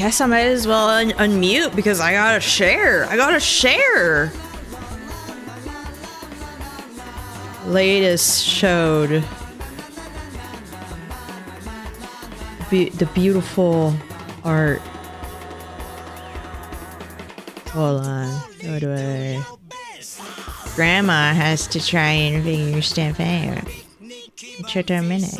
guess I might as well unmute because I gotta share. I gotta share. Latest showed the beautiful art. Hold on. How do I? Grandma has to try and figure stuff out. It took her a minute.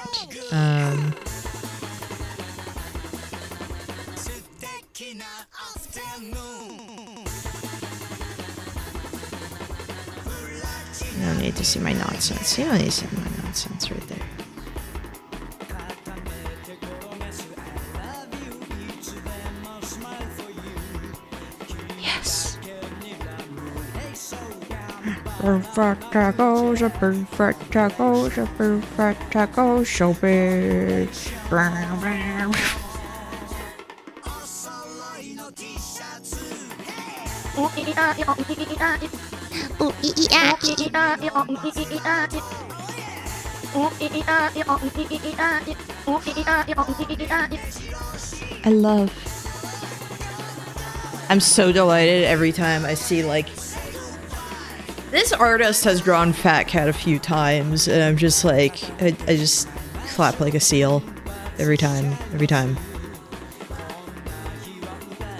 You don't need to see my nonsense. You don't need to see my nonsense right there. Yes. Perfect tacos, a perfect tacos, a perfect tacos, so big. I love. I'm so delighted every time I see, like, this artist has drawn Fat Cat a few times, and I'm just like, I just clap like a seal every time.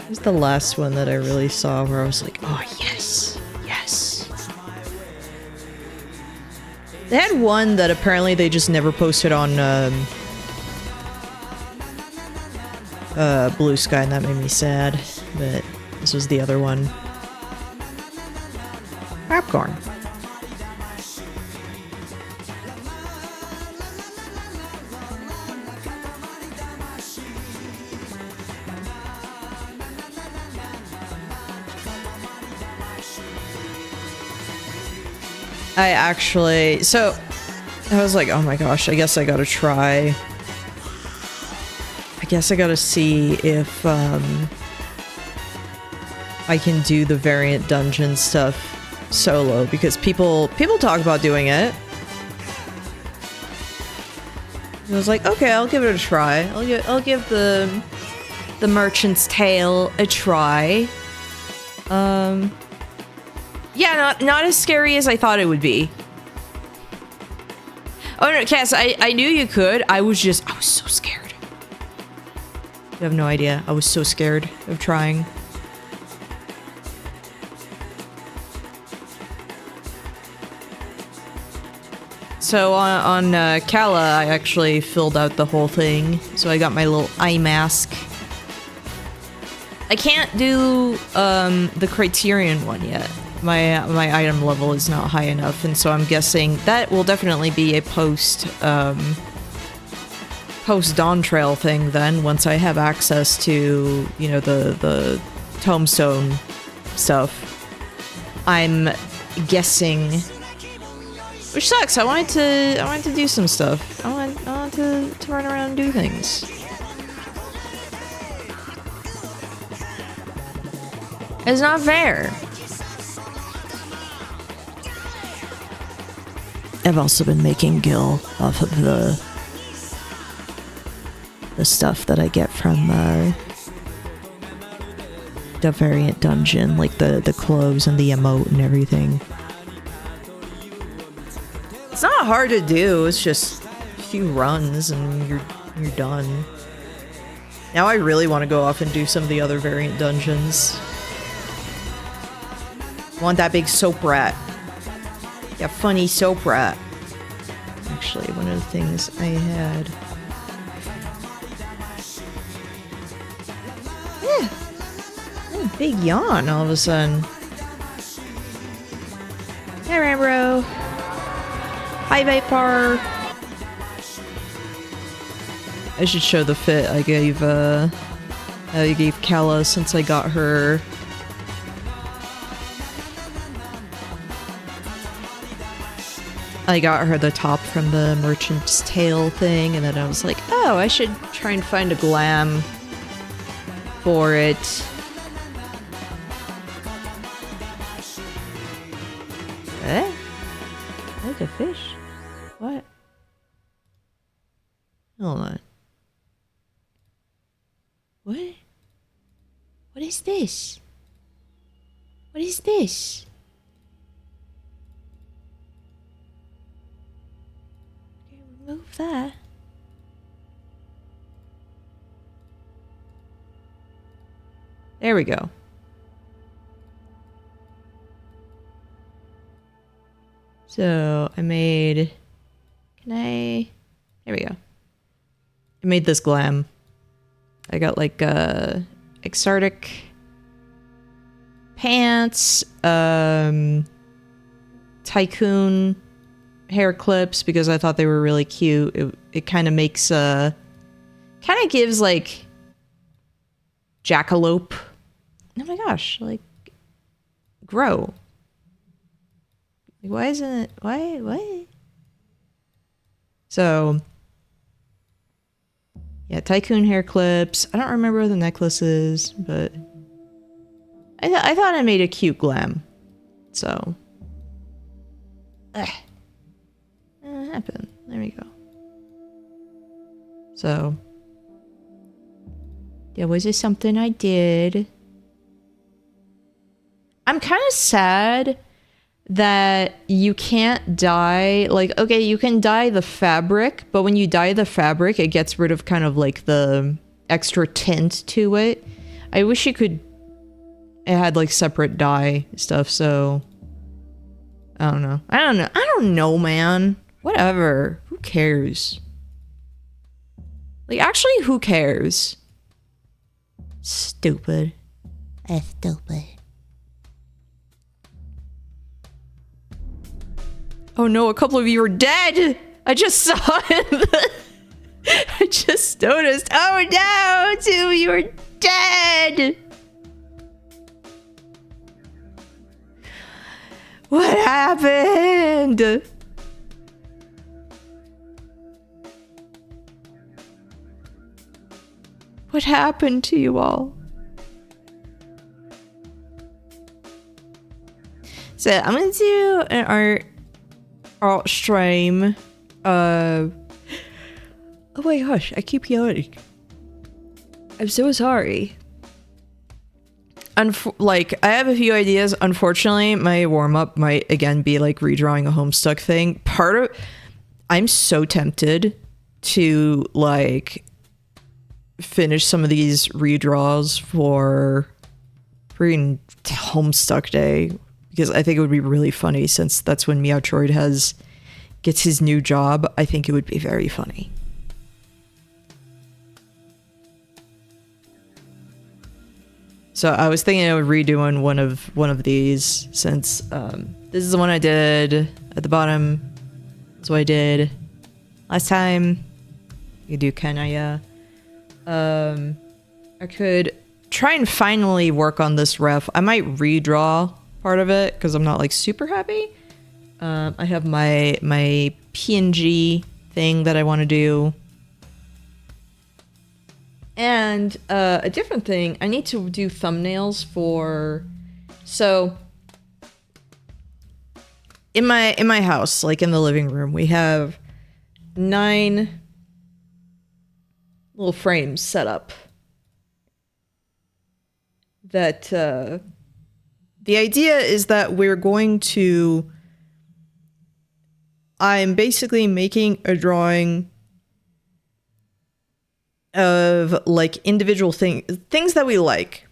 It was the last one that I really saw where I was like, oh yes, yes. They had one that apparently they just never posted on Blue Sky, and that made me sad, but this was the other one. Popcorn. I actually, so I was like, oh my gosh, I guess I gotta try. I guess I gotta see if I can do the variant dungeon stuff solo, because people talk about doing it. I was like, okay, I'll give it a try. I'll give the Merchant's Tale a try. Yeah, not as scary as I thought it would be. Oh no, Cass, I knew you could. I was so scared. You have no idea. I was so scared of trying. So on Kala, I actually filled out the whole thing. So I got my little eye mask. I can't do the Criterion one yet. My item level is not high enough, and so I'm guessing that will definitely be a post Dawn Trail thing then, once I have access to, you know, the tombstone stuff. I'm guessing, which sucks. I wanted to do some stuff. I want to run around and do things. It's not fair. I've also been making gil off of the stuff that I get from the variant dungeon, like the clothes and the emote and everything. It's not hard to do. It's just a few runs and you're done. Now I really want to go off and do some of the other variant dungeons. I want that big soap rat. Yeah, funny soap rat. Actually, one of the things I had. Yeah. Oh, big yawn all of a sudden. Hey, Rambro. Hi, Vapor. I should show the fit I gave Kala since I got her. I got her the top from the Merchant's Tale thing, and then I was like, oh, I should try and find a glam for it. Eh? Like a fish? What? Hold on. What? is this? What is this? Okay, remove that. There we go. So I made... Can I... There we go. I made this glam. I got like exotic pants, tycoon hair clips because I thought they were really cute. It kind of makes kind of gives like jackalope. Oh my gosh, like grow. Like, why isn't it? Why? So. Yeah, tycoon hair clips. I don't remember the necklaces, but I thought I made a cute glam. So, happened. There we go. So, yeah, was this something I did? I'm kind of sad that you can't dye, like, okay, you can dye the fabric, but when you dye the fabric, it gets rid of kind of like the extra tint to it. I wish you could, it had like separate dye stuff, so I don't know. I don't know, man. Whatever. Who cares? Like, actually, who cares? Stupid. That's stupid. Oh no, a couple of you are dead! I just saw it! I just noticed. Oh no! 2 of you are dead! What happened? What happened to you all? So I'm gonna do an art stream. Oh my gosh, I keep yawning. I'm so sorry. Like, I have a few ideas. Unfortunately, my warm-up might again be like redrawing a Homestuck thing. I'm so tempted to like finish some of these redraws for freaking Homestuck Day, because I think it would be really funny, since that's when Meowtroid gets his new job. I think it would be very funny. So I was thinking of redoing one of these, since this is the one I did at the bottom. That's what I did last time. You do Kanaya. I could try and finally work on this ref. I might redraw part of it because I'm not like super happy. I have my PNG thing that I want to do. And a different thing, I need to do thumbnails for... So, in my house, like in the living room, we have 9 little frames set up. That, the idea is that we're going to... I'm basically making a drawing of like individual things that we like,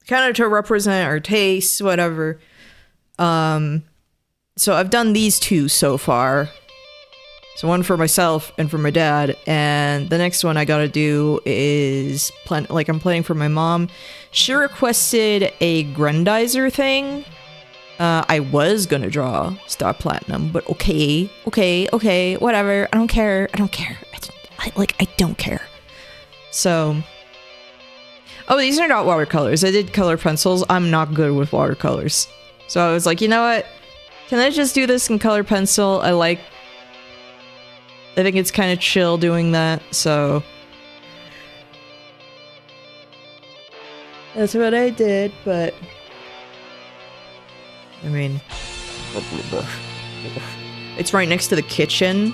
kind of to represent our tastes, whatever. So I've done these 2 so far. So one for myself and for my dad, and the next one I gotta do is I'm planning for my mom. She requested a Grendizer thing. I was gonna draw Star Platinum, but okay, whatever. I don't care. I don't care. So, oh, these are not watercolors. I did color pencils. I'm not good with watercolors. So I was like, you know what? Can I just do this in color pencil? I think it's kind of chill doing that, so. That's what I did, but. I mean. It's right next to the kitchen.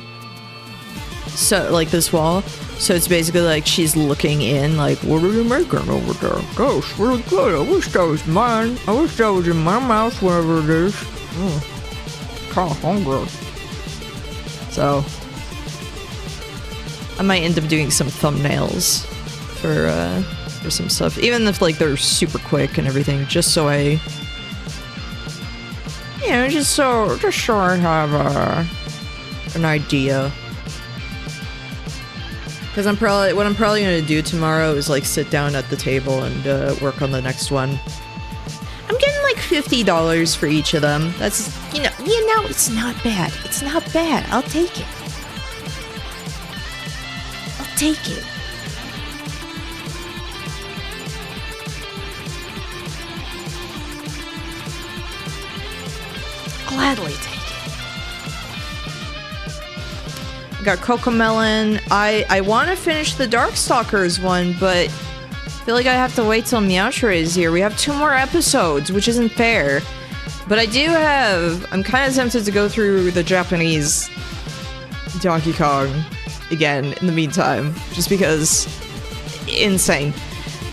So, like this wall. So it's basically like she's looking in, like, what are you making over there? Gosh, really good. I wish that was mine. I wish that was in my mouth, wherever it is. Kind of hungry. So I might end up doing some thumbnails for some stuff, even if like they're super quick and everything, just so I, you know, just so I have an idea. Because what I'm probably gonna do tomorrow is like sit down at the table and work on the next one. I'm getting like $50 for each of them. That's, you know, it's not bad. It's not bad. I'll take it. I'll take it. Gladly take it. Got Cocomelon. I want to finish the Darkstalkers one, but I feel like I have to wait till Meowstra is here. We have 2 more episodes, which isn't fair. But I'm kind of tempted to go through the Japanese Donkey Kong again in the meantime, just because insane.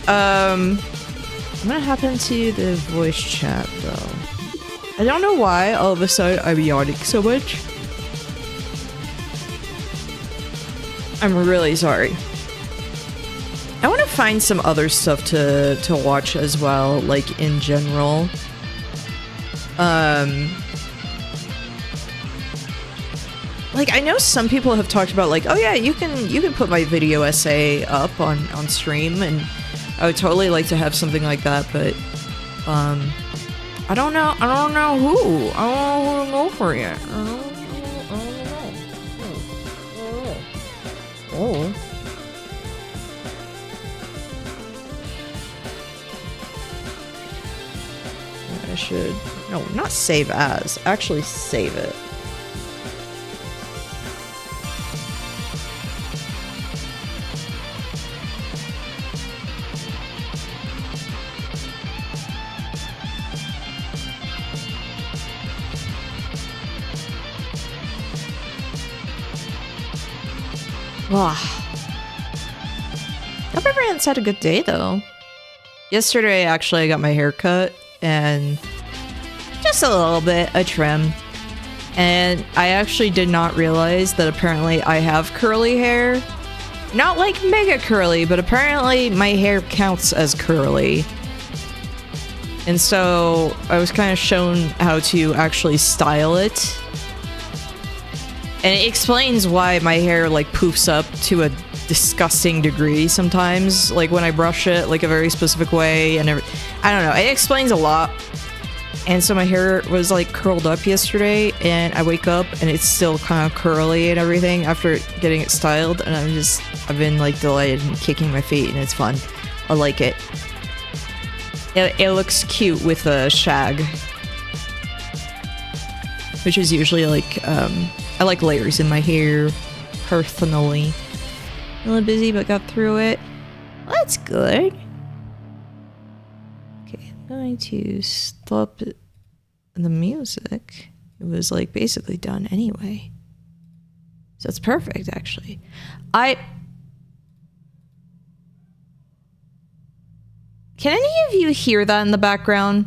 What happened to the voice chat though? I don't know why all of a sudden I'm yawning so much. I'm really sorry. I want to find some other stuff to watch as well, like in general. Like I know some people have talked about like, oh yeah, you can put my video essay up on stream, and I would totally like to have something like that, but I don't know who. I don't know who to go for yet. I don't know. I should... No, not save as. Actually save it. Wow. Hope everyone's had a good day, though. Yesterday, actually, I got my hair cut, and just a little bit, a trim. And I actually did not realize that apparently I have curly hair. Not like mega curly, but apparently my hair counts as curly. And so I was kind of shown how to actually style it. And it explains why my hair like poofs up to a disgusting degree sometimes, like when I brush it like a very specific way, and I don't know, it explains a lot. And so my hair was like curled up yesterday, and I wake up and it's still kind of curly and everything after getting it styled, and I've been like delighted and kicking my feet, and it's fun. I like it. It looks cute with a shag, which is usually like I like layers in my hair personally. A little busy, but got through it. Well, that's good. Okay, I'm going to stop the music. It was like basically done anyway. So it's perfect, actually. Can any of you hear that in the background?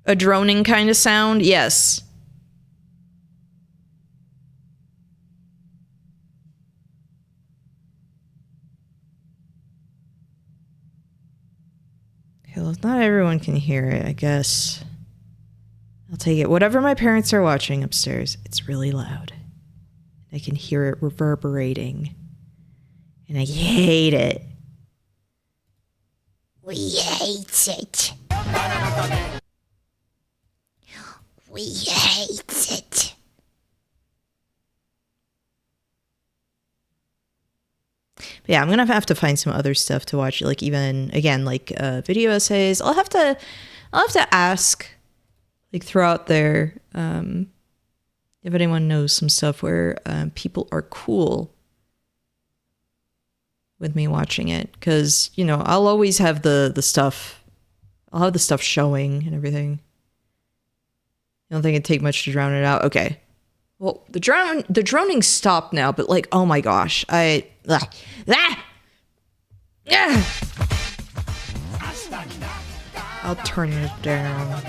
A droning kind of sound? Yes. Okay, well, not everyone can hear it, I guess. I'll take it. Whatever my parents are watching upstairs, it's really loud. I can hear it reverberating. And I hate it. We hate it. We hate it. But yeah, I'm gonna have to find some other stuff to watch, like even again, like video essays. I'll have to ask, like throughout there, if anyone knows some stuff where people are cool with me watching it, because, you know, I'll always have the stuff. I'll have the stuff showing and everything. I don't think it'd take much to drown it out. Okay. Well, the droning stopped now, but like, oh my gosh, I'll turn it down.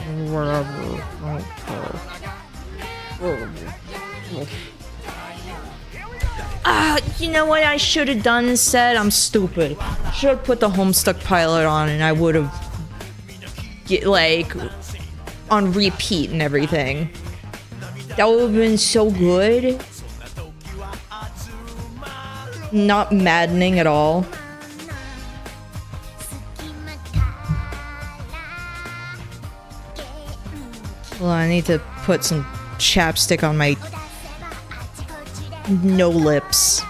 You know what I should have done instead? I'm stupid. Should have put the Homestuck pilot on, and I would have like on repeat and everything. That would have been so good. Not maddening at all. Well, I need to put some chapstick on my no lips.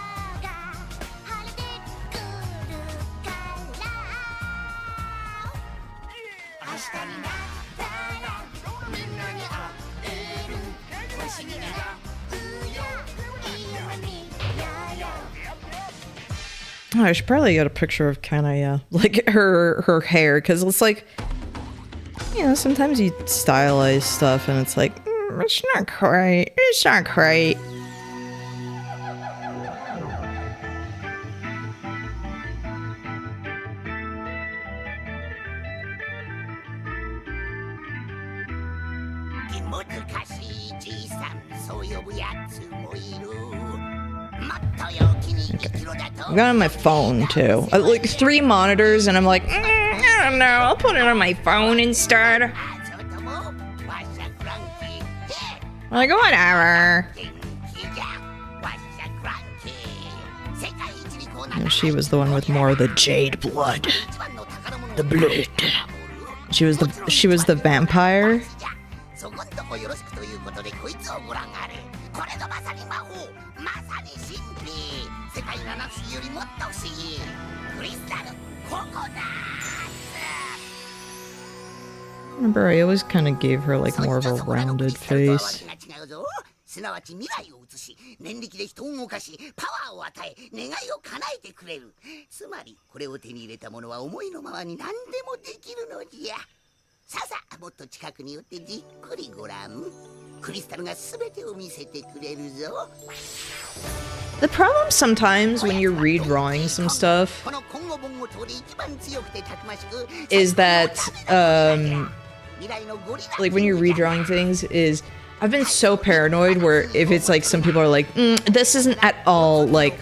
Oh, I should probably get a picture of Kanaya, like her hair, because it's like, you know, sometimes you stylize stuff and it's like, it's not quite, it's not quite. I got it on my phone too. Like 3 monitors, and I'm like, I don't know, I'll put it on my phone instead. Like, whatever. And she was the one with more of the jade blood. The blood. She was the vampire. Remember, I always kind of gave her like more of a rounded face. The problem sometimes when you're redrawing some stuff is that, like when you're redrawing things is, I've been so paranoid where if it's like some people are like, this isn't at all like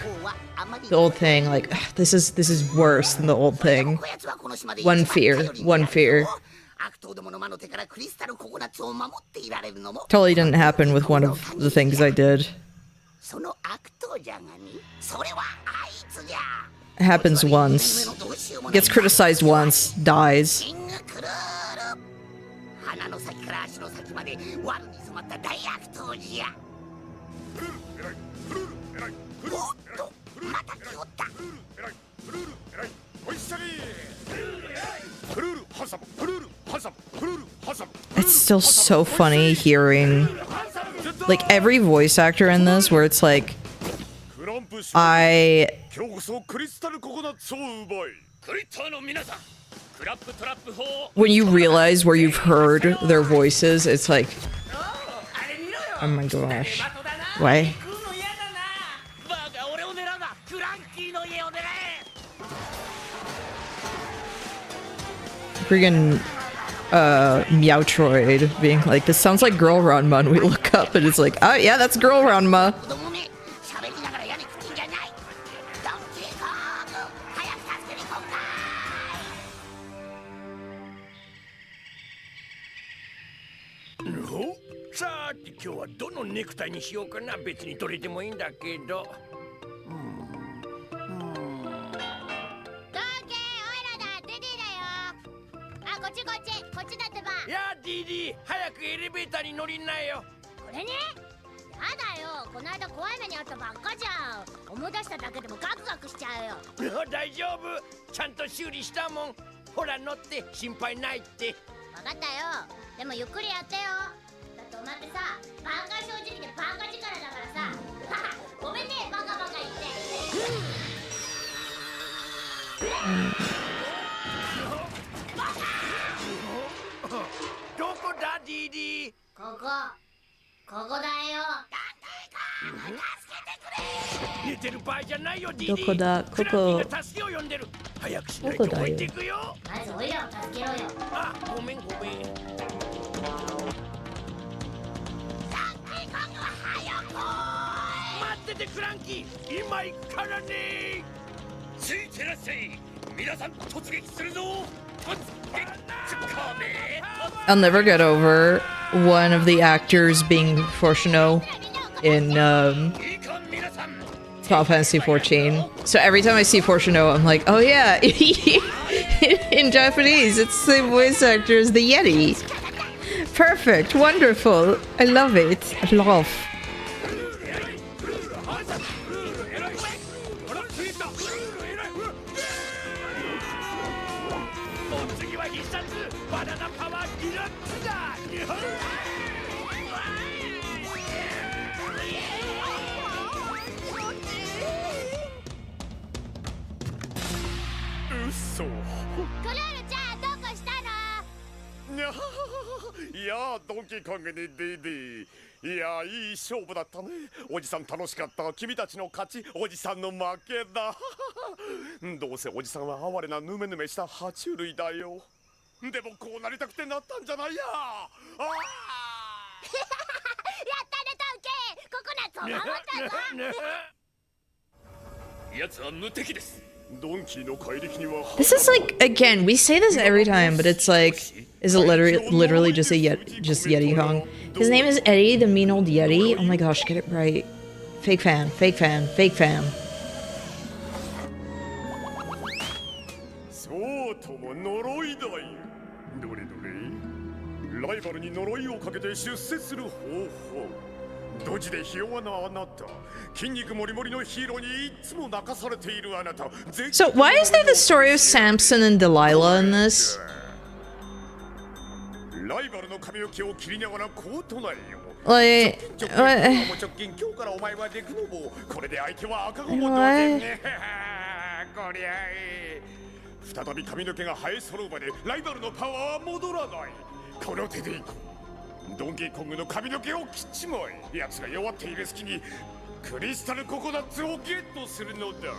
the old thing, like this is worse than the old thing. One fear. Totally didn't happen with one of the things I did. It happens once. Gets criticized once, dies. It's still so funny hearing like every voice actor in this where it's like when you realize where you've heard their voices, it's like, oh my gosh. Why? Friggin' Meowtroid being like, this sounds like Girl Ranma, and we look up and it's like, oh yeah, that's Girl Ranma. Dokoda, Koko. Koko da yo. I'll never get over one of the actors being Fortuno in Final Fantasy 14. So every time I see Fortuno, I'm like, oh yeah, in Japanese, it's the same voice actor as the Yeti. Perfect, wonderful, I love it, I love. Yeah, Donkey Kong にディディ。いや、いい勝負だったね。おじさん楽しかった。君たちの勝ち、おじさんの負けだ。どうせおじさんは哀れなヌメヌメした爬虫類だよ。でもこうなりたくてなったんじゃないや。ああ。やったね、ドンキー。ココナッツを守ったぞ。奴は無敵です。This is like, again, we say this every time, but it's like, is it literally just Yeti Kong? His name is Eddie, the mean old Yeti. Oh my gosh, get it right. Fake fan, fake fan, fake fan. So why is there the story of Samson and Delilah in this? Like, what? ドンキーコングの髪の毛を切っちまえ。奴が弱っている隙にクリスタルココナッツをゲットするのだ。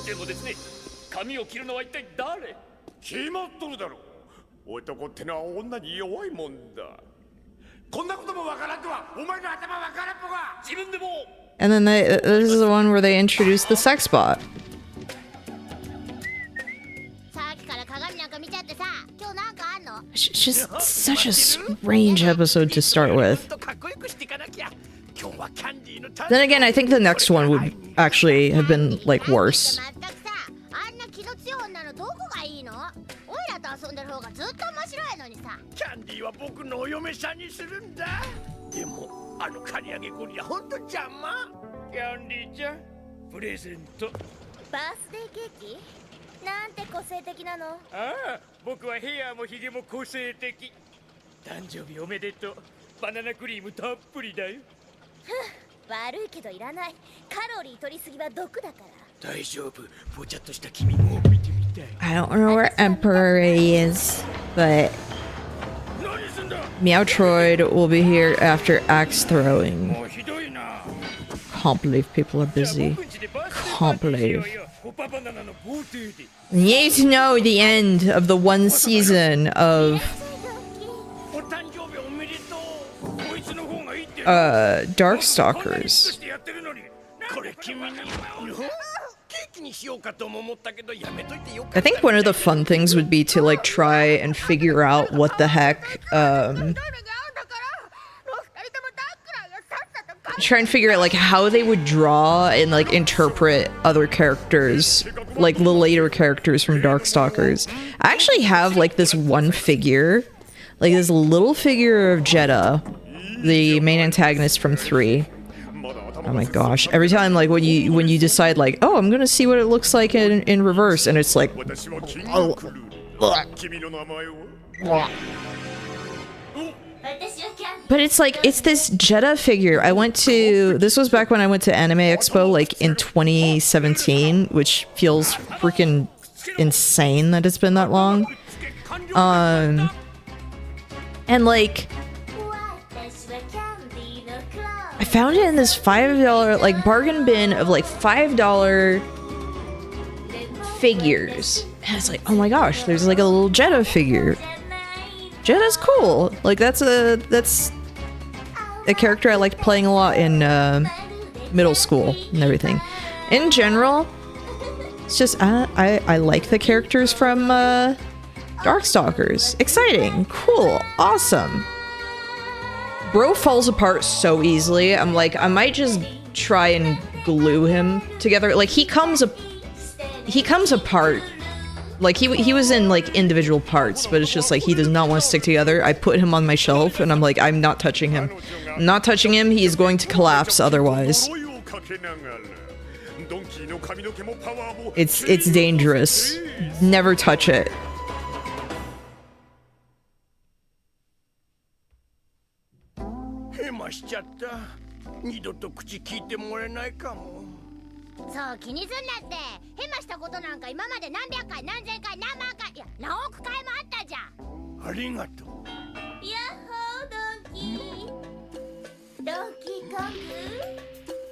でもですね、髪を切るのは一体誰？決まっとるだろう。男ってのは女に弱いもんだ。こんなこともわからんとはお前の頭わからんぽが。自分でも。And then this is the one where they introduced the sex bot. It's just such a strange episode to start with. Then again, I think the next one would actually have been, like, worse. I don't know where Emperor is, but Meowtroid will be here after axe throwing. Can't believe people are busy. Can't believe. You need to know the end of the one season of Darkstalkers. I think one of the fun things would be to like try and figure out what the heck try and figure out like how they would draw and like interpret other characters, like the later characters from Darkstalkers. I actually have like this one figure, like this little figure of Jeddah, the main antagonist from 3. Oh my gosh, every time like when you decide like, oh, I'm gonna see what it looks like in reverse, and it's like, oh, but it's like, it's this Jeddah figure. This was back when I went to Anime Expo, like in 2017, which feels freaking insane that it's been that long. And like, I found it in this $5 like bargain bin of like $5 figures. And it's like, oh my gosh, there's like a little Jeddah figure. Jeddah's cool. Like that's a character I liked playing a lot in middle school and everything. In general, it's just I like the characters from Darkstalkers. Exciting, cool, awesome. Bro falls apart so easily. I'm like, I might just try and glue him together. Like he comes apart. Like he was in like individual parts, but it's just like he does not want to stick together. I put him on my shelf and I'm like, I'm not touching him. I'm not touching him. He is going to collapse otherwise. It's dangerous. Never touch it. そう気にすんなってヘマしたことなんか今まで何百回何千回何万回いや何億回もあったじゃんありがとうヤッホードンキードンキーコング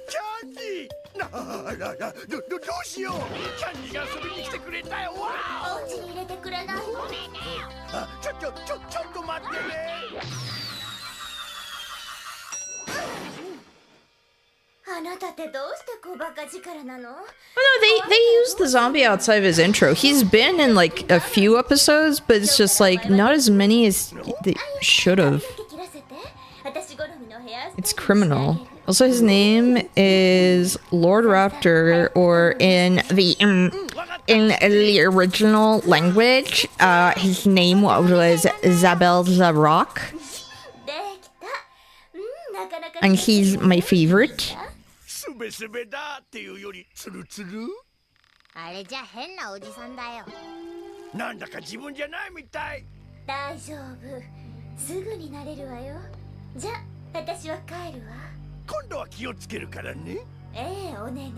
キャンディーどうしようキャンディーが遊びに来てくれたよわお家に入れてくれないごめんねあちょっと待ってね Oh no, they used the zombie outside of his intro. He's been in like a few episodes, but it's just like not as many as they should have. It's criminal. Also, his name is Lord Raptor, or in the original language, his name was Zabel Zarok, and he's my favorite. すべすべだっていうよりツルツルあれじゃ変なおじさんだよなんだか自分じゃないみたい大丈夫すぐになれるわよじゃ私は帰るわ今度は気をつけるからねええお願い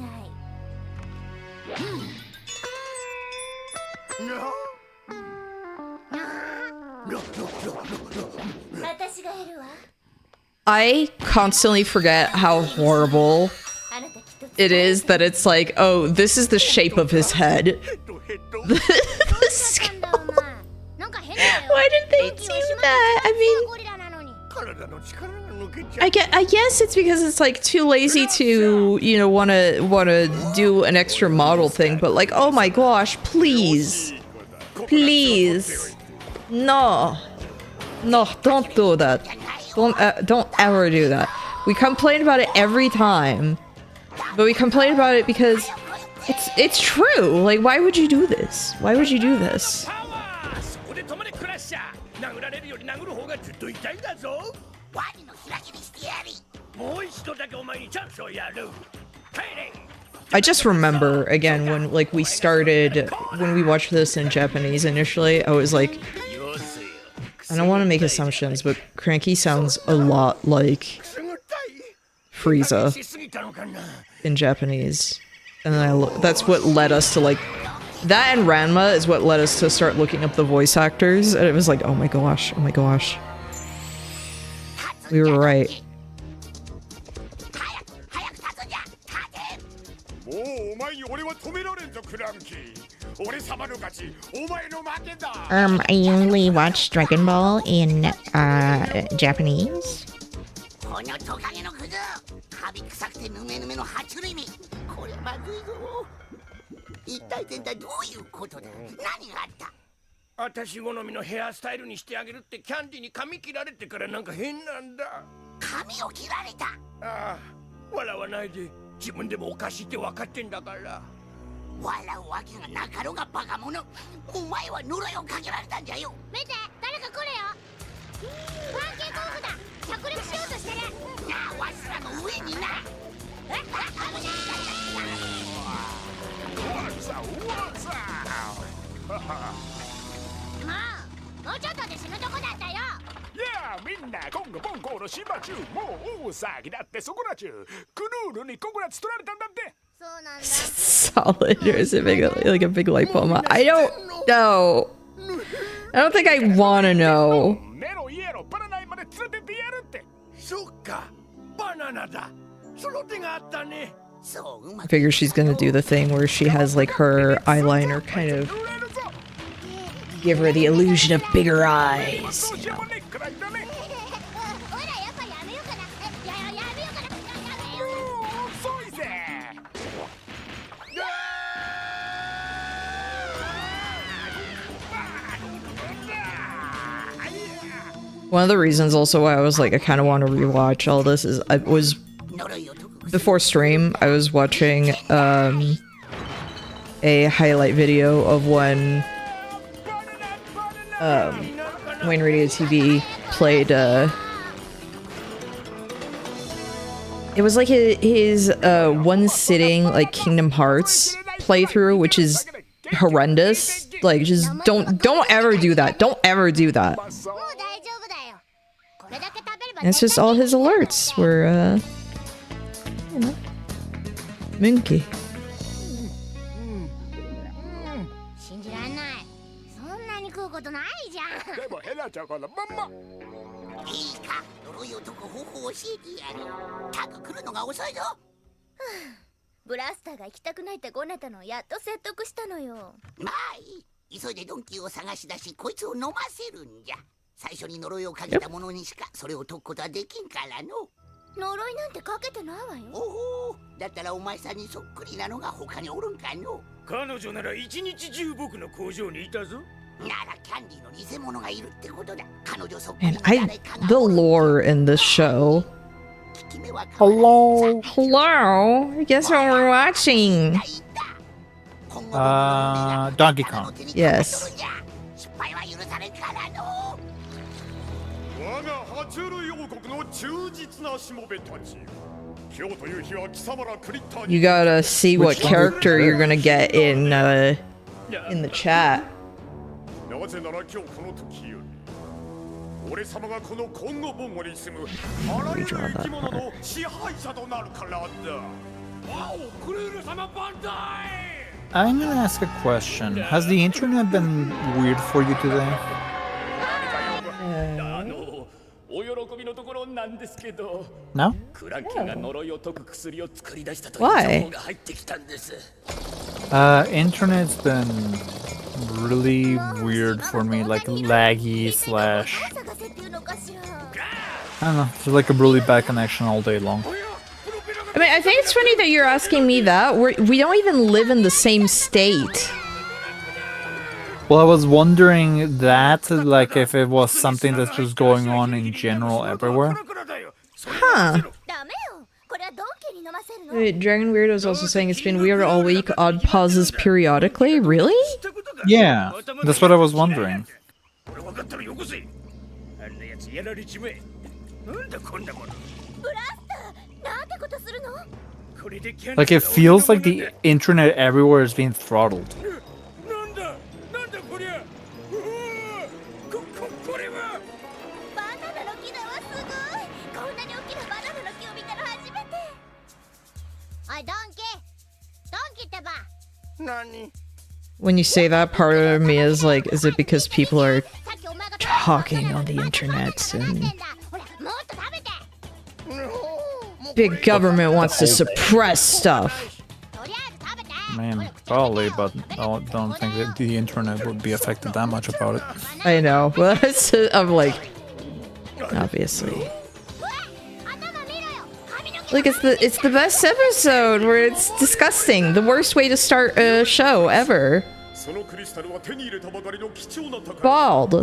私がやるわ I constantly forget how horrible it is that it's like, oh, this is the shape of his head. The skull. Why did they do that? I mean, I guess it's because it's like too lazy to, you know, wanna do an extra model thing. But like, oh my gosh, please, no, don't do that. Don't ever do that. We complain about it every time, but we complain about it because it's true. Like, why would you do this? Why would you do this? I just remember again when like we watched this in Japanese initially. I was like, I don't want to make assumptions, but Cranky sounds a lot like Frieza in Japanese. And then that's what led us to like... That and Ranma is what led us to start looking up the voice actors. And it was like, oh my gosh. We were right. I usually watch Dragon Ball in Japanese. Solid, or is it like a big light bulb? I don't know. I don't think I want to know. I figure she's gonna do the thing where she has like her eyeliner kind of give her the illusion of bigger eyes. You know? One of the reasons also why I was like, I kind of want to rewatch all this is I was before stream, I was watching a highlight video of when Wayne Radio TV played it was like his one sitting like Kingdom Hearts playthrough, which is horrendous. Like just don't ever do that. Don't ever do that. And it's just all his alerts were you know, Monkey. And the lore in this show. Hello. Hello. Guess what we're watching? Donkey Kong. Yes. You gotta see what character you're gonna get in the chat. I'm gonna ask a question. Has the internet been weird for you today? No? Why? Internet's been really weird for me, like laggy slash... I don't know, it's like a really bad connection all day long. I mean, I think it's funny that you're asking me that. We don't even live in the same state. Well, I was wondering that, like, if it was something that's just going on in general everywhere. Huh. Wait, Dragon Weirdo is also saying it's been weird all week, odd pauses periodically. Really? Yeah, that's what I was wondering. Like, it feels like the internet everywhere is being throttled. When you say that, part of me is like, is it because people are talking on the internet and big government wants to suppress stuff? I mean, probably, but I don't think that the internet would be affected that much about it. I know, but I'm like, obviously. Like, it's the best episode where it's disgusting. The worst way to start a show ever. Bald.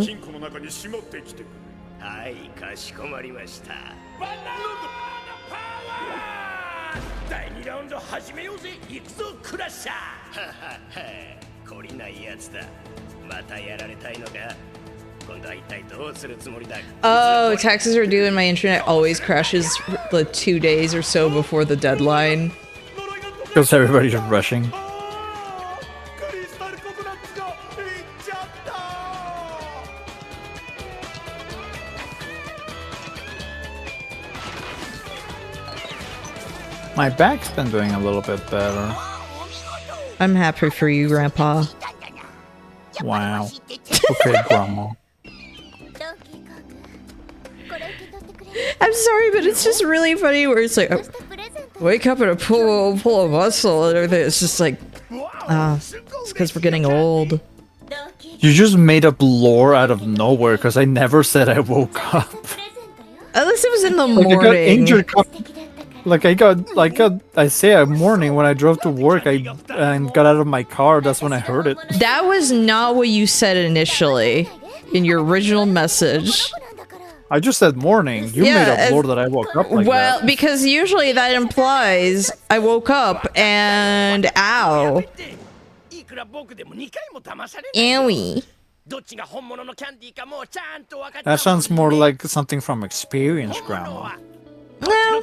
Oh, taxes are due and my internet always crashes the 2 days or so before the deadline. Because everybody's just rushing. My back's been doing a little bit better. I'm happy for you, Grandpa. Wow. Okay, Grandma. I'm sorry, but it's just really funny where it's like, oh, wake up and pull a muscle and everything. It's just like, it's because we're getting old. You just made up lore out of nowhere because I never said I woke up. At least it was in the Like morning. I got injured. I say a morning when I drove to work. I got out of my car. That's when I heard it. That was not what you said initially in your original message. I just said morning. You made up lore that I woke up like well, that. because usually that implies I woke up and ow. Owie. That sounds more like something from experience, Grandma. No.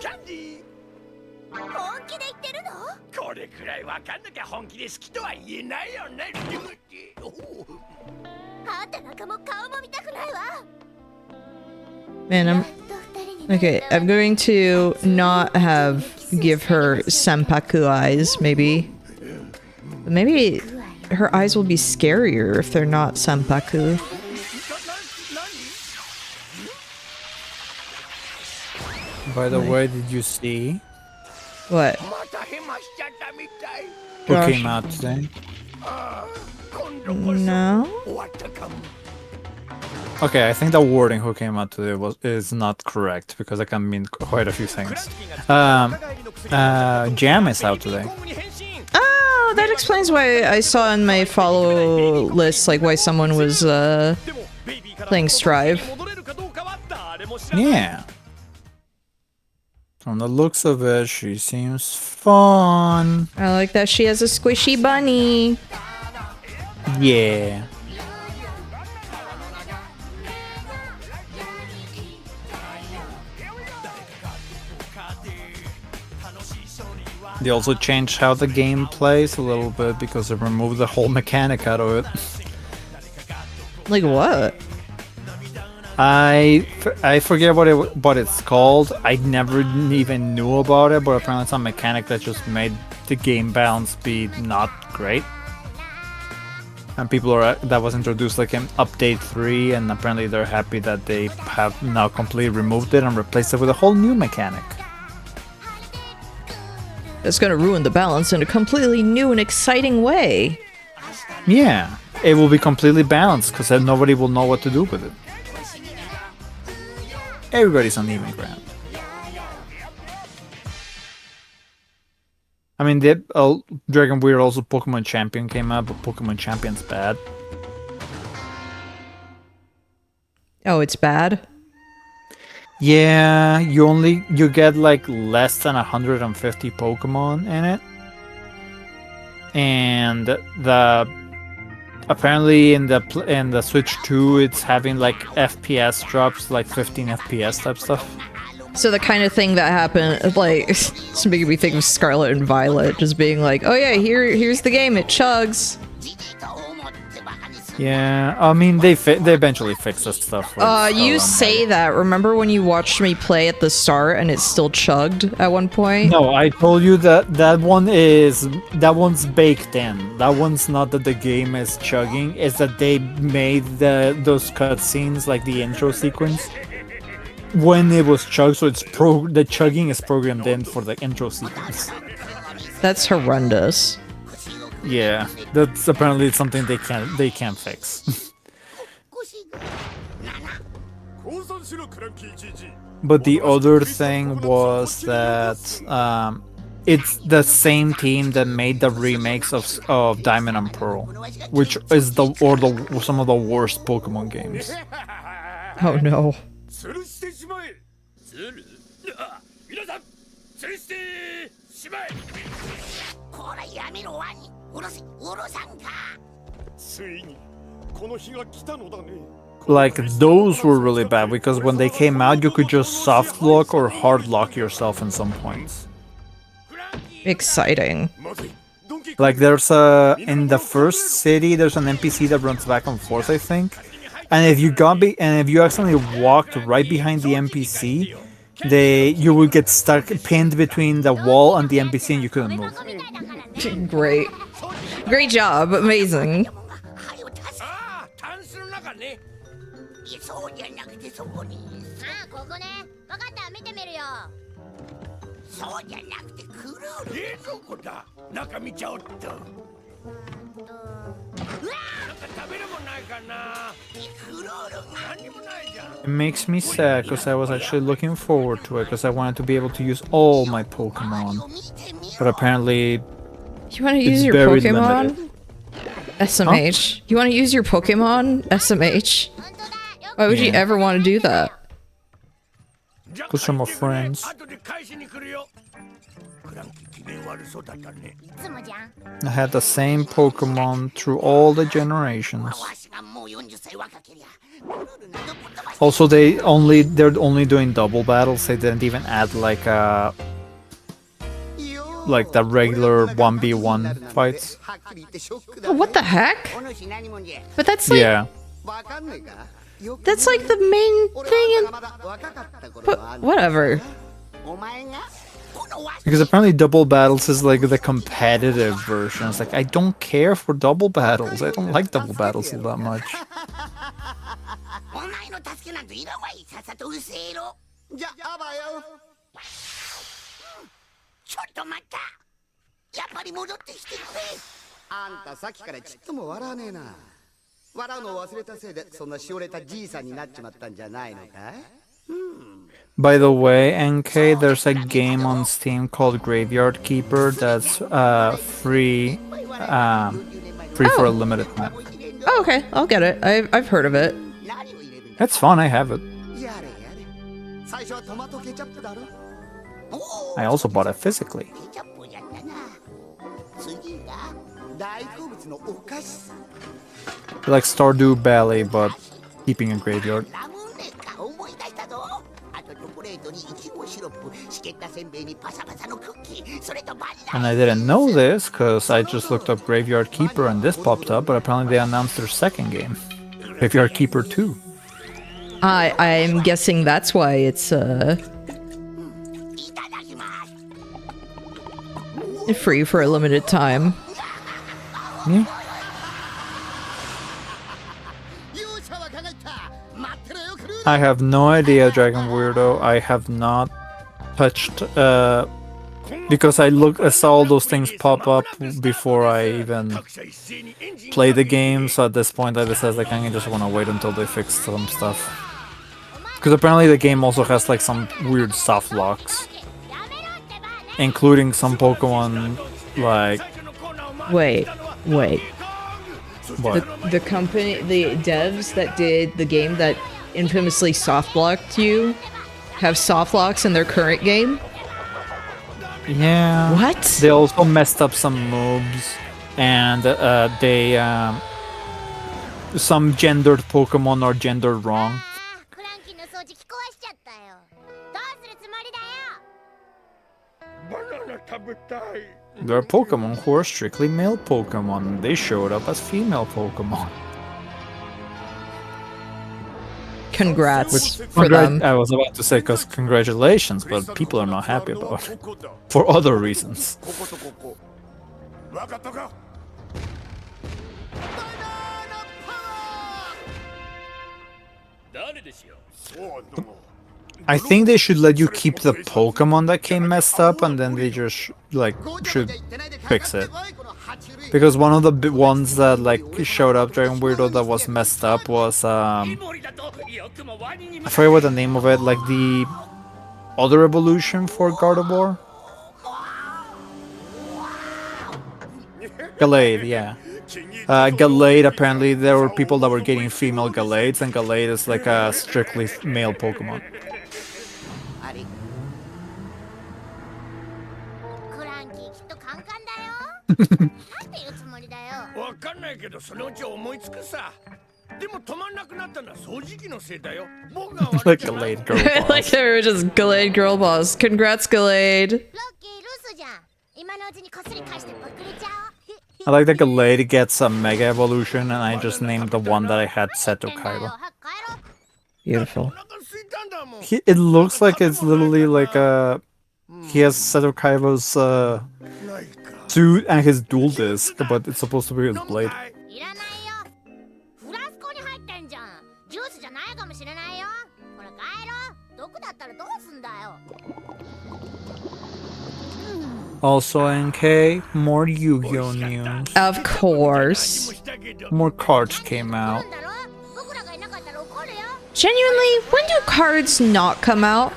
Man, I'm going to not give her senpaku eyes, maybe. Maybe her eyes will be scarier if they're not senpaku. By the way, did you see What? who came out today? No? Okay, I think the wording "who came out today" is not correct because it can mean quite a few things. Jam is out today. Oh, that explains why I saw in my follow list, like why someone was playing Strive. Yeah. From the looks of it, she seems fun. I like that she has a squishy bunny. Yeah. They also changed how the game plays a little bit because they removed the whole mechanic out of it. Like what? I forget what it's called. I never even knew about it, but apparently it's a mechanic that just made the game balance be not great. And that was introduced like in update 3, and apparently they're happy that they have now completely removed it and replaced it with a whole new mechanic. It's gonna ruin the balance in a completely new and exciting way. Yeah, it will be completely balanced because then nobody will know what to do with it. Everybody's on even ground. I mean, Dragon Weird also Pokemon Champion came out, but Pokemon Champion's bad. Oh, it's bad? Yeah, you get like less than 150 Pokemon in it. And apparently in the Switch 2 it's having like FPS drops, like 15 FPS type stuff. So the kind of thing that happened, like, it's making me think of Scarlet and Violet, just being like, oh yeah, here's the game, it chugs. Yeah, I mean, they eventually fixed this stuff. You say that. Remember when you watched me play at the start and it still chugged at one point? No, I told you that one's baked in. That one's not that the game is chugging. It's that they made those cutscenes, like the intro sequence, when it was chugged, so the chugging is programmed in for the intro sequence. That's horrendous. Yeah, that's apparently something they can't fix. But the other thing was that it's the same team that made the remakes of Diamond and Pearl, which is some of the worst Pokemon games. Oh no. Like, those were really bad because when they came out, you could just soft lock or hard lock yourself in some points. Exciting. Like, in the first city, there's an NPC that runs back and forth, I think. And if you accidentally walked right behind the NPC, you would get stuck pinned between the wall and the NPC and you couldn't move. Great job. Amazing. るよ。そうじゃなくてクルール。冷蔵庫だ。中見ちゃおっと。うわー！なんか食べるもんないかな。クルール何もないじゃん。 It makes me sad because I was actually looking forward to it because I wanted to be able to use all my Pokemon. But apparently, You want to use it's your very Pokemon? limited. SMH. You want to use your Pokemon? SMH. Why would you Yeah. ever want to do that? Because I'm my friends. 後で返しに来るよ。クランキー機嫌悪そうだったね。いつもじゃん。 I had the same Pokemon through all the generations. わしがもう40歳若けりゃ。クルールなどぶっ飛ばして Also, they're only doing double battles. They didn't even add like the regular 1v1 fights. Oh, what the heck? But that's like Yeah. that's like the main thing in. But whatever. Because apparently double battles is like the competitive version. It's like, I don't care for double battles. I don't like double battles all that much. お前の助けなんていらんわい。さっさとうせえろ。じゃあばよ。ちょっと待った。やっぱり戻ってきてくれ。あんたさっきからちっとも笑わねえな。笑うのを忘れたせいでそんなしおれたじいさんになっちまったんじゃないのかい？ By the way, NK, there's a game on Steam called Graveyard Keeper that's free for a limited time. Oh, okay, I'll get it. I've heard of it. It's fun, I have it. やれやれ。最初はトマトケチャップだろ。 I also bought it physically. ケチャップじゃったな。次が大好物のお菓子さ。 Like Stardew Valley, but keeping a graveyard. ラムネか思い出したぞ。あとチョコレートにイチゴシロップ、しけったせんべいにパサパサのクッキー、それとバニラ。 And I didn't know this because I just looked up Graveyard Keeper and this popped up, but apparently they announced their second game, Graveyard Keeper 2. I'm guessing that's why it's いただきます。 free for a limited time. Yeah. 勇者は考えた。待ってろよクルー。 I have no idea, Dragon Weirdo. I have not touched because I saw all those things pop up before I even play the game. So at this point, I decided like I just want to wait until they fix some stuff. Because apparently the game also has like some weird soft locks, including some Pokemon like Wait. what? The company, the devs that did the game that infamously soft blocked you, have soft locks in their current game. Yeah. What? They also messed up some moves, and they some gendered Pokemon are gendered wrong. クランキーの掃除機壊しちゃったよ。どうするつもりだよ。バナナ食べたい。 There are Pokemon who are strictly male Pokemon, and they showed up as female Pokemon. Congrats for them. I was about to say, because congratulations, but people are not happy about it. For other reasons. こことここ。わかったか。誰でしょう。そうどうも。 I think they should let you keep the Pokemon that came messed up, and then they just should fix it. Because one of the ones that like showed up during Weirdo that was messed up was I forget what the name of it, like the other evolution for Gardevoir. Gallade, yeah. Gallade, apparently there were people that were getting female Gallades, and Gallade is like a strictly male Pokemon. あれ。クランキーきっとカンカンだよ。なんて言うつもりだよ。わかんないけどそのうち思いつくさ。でも止まんなくなったのは掃除機のせいだよ。僕が悪い Like じゃない。 Gallade Girl Like Boss. they were just Glade Girl Boss. Congrats, Glade. ロッキー留守じゃん。今のうちにこっそり返してぶっくれちゃおう。 I like that Gallade gets a Mega Evolution, and I just named the one that I had Seto 早く Kaiba. 帰ろう。 Beautiful. お腹空いたんだもん。 It looks like it's literally like he has Seto Kaiba's ないか。 suit and his dual disc, but it's supposed to be his 飲む blade. かい。いらないよ。フラスコに入ってんじゃん。ジュースじゃないかもしれないよ。ほら帰ろう。毒だったらどうすんだよ。Also, NK, more Yu-Gi-Oh news. Of course. More cards came out. だろ僕らがいなかったら怒るよ Genuinely, when do cards not come out?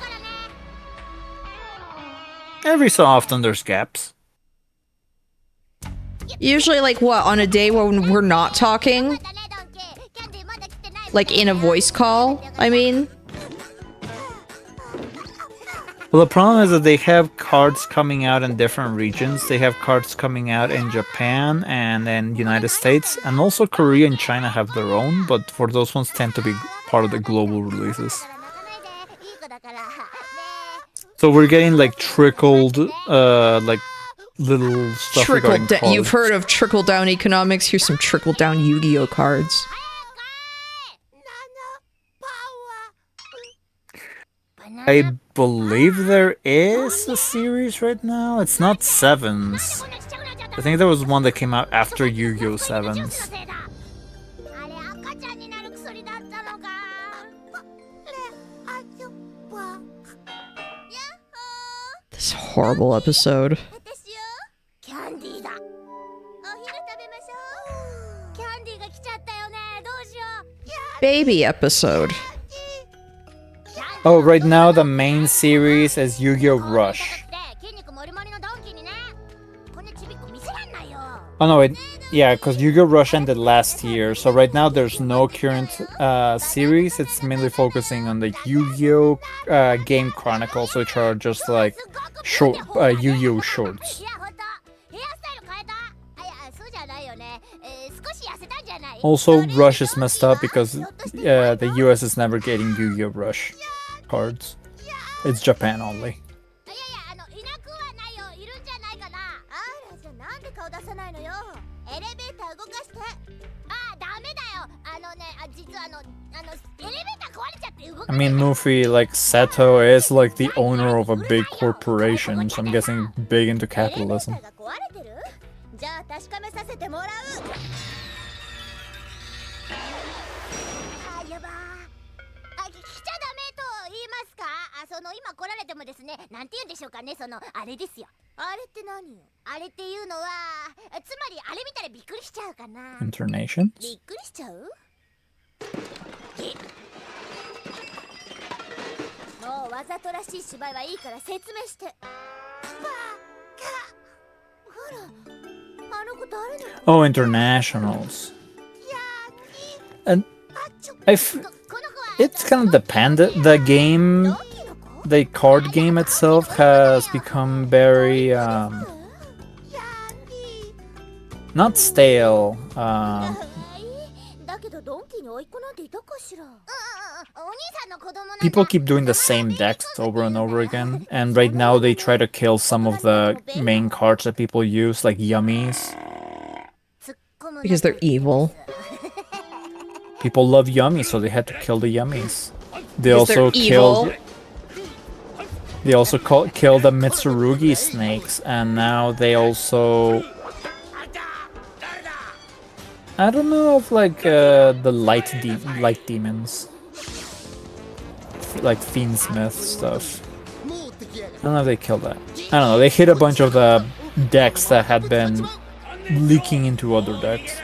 Every so often there's gaps. Usually, like, what, on a day when we're not talking? だねドンキーキャンディーまだ来てない Like, in a voice call, I mean? Well, the problem is that they have cards coming out in different regions. They have cards coming out in Japan and in United States, and also Korea and China have their own, but for those ones tend to be part of the global releases. 泣かないでいい子だからね So we're getting like trickled, like little stuff regarding Trickle cards. You've heard of trickle down economics? Here's some trickle down Yu-Gi-Oh cards. ナナパワー I believe there is a series right now. It's not Sevens. こんなちっちゃくなっちゃった I think there was one that came out after Yu-Gi-Oh! Sevens. あれ赤ちゃんになる薬だったのかThis horrible episode. 私よキャンディーだお昼食べましょうキャンディーが来ちゃったよねどうしよう Baby episode. Oh, right now the main series is Yu-Gi-Oh! Rush. で筋肉もりもりのドンキーにねこんなちびっこ見せらんないよ Oh no, yeah, because Yu-Gi-Oh! Rush ended last year, so right now there's no current series. It's mainly focusing on the Yu-Gi-Oh! Game Chronicles, which are just like short Yu-Gi-Oh! shorts. いやほんとヘアスタイル変えたあいやそうじゃないよね、少し痩せたんじゃない Also, Rush is messed up because the US is never getting Yu-Gi-Oh! Rush cards. It's Japan only. いやいやいなくはないよいるんじゃないかなあらじゃあなんで顔出さないのよエレベーター動かしてあダメだよ実はエレベーター壊れちゃって動か I mean, Luffy, like Seto, is like the owner of a big corporation, so I'm guessing big into エレベータ capitalism. ーが壊れてるじゃあ確かめさせてもらうあやばー来ちゃダメと言いますか今来られてもですねなんて言うんでしょうかねあれですよあれって何よあれっていうのはつまりあれ見たらびっくりしちゃうかな Internations? びっくりしちゃうもうわざとらしい芝居はいいから説明してわかほらあの子誰なの Oh, internationals. And it's kind of dependent. The game, the card game itself has become very, not stale. だけどドンキーに甥っ子なんていたかしらお兄さんの子供なんだ People keep doing the same decks over and over again, and right now they try to kill some of the main cards that people use, like yummies. Because they're evil. People love yummies, so they had to kill the yummies. They Because they're also killed. evil. They also killed the Mitsurugi snakes, and now they also. I don't know if like the light demons, like Fiendsmith stuff. I don't know if they killed that. I don't know. They hit a bunch of the decks that had been leaking into other decks.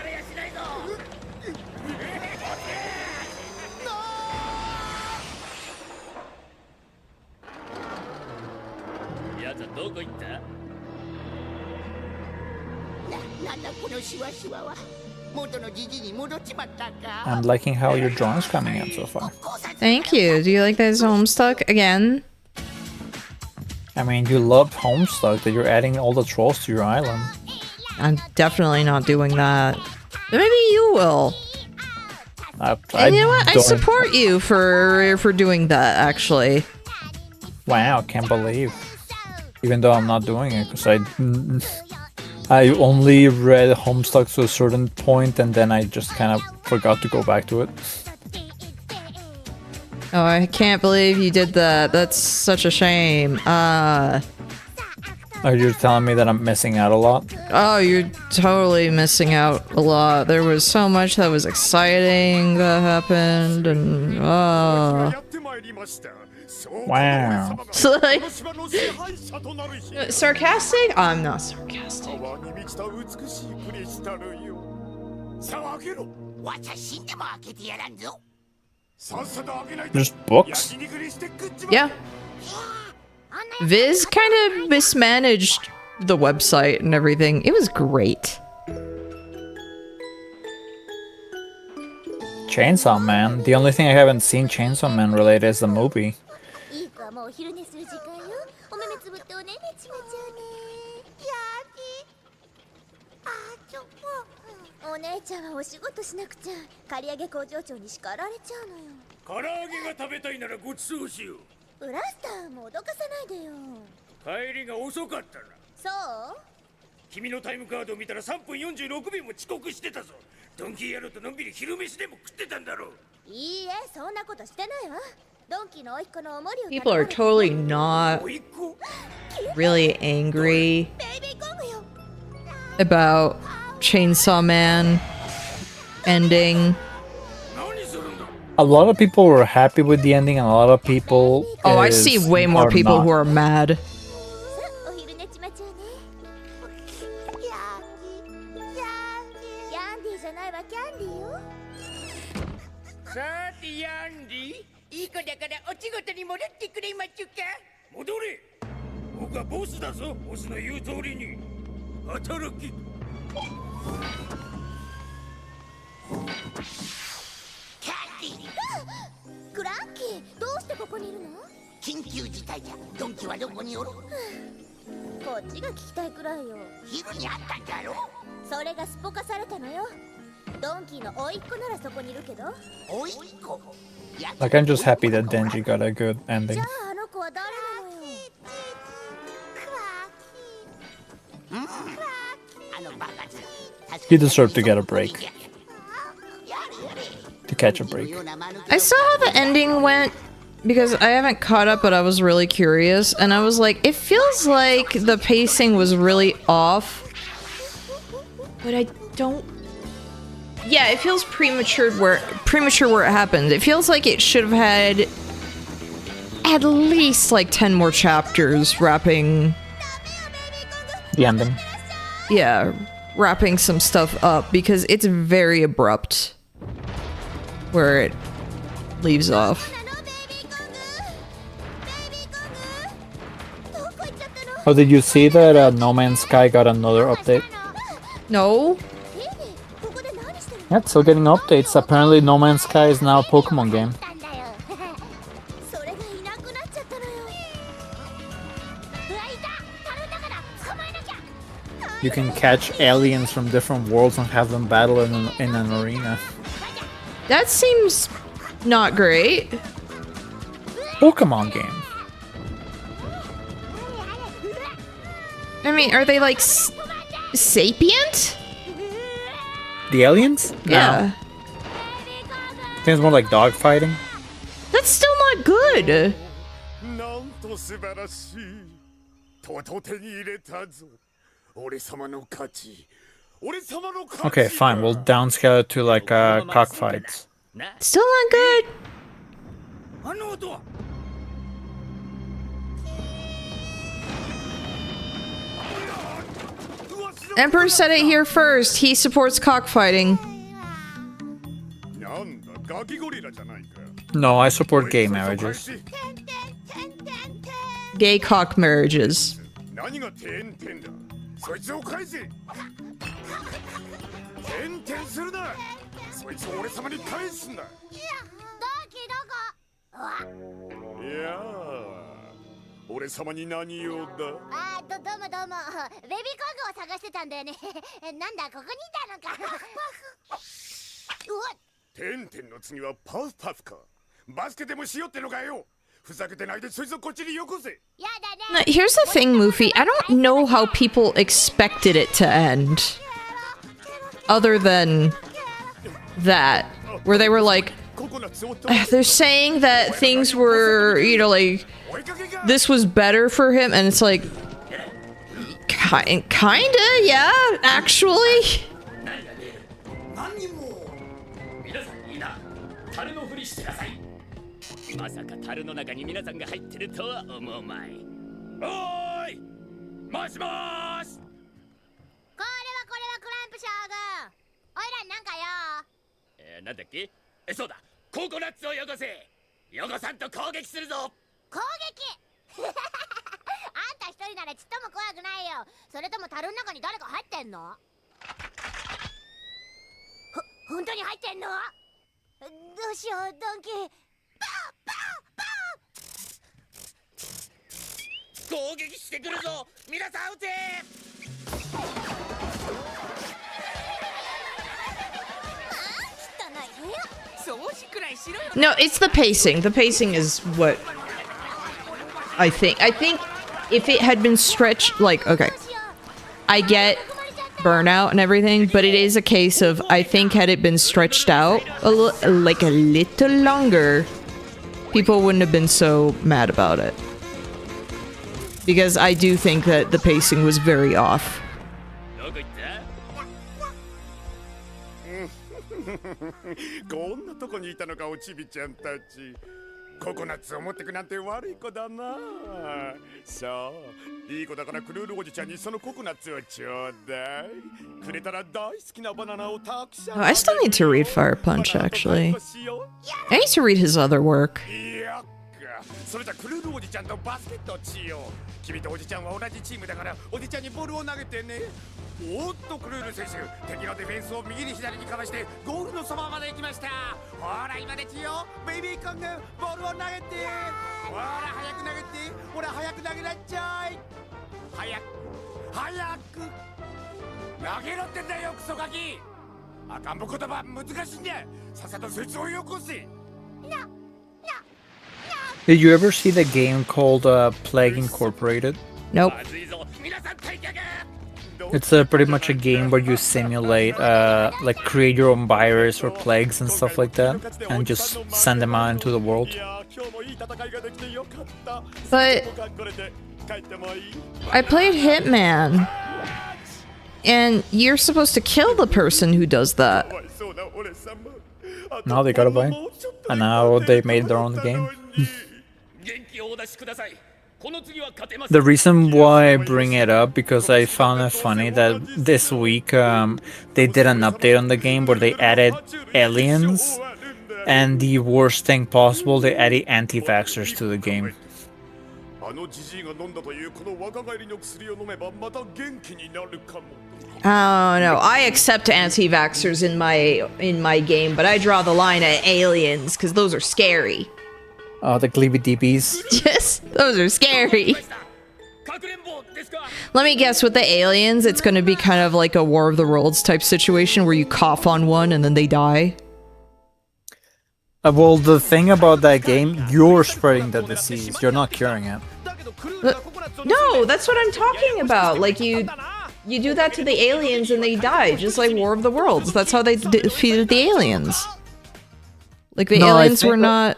I'm liking how your drawing's coming in so far. Thank you. Do you like this Homestuck again? I mean, you loved Homestuck, that you're adding all the trolls to your island. I'm definitely not doing that. Maybe you will. And you know what? I don't- support you for doing that, actually. Wow, can't believe. Even though I'm not doing it, because I only read Homestuck to a certain point, and then I just kind of forgot to go back to it. Oh, I can't believe you did that. That's such a shame. Are you telling me that I'm missing out a lot? Oh, you're totally missing out a lot. There was so much that was exciting that happened, and やってまいりました Wow. So like, この島の支配者となる日 sarcastic? I'm not sarcastic. 泡に満ちた美しいクリスタルよさあ開けろわちゃ死んでも開けてやらんぞ。さっさと開けないと Just books? 焼肉にして食っちまう Yeah. Viz kind of mismanaged the website and everything. It was great. Chainsaw Man. The only thing I haven't seen Chainsaw Man related is the movie. いい子はもうお昼寝する時間よ。お目目つぶっておねんねちまちゃうね。やき。あちょっと。お姉ちゃんはお仕事しなくちゃ。刈り上げ工場長に叱られちゃうのよ。唐揚げが食べたいならごちそうしようブラスターも脅かさないでよ。帰りが遅かったなそう？君のタイムカードを見たら3分46秒も遅刻してたぞドンキー野郎とのんびり昼飯でも食ってたんだろういいえ、そんなことしてないわ。ドンキの甥っ子のおもりを People are totally not おいっ子 really angry ベイビーコングよ。 about Chainsaw Man ending. 何するんだ A lot of people were happy with the ending, and a lot of people. Oh, I see way more people who are mad. お昼寝ちまちゃうね。ヤンディじゃないわ、キャンディよ。さてヤンディ、いい子だからお仕事に戻ってくれまちゅか。戻れ僕はボスだぞボスの言う通りに働きキャンディクランキー、どうしてここにいるの？緊急事態じゃ。ドンキはどこにおる？こっちが聞きたいくらいよ。昼にあったんじゃろ。それがすっぽかされたのよ。ドンキーの甥っ子ならそこにいるけど。おいっ子。 Like, I'm just happy that Denji got a good ending. じゃああの子は誰なのよ。あのバカず。 He deserved to get a break. To catch a break. I saw how the ending went because I haven't caught up, but I was really curious, and I was like, it feels like the pacing was really off, but I don't. Yeah, it feels premature where it happened. It feels like it should have had at least like 10 more chapters wrapping. The ending. Yeah, wrapping some stuff up because it's very abrupt where it leaves off. なのベイビーコング。ベイビーコング。どこ行っちゃったの？ Oh, did you see that No Man's Sky got another update? No? ベイビー、ここで何してるの？ Yeah, it's still getting updates. Apparently, No Man's Sky is now a Pokemon game. たんだよ。それがいなくなっちゃったのよ。うわ、いた。たるんだから捕まえなきゃ。 You can catch aliens from different worlds and have them battle in an arena. That seems not great. Pokemon game. I mean, are they like sapient? The aliens? No. Yeah. I think it's more like dogfighting. That's still not good. なんと素晴らしいとうとう手に入れたぞ俺様の勝ち俺様の勝ち Okay, fine. We'll downscale it to like cockfights. Still not good. あの音は Emperor said it here first. He supports cockfighting. なんだガキゴリラじゃないか No, I support gay marriages. Gay cock marriages. 何が点々だそいつを返せ点々するなそいつを俺様に返すんだドンキーどこ？わ。いやー俺様に何用だどうもどうも。ベビーコングを探してたんだよね。なんだ、ここにいたのか。うわ。点々の次はパフパフかバスケでもしようってのかよふざけてないでそいつをこっちによこせやだね。 Now, here's the thing, Mufi. I don't know how people expected it to end. Other than that. Where they were like, ココナッツを they're saying that things were, you know, like, this was better for him, and it's like, kinda, yeah, actually. 皆さんいいな樽のふりしてなさいまさか樽の中に皆さんが入ってるとは思うまい。おーい、もしもーし。これはクランプ将軍。おいらになんかよ。なんだっけ？そうだ、ココナッツをよこせ。よこさんと攻撃するぞ。攻撃あんた一人ならちっとも怖くないよ。それとも樽の中に誰か入ってんの？本当に入ってんの？どうしよう、ドンキー。攻撃してくるぞ。皆さん撃て。汚い部屋。掃除くらいしろよ。 No, it's the pacing. The pacing is what I think. I think if it had been stretched, like, okay, I get burnout and everything, but it is a case of, I think had it been stretched out like a little longer, people wouldn't have been so mad about it. Because I do think that the pacing was very off. こんなとこにいたのか、おちびちゃんたち。ココナッツを持ってくなんて悪い子だな。さあ、いい子だからクルールおじちゃんにそのココナッツをちょうだい。くれたら大好きなバナナをたくさん。Oh, I still need to read Fire Punch, actually. I need to read his other work. いやっか、それじゃクルールおじちゃんとバスケットしよう。君とおじちゃんは同じチームだから、おじちゃんにボールを投げてね。おっと、クルール選手、敵のディフェンスを右に左にかわしてゴールのそばまで行きました。ほら今ですよ、ベイビーコング、ボールを投げて。ほら早く投げて。ほら早く投げなっちゃい。早く投げろってんだよ、クソガキ。赤ん坊言葉難しいんだ。さっさとそいつをよこせ。 Did you ever see the game called Plague Incorporated? Nope. It's pretty much a game where you simulate, like create your own virus or plagues and stuff like that, and just send them out into the world. But I played Hitman, and you're supposed to kill the person who does that. Now they got away, and now they made their own game. The reason why I bring it up because I found it funny that this week they did an update on the game where they added aliens, and the worst thing possible, they added anti-vaxxers to the game. Oh no, I accept anti-vaxxers in my game, but I draw the line at aliens because those are scary. Oh, the GleebyDBs. Yes, those are scary. Let me guess, with the aliens, it's going to be kind of like a War of the Worlds type situation where you cough on one and then they die. Well, the thing about that game, you're spreading the disease. You're not curing it. No, that's what I'm talking about. Like, you do that to the aliens and they die, just like War of the Worlds. That's how they defeated the aliens. Like, the aliens were not...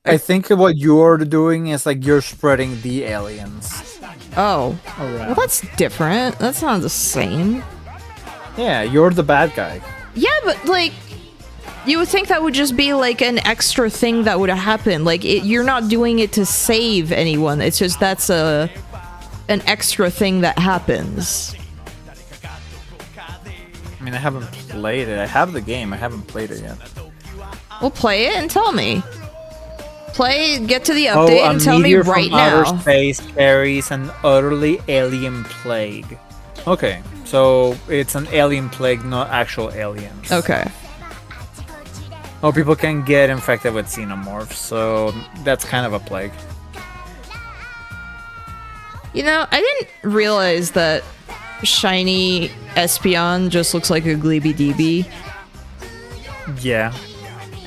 I think what you're doing is like you're spreading the aliens. Oh. Well, that's different. That's not the same. Yeah, you're the bad guy. Yeah, but like, you would think that would just be like an extra thing that would happen. Like, you're not doing it to save anyone. It's just that's an extra thing that happens. I mean, I haven't played it. I have the game. I haven't played it yet. Well, play it and tell me. Get to the update and tell me right now. Outer space carries an utterly alien plague. Okay, so it's an alien plague, not actual aliens. Okay. Oh, people can get infected with xenomorphs, so that's kind of a plague. You know, I didn't realize that shiny Espeon just looks like a GleebyDB. Yeah.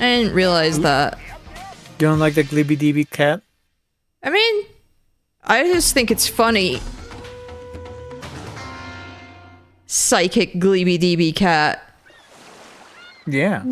I didn't realize that. You don't like the GleebyDB cat? I mean, I just think it's funny. Psychic GleebyDB cat. Yeah.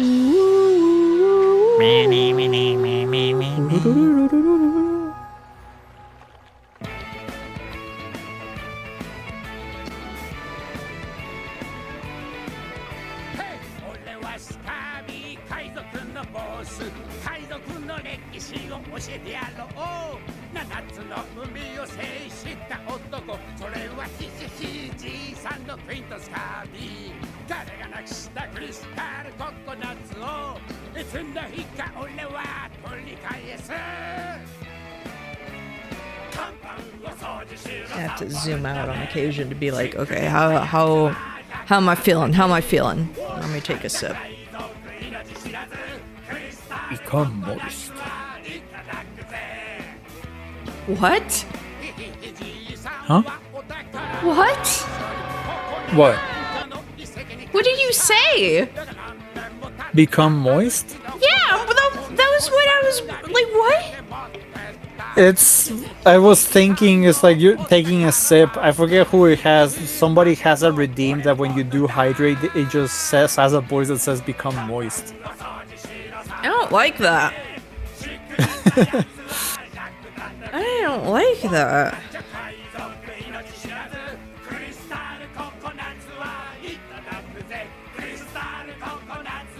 石を教えてやろう7つの海を制した男それはひじいさんのクイントスカービィ彼がなくしたクリスタルココナッツをいつの日か俺は取り返す I have to zoom out on occasion to be like, okay, how am I feeling? How am I feeling? Let me take a sip. Become moist. What? Huh? What? What? What did you say? Become moist? Yeah, but that was what I was like. What? I was thinking, it's like you're taking a sip. I forget who it has. Somebody has a redeem that when you do hydrate, it just has a voice that says become moist. I don't like that. I don't like that.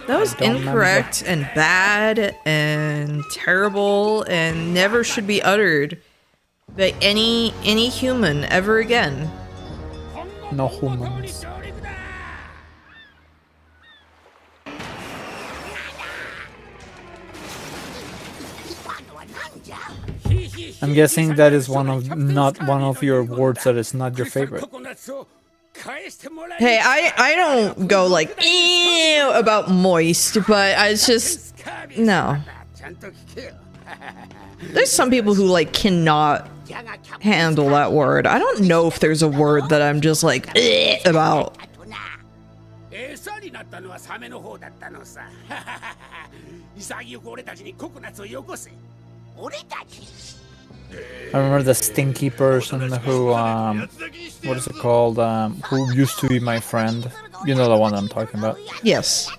That was incorrect and bad and terrible and never should be uttered by any human ever again. No humans. I'm guessing that is not one of your words that is not your favorite. Hey, I don't go like ew about moist, but it's just no. There's some people who like cannot handle that word. I don't know if there's a word that I'm just like about. I remember the stinky person who, what is it called, who used to be my friend. You know the one I'm talking about. Yes.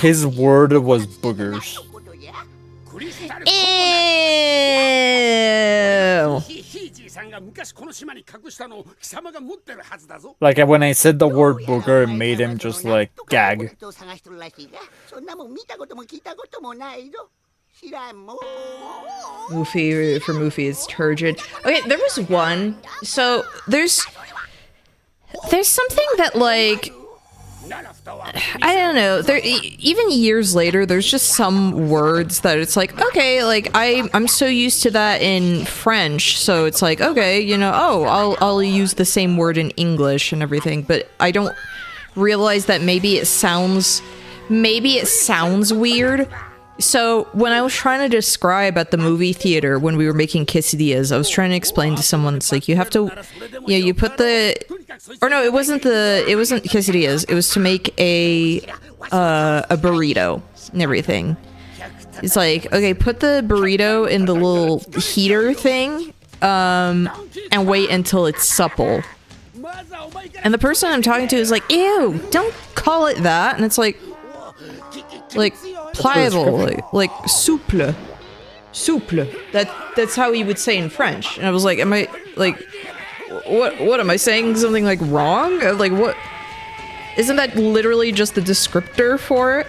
His word was boogers. Ew. Like when I said the word booger, it made him just like gag. Moofy for Moofy is turgid. Okay, there was one. So there's something that like I don't know. There even years later, there's just some words that it's like okay, like I'm so used to that in French, so it's like okay, you know, oh, I'll use the same word in English and everything, but I don't realize that maybe it sounds weird. So when I was trying to describe at the movie theater when we were making quesadillas, I was trying to explain to someone, it's like you have to, you put the, or no, it wasn't quesadillas. It was to make a burrito and everything. It's like, okay, put the burrito in the little heater thing, and wait until it's supple. And the person I'm talking to is like, ew, don't call it that. And it's like pliable, like souple. That's how you would say in French. And I was like, am I like, what am I saying something like wrong? Like what? Isn't that literally just the descriptor for it?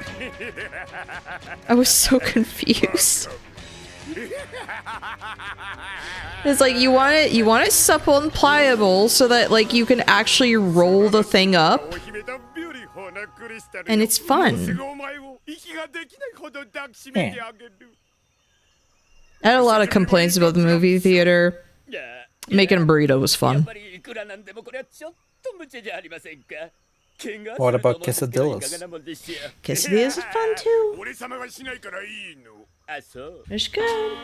I was so confused. It's like you want it supple and pliable so that like you can actually roll the thing up. And it's fun. Yeah. I had a lot of complaints about the movie theater. Making a burrito was fun. What about quesadillas? Quesadillas is fun too. It's good.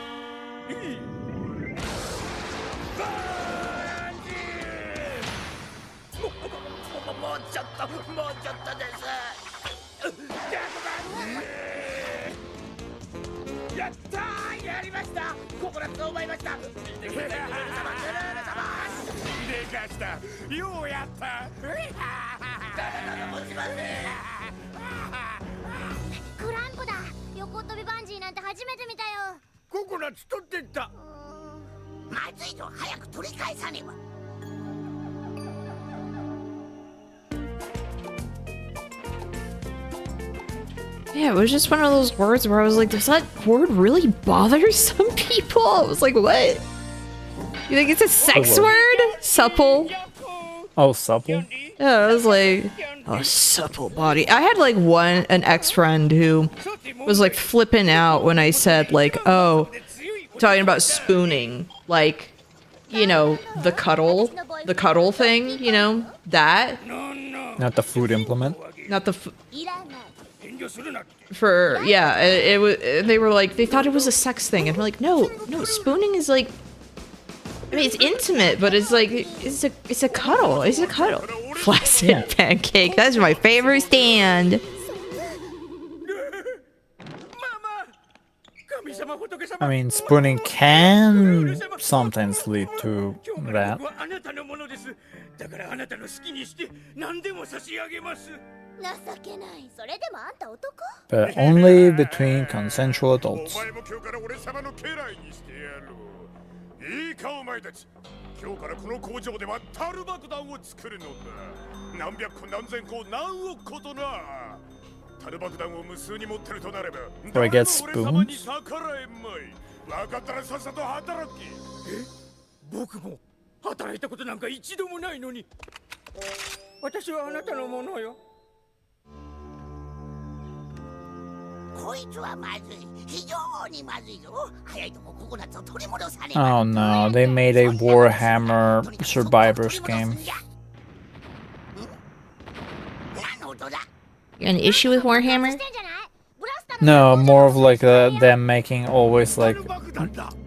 Yeah, it was just one of those words where I was like, does that word really bother some people? I was like, what? You think it's a sex word? Supple? Oh, supple? Yeah, I was like, oh, supple body. I had like an ex-friend who was like flipping out when I said like, oh, talking about spooning, like, you know, the cuddle thing, you know, that. Not the food implement. Not the for yeah, it was. They were like, they thought it was a sex thing, and we're like, no, spooning is like, I mean, it's intimate, but it's like, it's a cuddle. It's a cuddle. Flaccid pancake. That's my favorite stand. I mean, spooning can sometimes lead to that. But only between consensual adults. いいかお前たち、今日からこの工場では樽爆弾を作るのだ。何百個何千個何億個とな。樽爆弾を無数に持ってるとなれば、 Do I get spoons? 分かったらさっさと働け。僕も働いたことなんか一度もないのに。私はあなたのものよ。 Oh no, they made a Warhammer Survivors game. An issue with Warhammer? No, more of like them making always like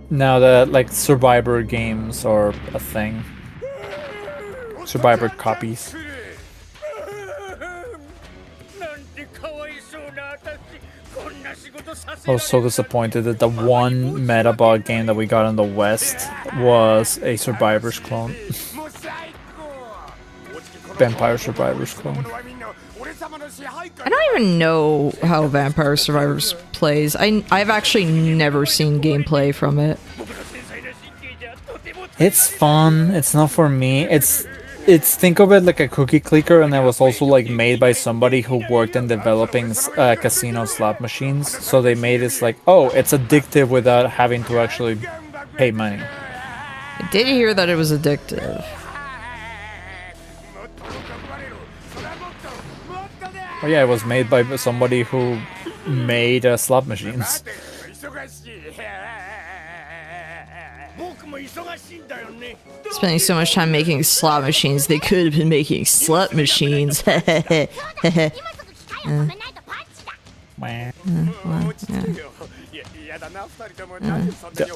now that like Survivor games are a thing. Survivor copies. I was so disappointed that the one Metabot game that we got in the West was a Survivors clone. Vampire Survivors clone. I don't even know how Vampire Survivors plays. I've actually never seen gameplay from it. It's fun. It's not for me. It's think of it like a cookie clicker, and it was also like made by somebody who worked in developing casino slot machines. So they made it like, oh, it's addictive without having to actually pay money. I did hear that it was addictive. Oh yeah, it was made by somebody who made slot machines. Spending so much time making slot machines, they could have been making slut machines. The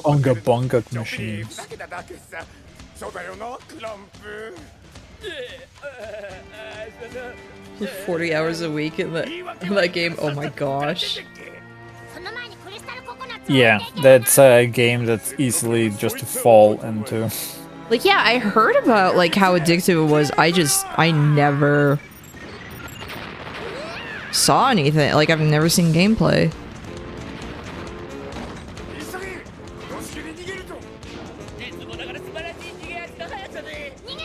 Unga Bunga machines. 40 hours a week in that game. Oh my gosh. Yeah, that's a game that's easily just to fall into. Like, yeah, I heard about like how addictive it was. I never saw anything. Like, I've never seen gameplay.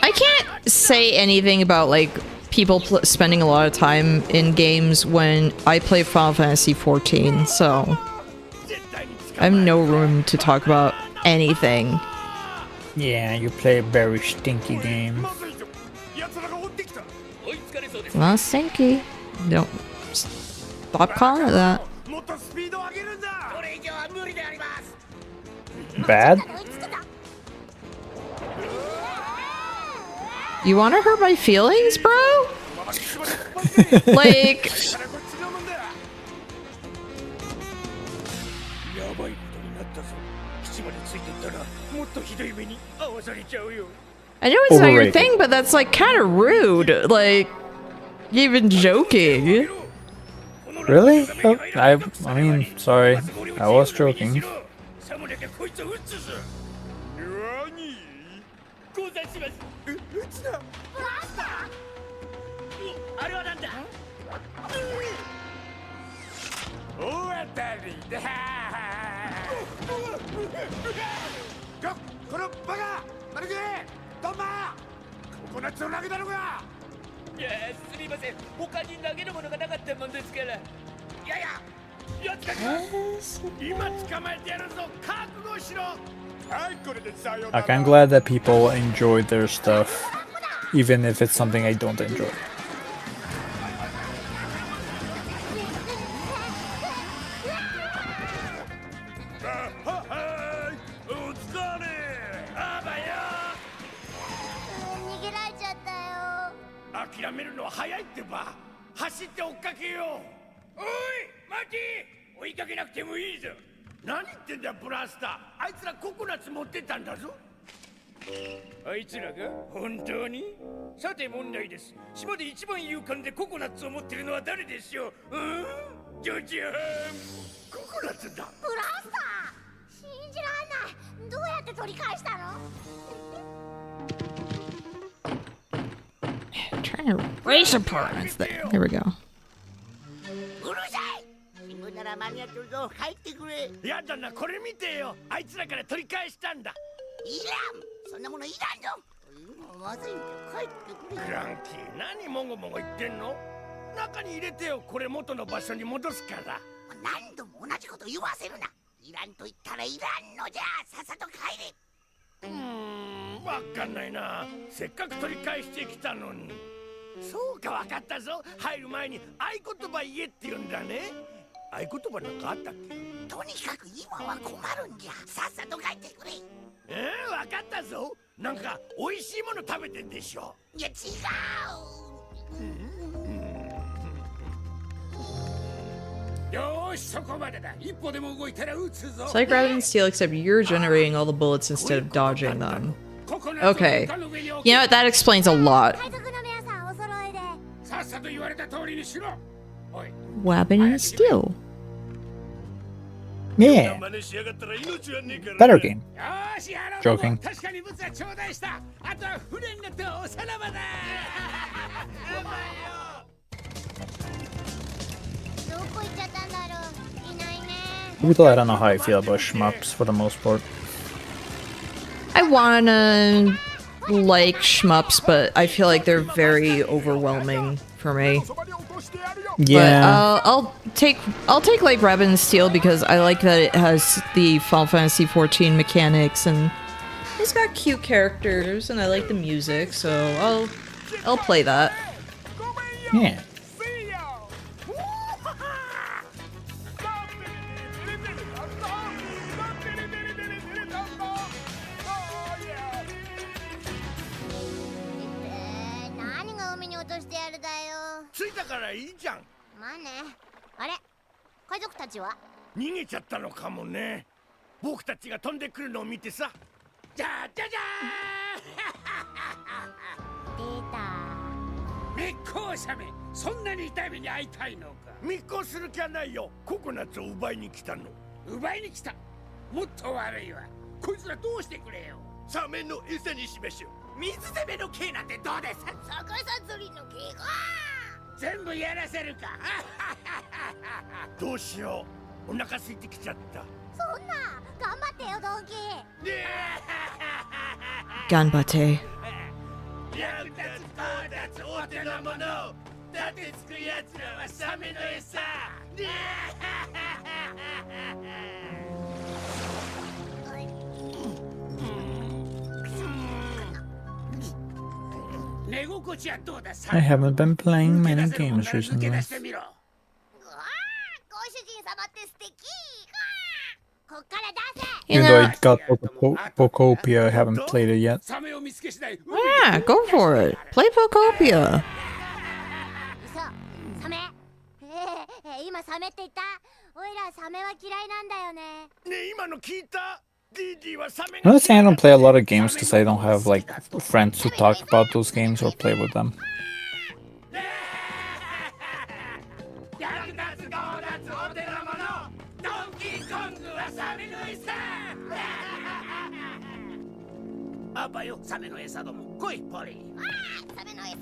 I can't say anything about like people spending a lot of time in games when I play Final Fantasy XIV, so I have no room to talk about anything. Yeah, you play a very stinky game. Not stinky. Don't stop calling it that. Bad? You want to hurt my feelings, bro? Like... I know it's not your thing, but that's like kind of rude. Like, you even joking. Really? Oh, I mean, sorry. I was joking. やつだか今捕まえてやるぞ覚悟しろ。はいこれでさよな Like, ら I'm glad that people enjoy their stuff, even if it's something I don't enjoy. はいお疲れあばよ。逃げられちゃったよ。諦めるのは早いってば。走って追っかけよう。おい待て、追いかけなくてもいいぞ。何言ってんだブラスター。あいつらココナッツ持ってったんだぞ。あいつらが本当に。さて問題です。島で一番勇敢でココナッツを持ってるのは誰でしょう。ジョジャーンココナッツだ。ブラスター、信じらんない。どうやって取り返したの？ Trying to race apartments there. There we go. うるさい。新聞なら間に合ってるぞ。帰ってくれ。やだな、これ見てよ。あいつらから取り返したんだ。いらん。そんなものいらんぞ。まずいんだよ。帰ってくれ。クランキー、何もごもご言ってんの。中に入れてよ。これ元の場所に戻すから。何度も同じこと言わせるな。いらんと言ったらいらんのじゃ。さっさと帰れ。わかんないな。せっかく取り返してきたのに。そうか、わかったぞ。入る前に合言葉言えって言うんだね。合言葉なんかあったっけ。とにかく今は困るんじゃ。さっさと帰ってくれ。わかったぞ。なんか美味しいもの食べてんでしょ。いや違う。よーし、そこまでだ。一歩でも動いたら撃つぞ。 It's like grabbing steel, except you're generating all the bullets instead of dodging them. Okay. You know what? That explains a lot. 海賊の皆さんお揃いで。さっさと言われた通りにしろ。おい、 Weapon and steel. Yeah, 真似しやがったら命はねえから。 better game. よーし、やろう。 Joking. 確かに物は頂戴した。あとは船に乗っておさらばだ。どこ行っちゃったんだろう。いないね。Even though I don't know how I feel about shmups for the most part. I wanna like shmups, but I feel like they're very overwhelming for me. そばに落としてやるよ Yeah, But I'll take like Rebel and Steel because I like that it has the Final Fantasy 14 mechanics and it's got cute characters and I like the music, so I'll play that. ごめんよ yeah. See ya 何が海に落としてやるだよ。着いたからいいじゃん。まあね。あれ、海賊たちは？逃げちゃったのかもね。僕たちが飛んでくるのを見てさ。じゃじゃじゃ出た。ー。密航者め、そんなに痛い目に遭いたいのか。密航する気はないよ。ココナッツを奪いに来たの。奪いに来た。もっと悪いわ。こいつらどうしてくれよ。サメの餌にしましょう。水攻めの刑なんてどうです。逆さ釣りの怪我。全部やらせるか。どうしよう。お腹空いてきちゃった。そんな、頑張ってよドンキー。Ganbate. 役立つこうだつお手のもの。だってつくやつらはサメの餌。寝心地はどうだ。 I haven't been playing many games 抜け recently. 出してみろ。うわー、ご主人様って素敵。こっから出せ。 You Even though know, I got Pocopia, I haven't played it yet. サメを見つけ次第。 yeah, go for it. Play Pocopia. 嘘、サメ。今サメって言った。おいらサメは嫌いなんだよね。ねえ、今の聞いた。DD はサメ Honestly, I don't play a lot of games because I don't have like friends to talk about those games or play with them. 役立つゴーダツお手のもの。ドンキーコングはサメの餌。あばよ、サメの餌ども。来い、ポリ。サメの餌。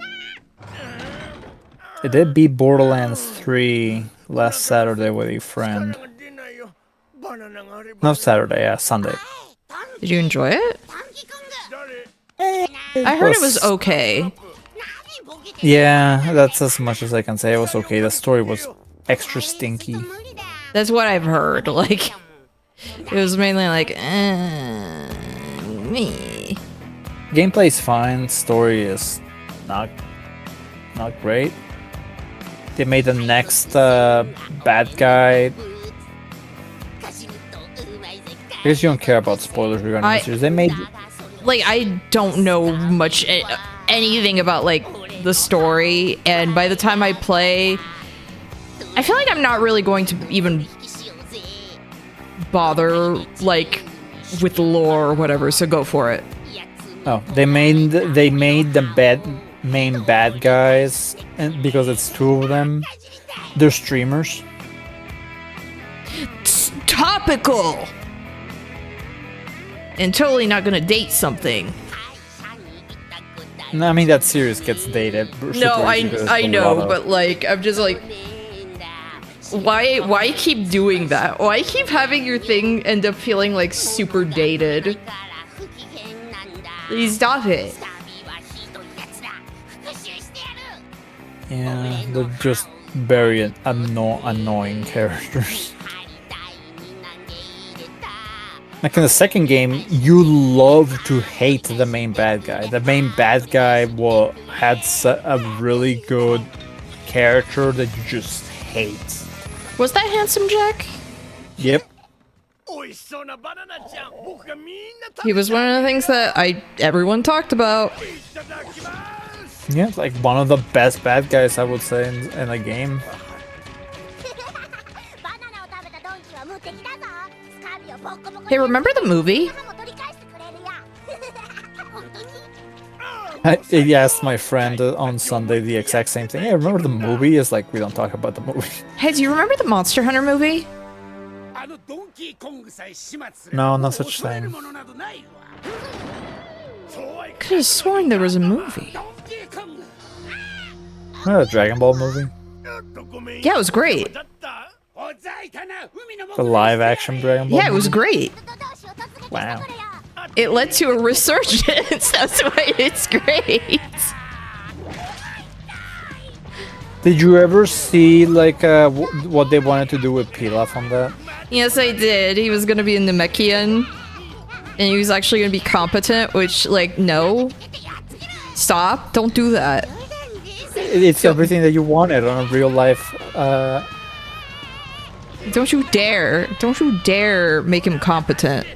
I did beat Borderlands 3 last Saturday with a friend. 出ないよ。バナナがあれば。 Not Saturday, yeah, Sunday. Did you enjoy it? ドンキーコング。誰 I heard it was okay. 何ボケて。 Yeah, that's as much as I can say. It was okay. The story was extra stinky. That's what I've heard. Like, it was mainly like, me. Gameplay is fine. Story is not great. They made the next bad guy. I guess you don't care about spoilers regarding the series. They made like I don't know much anything about like the story, and by the time I play, I feel like I'm not really going to even bother like with the lore or whatever. So go for it. Oh, they made the main bad guys, and because it's two of them, they're streamers. Topical. And totally not gonna date something. No, I mean that series gets dated. No, I know, but like I'm just like, why keep doing that? Why keep having your thing end up feeling like super dated? Please stop it. Yeah, they're just very annoying characters. Like in the second game, you love to hate the main bad guy. The main bad guy had a really good character that you just hate. Was that Handsome Jack? Yep. He was one of the things that everyone talked about. Yeah, like one of the best bad guys, I would say, in a game. Hey, remember the movie? I asked my friend on Sunday the exact same thing. Yeah, remember the movie? It's like, we don't talk about the movie. Hey, do you remember the Monster Hunter movie? No, no such thing. Could have sworn there was a movie. A Dragon Ball movie? Yeah, it was great. The live action Dragon Ball? Yeah, it was great. Wow. It led to a resurgence. That's why it's great. Did you ever see like what they wanted to do with Pilaf on that? Yes, I did. He was gonna be a Namekian, and he was actually gonna be competent. Which, like, no, stop! Don't do that. It's everything that you wanted on a real life. Don't you dare! Don't you dare make him competent.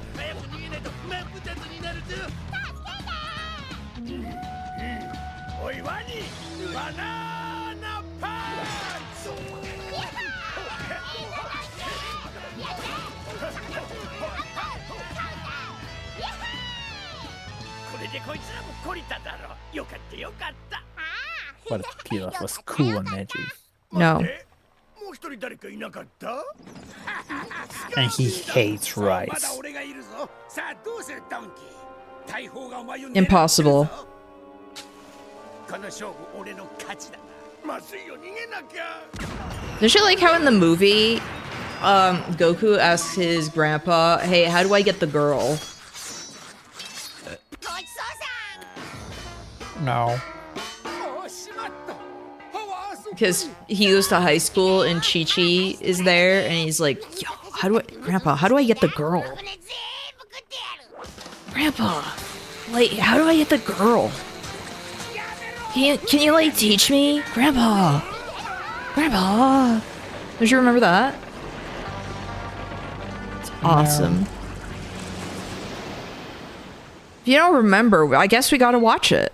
But Pilaf was cool and edgy. No. And he hates rice. Impossible. Don't you like how in the movie, Goku asks his grandpa, "Hey, how do I get the girl?" No. Because he goes to high school and Chi-Chi is there, and he's like, "Yo, Grandpa, how do I get the girl? Grandpa, like, how do I get the girl? Can you like teach me? Grandpa! Grandpa!" Don't you remember that? It's awesome. If you don't remember, I guess we gotta watch it.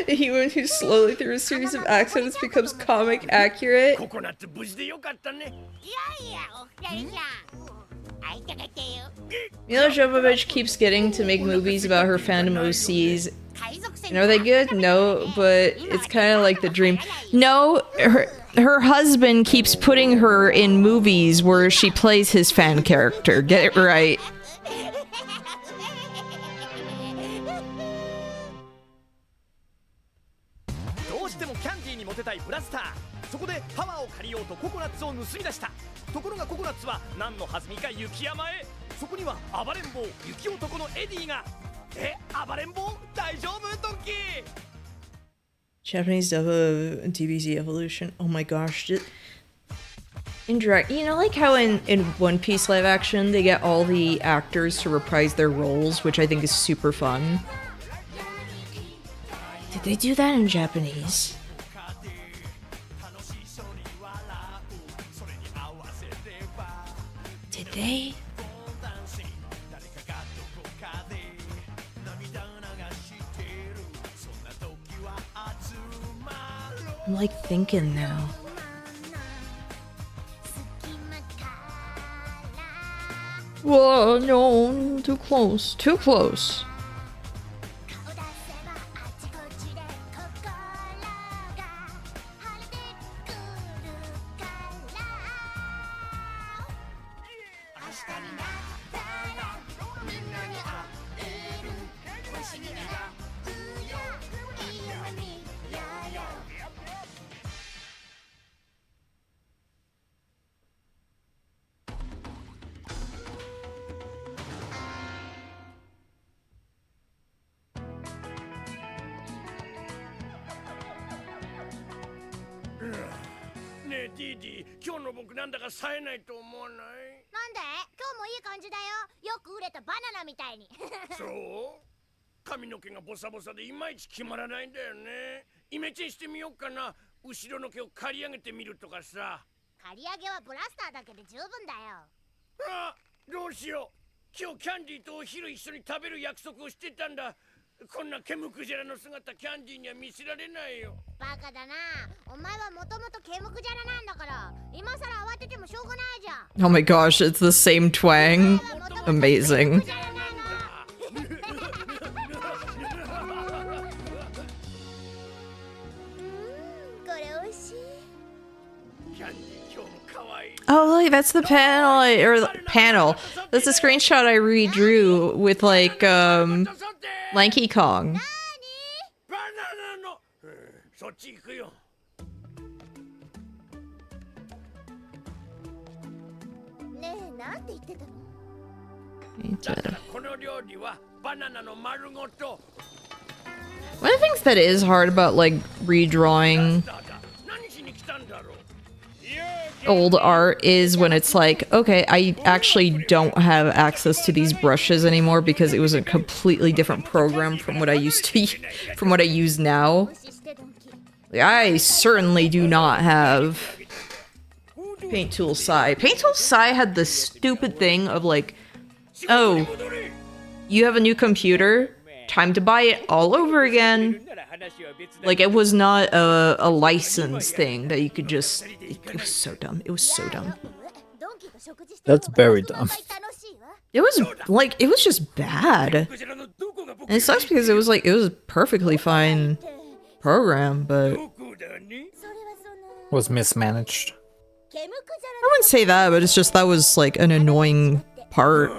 He who slowly through a series of accidents becomes comic accurate. Mila Jovovich keeps getting to make movies about her fandom OCs. And are they good? No, but it's kind of like the dream. No, her husband keeps putting her in movies where she plays his fan character. Get it right. そこでパワーを借りようとココナッツを盗み出した。ところがココナッツは何の弾みか雪山へ。そこには暴れん坊雪男のエディが。暴れん坊大丈夫ドンキー。 Japanese dub of DBZ Evolution. Oh my gosh. Indirect. You know, like how in One Piece live action, they get all the actors to reprise their roles, which I think is super fun. Did they do that in Japanese? Did they? I'm like thinking now. Whoa, no, too close, too close. DD、今日の僕なんだか冴えないと思わない？なんで？今日もいい感じだよ。よく売れたバナナみたいに。そう？髪の毛がボサボサでいまいち決まらないんだよね。イメチェンしてみようかな。後ろの毛を刈り上げてみるとかさ。刈り上げはブラスターだけで十分だよ。あ、どうしよう。今日キャンディーとお昼一緒に食べる約束をしてたんだ。こんなケムクジャラの姿キャンディーには見せられないよ。バカだな。お前はもともとケムクジャラなんだから、今さら慌ててもしょうがないじゃん。Oh my gosh, it's the same twang. Amazing. これ美味しい。 Oh, look, that's the panel, or the panel. That's the screenshot I redrew with, like, Lanky Kong. そっち行くよ。ねえ、なんて言ってたの？だからこの料理はバナナの丸ごと。 One of the things that is hard about, like, redrawing old art is when it's like, okay, I actually don't have access to these brushes anymore because it was a completely different program from what I used to from what I use now. Like, I certainly do not have Paint Tool Sai. Paint Tool Sai had the stupid thing of like, oh, you have a new computer, time to buy it all over again. Like, it was not a license thing that you could just... It was so dumb. It was so dumb. That's very dumb. It was, like, it was just bad. And it sucks because it was, like, it was a perfectly fine program, but... Was mismanaged. I wouldn't say that, but it's just that was, like, an annoying part.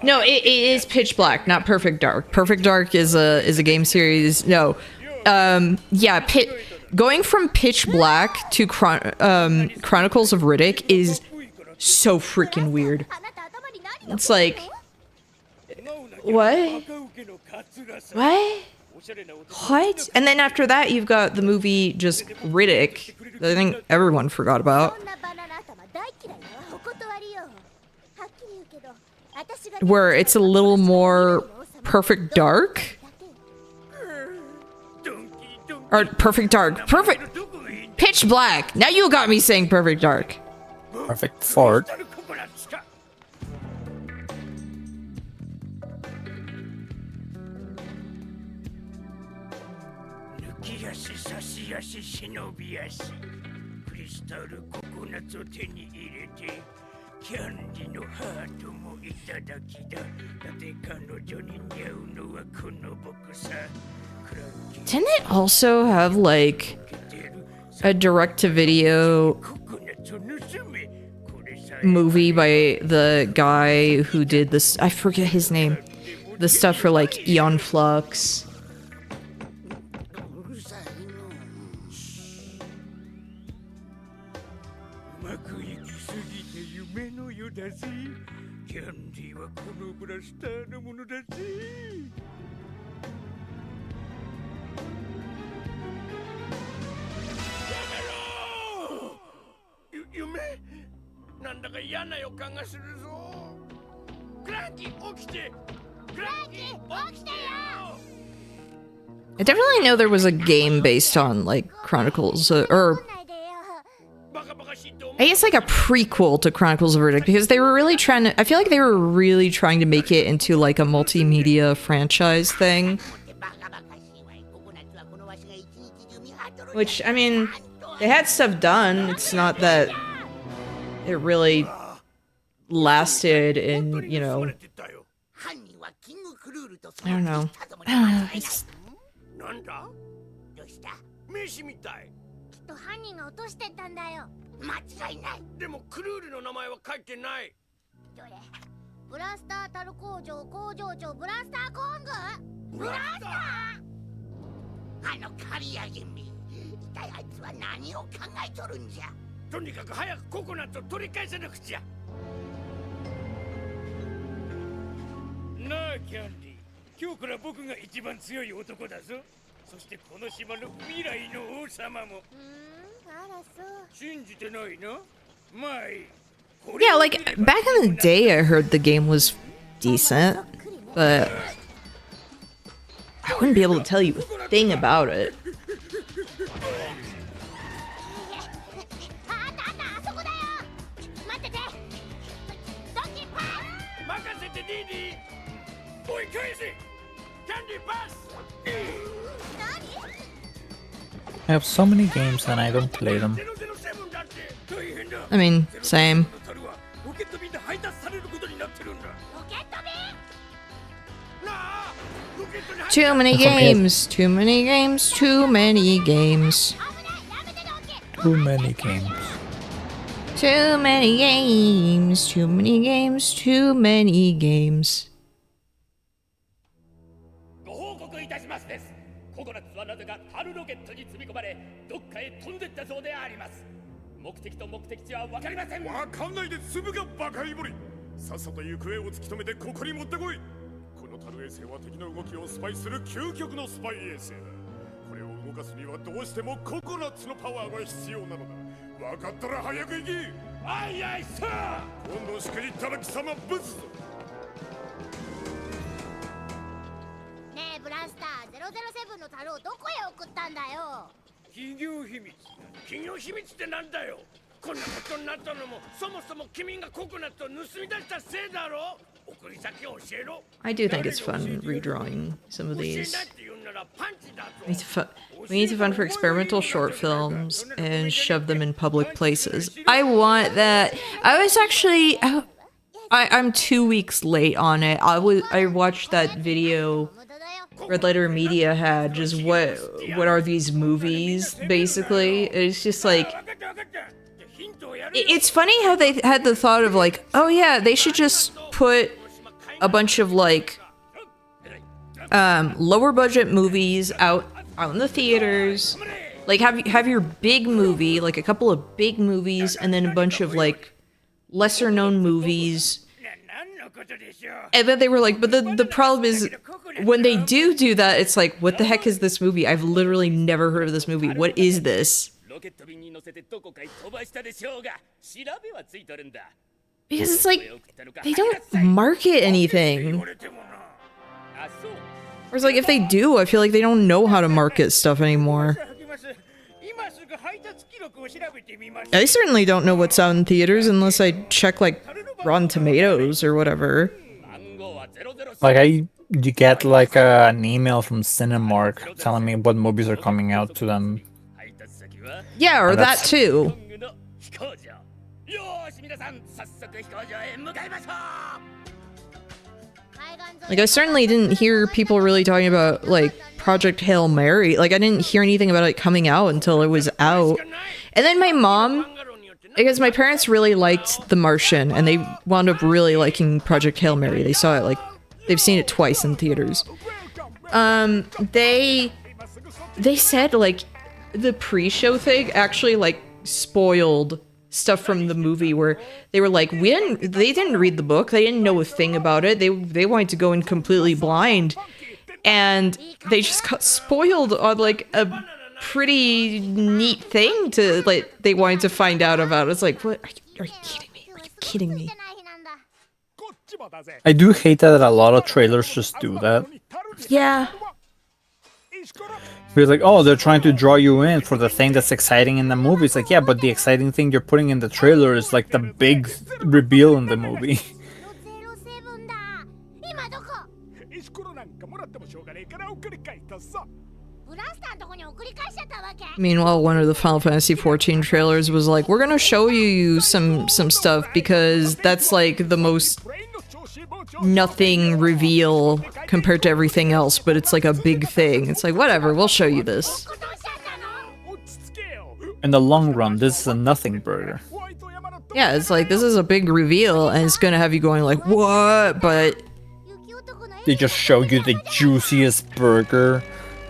No, it is Pitch Black, not Perfect Dark. Perfect Dark is a game series. No, yeah, going from Pitch Black to Chronicles of Riddick is so freaking weird. It's like, what? What? What? And then after that, you've got the movie just Riddick that I think everyone forgot about. Where it's a little more Perfect Dark? Or Perfect Dark. Perfect... Pitch Black! Now you got me saying Perfect Dark. Perfect fart. キャンディのハートもいただきだ。だって彼女に似合うのはこの僕さ。 Didn't it also have like a direct-to-video movie by the guy who did this? I forget his name. The stuff for like Eon Flux. I definitely know there was a game based on like Chronicles or I guess like a prequel to Chronicles of Riddick because they were really trying to I feel like they were really trying to make it into like a multimedia franchise thing. Which I mean, they had stuff done. It's not that it really lasted in, you know, I don't know. It's... なんだどうした名刺みたい。きっと犯人が落としてったんだよ。間違いない。でもクルールの名前は書いてない。どれブラスタータル工場工場長ブラスターコングブラスターあの刈り上げめ一体あいつは何を考えとるんじゃ。とにかく早くココナッツを取り返さなくちゃ。なあキャンディー、今日から僕が一番強い男だぞ。そしてこの島の未来の王様も。あらそう。信じてないの？まあいい。 Yeah, like back in the day I heard the game was decent, but I wouldn't be able to tell you a thing about it. あったあったあそこだよ。待ってて。ドッキーパス。任せてディディ。追い返せ。キャンディーパス。 I have so many games and I don't play them. I mean, same. Too many games, too many games, too many games. Too many games. Too many games, too many games, too many games. ご報告いたしますです。ココナッツはなぜかタルロケットに積み込まれ、どっかへ飛んでったそうであります。目的と目的地は分かりません。わかんないで粒がバカイボリ。さっさと行方を突き止めてここに持ってこい。このタル衛星は敵の動きをスパイする究極のスパイ衛星だ。これを動かすにはどうしてもココナッツのパワーが必要なのだ。分かったら早く行き。あいあいさ。今度しくじったら貴様ブツぞ。ねえブラスター007のタルをどこへ送ったんだよ。企業秘密。企業秘密ってなんだよ。こんなことになったのもそもそも君がココナッツを盗み出したせいだろ。送り先を教えろ。 I do think it's fun redrawing some of these. We need to fund for experimental short films and shove them in public places. I want that. I was actually... I'm 2 weeks late on it. I watched that video Red Letter Media had, just what are these movies, basically. It's just like... It's funny how they had the thought of like, oh yeah, they should just put a bunch of like lower budget movies out in the theaters. Like have your big movie, like a couple of big movies, and then a bunch of like lesser known movies. And then they were like, but the problem is when they do that, it's like, what the heck is this movie? I've literally never heard of this movie. What is this? Because it's like, they don't market anything. Whereas like, if they do, I feel like they don't know how to market stuff anymore. I certainly don't know what's out in theaters unless I check like Rotten Tomatoes or whatever. Like you get like an email from Cinemark telling me what movies are coming out to them. Yeah, or that too. よーし皆さん早速飛行場へ向かいましょう Like, I certainly didn't hear people really talking about, like, Project Hail Mary. Like, I didn't hear anything about it coming out until it was out. And then my mom, because my parents really liked The Martian, and they wound up really liking Project Hail Mary. They saw it, like, they've seen it twice in theaters. They said, like, the pre-show thing actually, like, spoiled stuff from the movie where they were like, they didn't read the book, they didn't know a thing about it, they wanted to go in completely blind, and they just got spoiled on like a pretty neat thing to like they wanted to find out about. It's like, what, are you kidding me? Are you kidding me? I do hate that a lot of trailers just do that. Yeah. We're like, oh, they're trying to draw you in for the thing that's exciting in the movie. It's like, yeah, but the exciting thing you're putting in the trailer is like the big reveal in the movie. Meanwhile, one of the Final Fantasy XIV trailers was like, we're gonna show you some stuff because that's like the most nothing reveal compared to everything else, but it's like a big thing. It's like, whatever, we'll show you this. In the long run, this is a nothing burger. Yeah, it's like, this is a big reveal, and it's gonna have you going like, what? But they just show you the juiciest burger,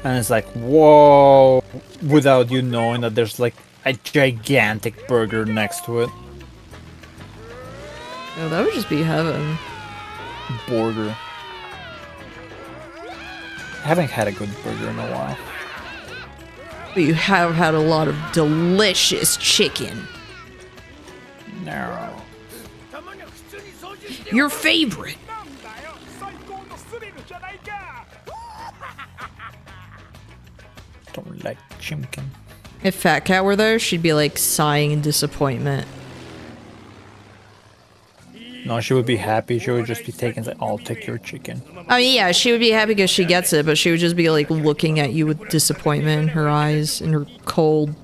and it's like, whoa, without you knowing that there's like a gigantic burger next to it. Oh, that would just be heaven. Burger. I haven't had a good burger in a while. But you have had a lot of delicious chicken. No. Your favorite. Don't like chimkin. If Fat Cat were there, she'd be like sighing in disappointment. No, she would be happy. She would just be taking like, I'll take your chicken. I mean, yeah, she would be happy because she gets it, but she would just be like looking at you with disappointment in her eyes, in her cold,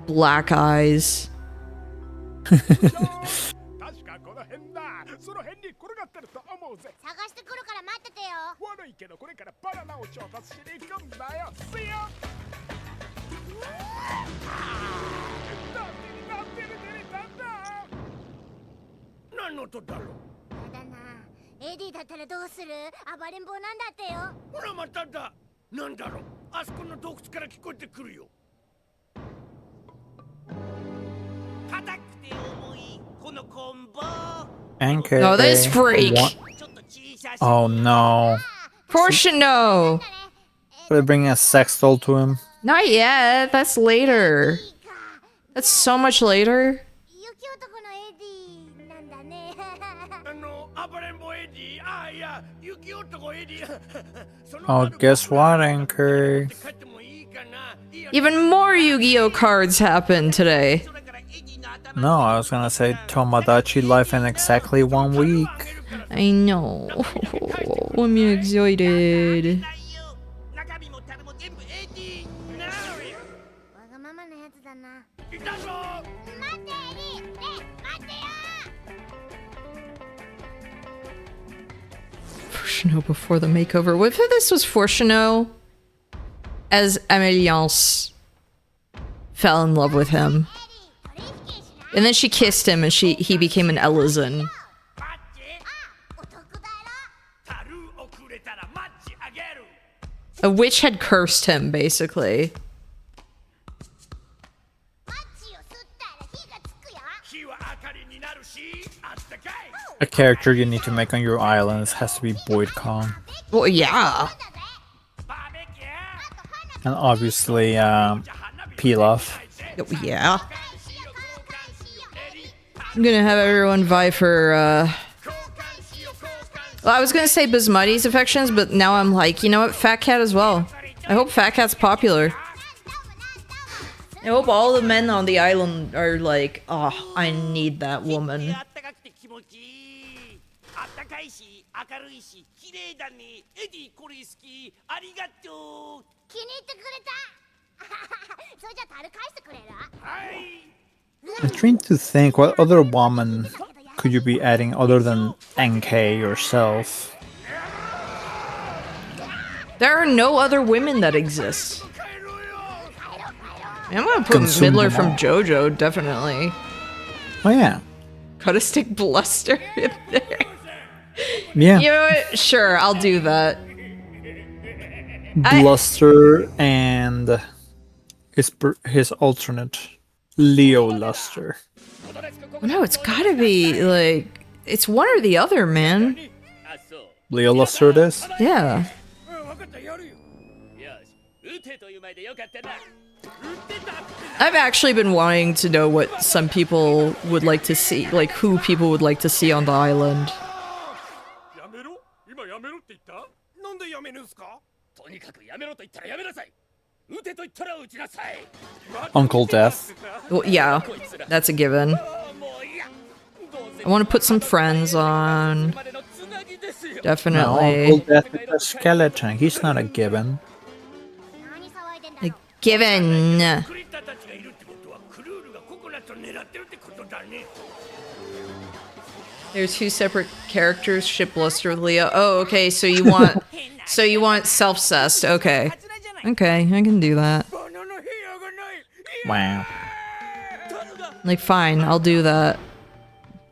black eyes. Anchor. Oh, this freak! Oh no. Portiono! Are they bringing a sex doll to him? Not yet, that's later. That's so much later. Oh, guess what, Anchor? Even more Yu-Gi-Oh cards happened today. No, I was gonna say Tomodachi life in exactly 1 week. I know. I'm excited. Fortuno before the makeover. What if this was Fortuno as Emilience fell in love with him? And then she kissed him and he became an Elizon. A witch had cursed him, basically. A character you need to make on your island has to be Boyd Kong. Well, yeah. And obviously, Pilaf. Oh, yeah. I'm gonna have everyone vie for, well, I was gonna say Bismutti's affections, but now I'm like, you know what? Fat Cat as well. I hope Fat Cat's popular. I hope all the men on the island are like, oh, I need that woman. I'm trying to think what other woman could you be adding other than NK yourself? There are no other women that exist. I'm gonna put Consume Midler them from all. JoJo, definitely. Oh yeah. Cut a stick Bluster in there. Yeah. You know what? Sure, I'll do that. Bluster and his alternate, Leo Luster. No, it's gotta be, like, it's one or the other, man. Leo Luster it is? Yeah. よし撃てという前でよかったな撃ってた I've actually been wanting to know what some people would like to see, like who people would like to see on the island. やめろ今やめろって言ったなんでやめるんすかとにかくやめろと言ったらやめなさい撃てと言ったら撃ちなさい Uncle Death. Well, yeah, that's a given. もういやどうせ I want to put some friends on. までのつなぎですよ No, Definitely. Uncle Death is a skeleton. He's not a given. 何騒いでんだよ Given. クリッターたちがいるってことはクルールがココナッツを狙ってるってことだね They're two separate characters. Ship Bluster with Leo. Oh, okay. So you want, so you want self-cessed. Okay. Okay, I can do that. バナナヘアがない Wow. Like, fine, I'll do that.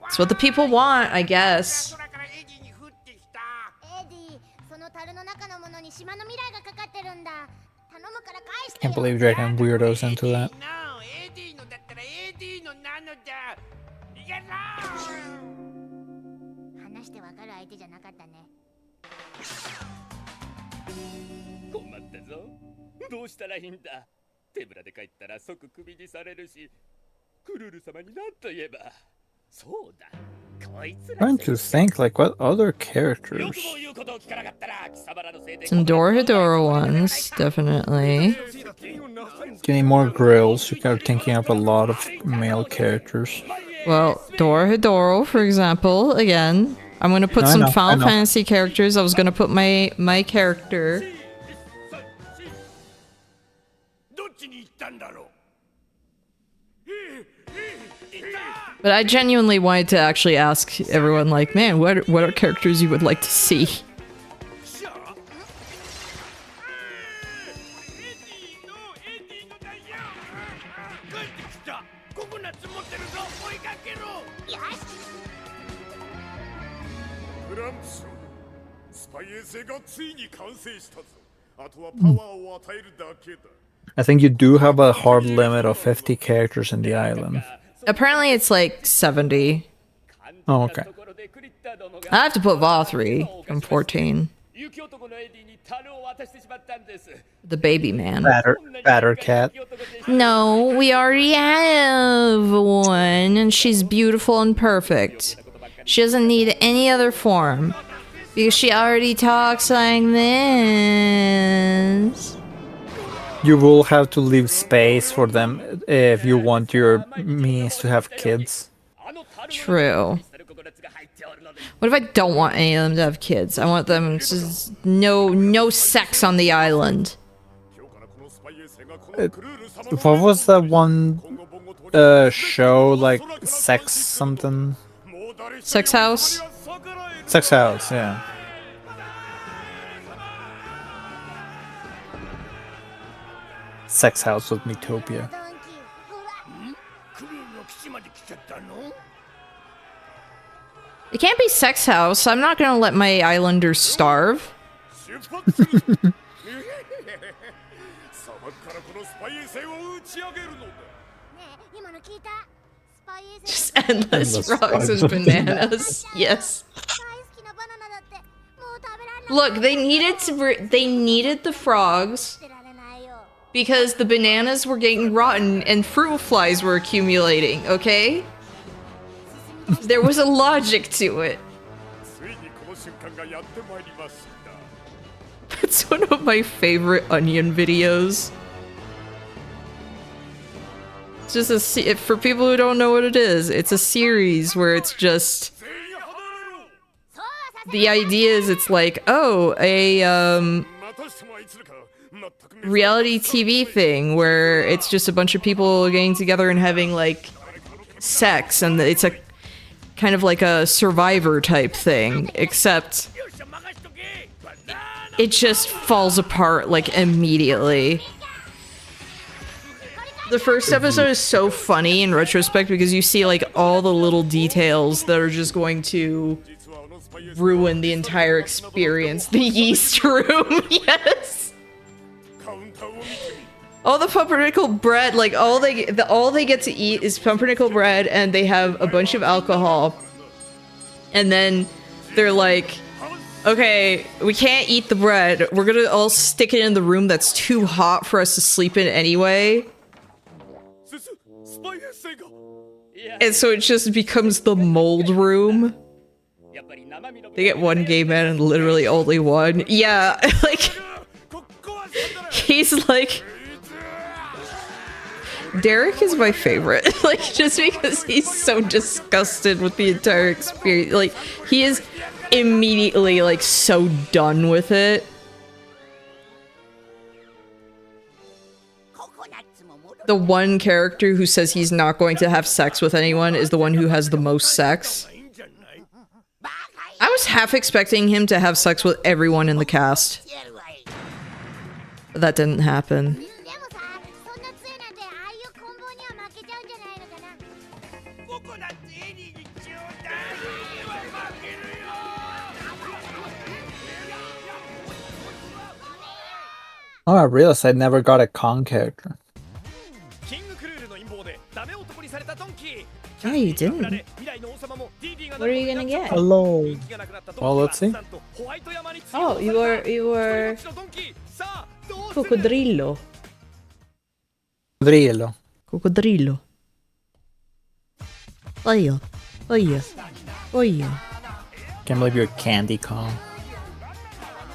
It's what the people want, I guess. 空からエディに降ってきたエディその樽の中のものに島の未来がかかってるんだ頼むから返して Can't believe dragging weirdos into that. なあエディのだったらエディのなのだいやな話してわかる相手じゃなかったね困ったぞどうしたらいいんだ手ぶらで帰ったら即クビにされるしクルール様に何と言えばそうだこいつら Trying to think, like, what other よ characters? くも言うことを聞かなかったら貴様らのせいで Some Dorohedoro ones, definitely. Getting more grills. You're thinking of a lot of male characters. Well, Dorohedoro, for example, again. I'm gonna put No, I some know, I Final know. Fantasy characters. I was gonna put my character. どっちに行ったんだろう But I genuinely wanted to actually ask everyone, like, man, what are characters you would like to see? エディのだよ帰ってきたココナッツ持ってるぞ追いかけろグランプススパイ衛星がついに完成したぞあとはパワーを与えるだけだ I think you do have a hard limit of 50 characters in the island. Apparently it's like 70. Oh, okay. I have to put Va3 from 14. 雪男のエディに樽を渡してしまったんです The baby man. Batter cat. No, we already have one, and she's beautiful and perfect. She doesn't need any other form, because she already talks like this. You will have to leave space for them if you want your minions to have kids. True. What if I don't want any of them to have kids? I want them to no sex on the island. 今日からこのスパイ衛星がこのクルール様の What was that one 今後今後取り show, like, sex something? もう誰一人 Sex House? 逆らえる Sex House, yeah. Sex House with Metopia. ドンキーほらクルールの基地まで来ちゃったの It can't be sex house. I'm not gonna let my islanders starve. 出発する砂漠からこのスパイ衛星を打ち上げるのだねえ今の聞いたスパイ衛 Just 星 endless Endless frogs and frogs. bananas. Yes. 大好きなバナナだってもう食べられない Look, they needed the frogs 捨てられないよ because the bananas were getting rotten and fruit flies were accumulating, okay? There was a logic to it. ついにこの瞬間がやってまいりました It's one of my favorite Onion videos. It's just for people who don't know what it is, it's a series where it's just 全員離れろ そうはさせ the idea is it's like, oh, a またしてもあいつらか全く reality TV thing where it's just a bunch of people getting together and having like sex, and it's a kind of like a Survivor type thing, except it just falls apart like immediately. The first episode is so funny in retrospect because you see like all the little details that are just going to ruin the entire experience. The yeast room, yes. All the pumpernickel bread, like all they get to eat is pumpernickel bread, and they have a bunch of alcohol. And then they're like, okay, we can't eat the bread. We're gonna all stick it in the room that's too hot for us to sleep in anyway. And so it just becomes the mold room. They get one gay man and literally only one. Yeah, like, he's like... Derek is my favorite, like, just because he's so disgusted with the entire experience. Like, he is immediately, like, so done with it. The one character who says he's not going to have sex with anyone is the one who has the most sex. I was half expecting him to have sex with everyone in the cast. But that didn't happen. Oh, I realized I never got a Kong character. Oh, you didn't. What are you gonna get? Hello. Well, let's see. Oh, you were Cocodrillo. Cocodrillo. Cocodrillo. Oye. Oye. Oye. Can't believe you're Candy Kong.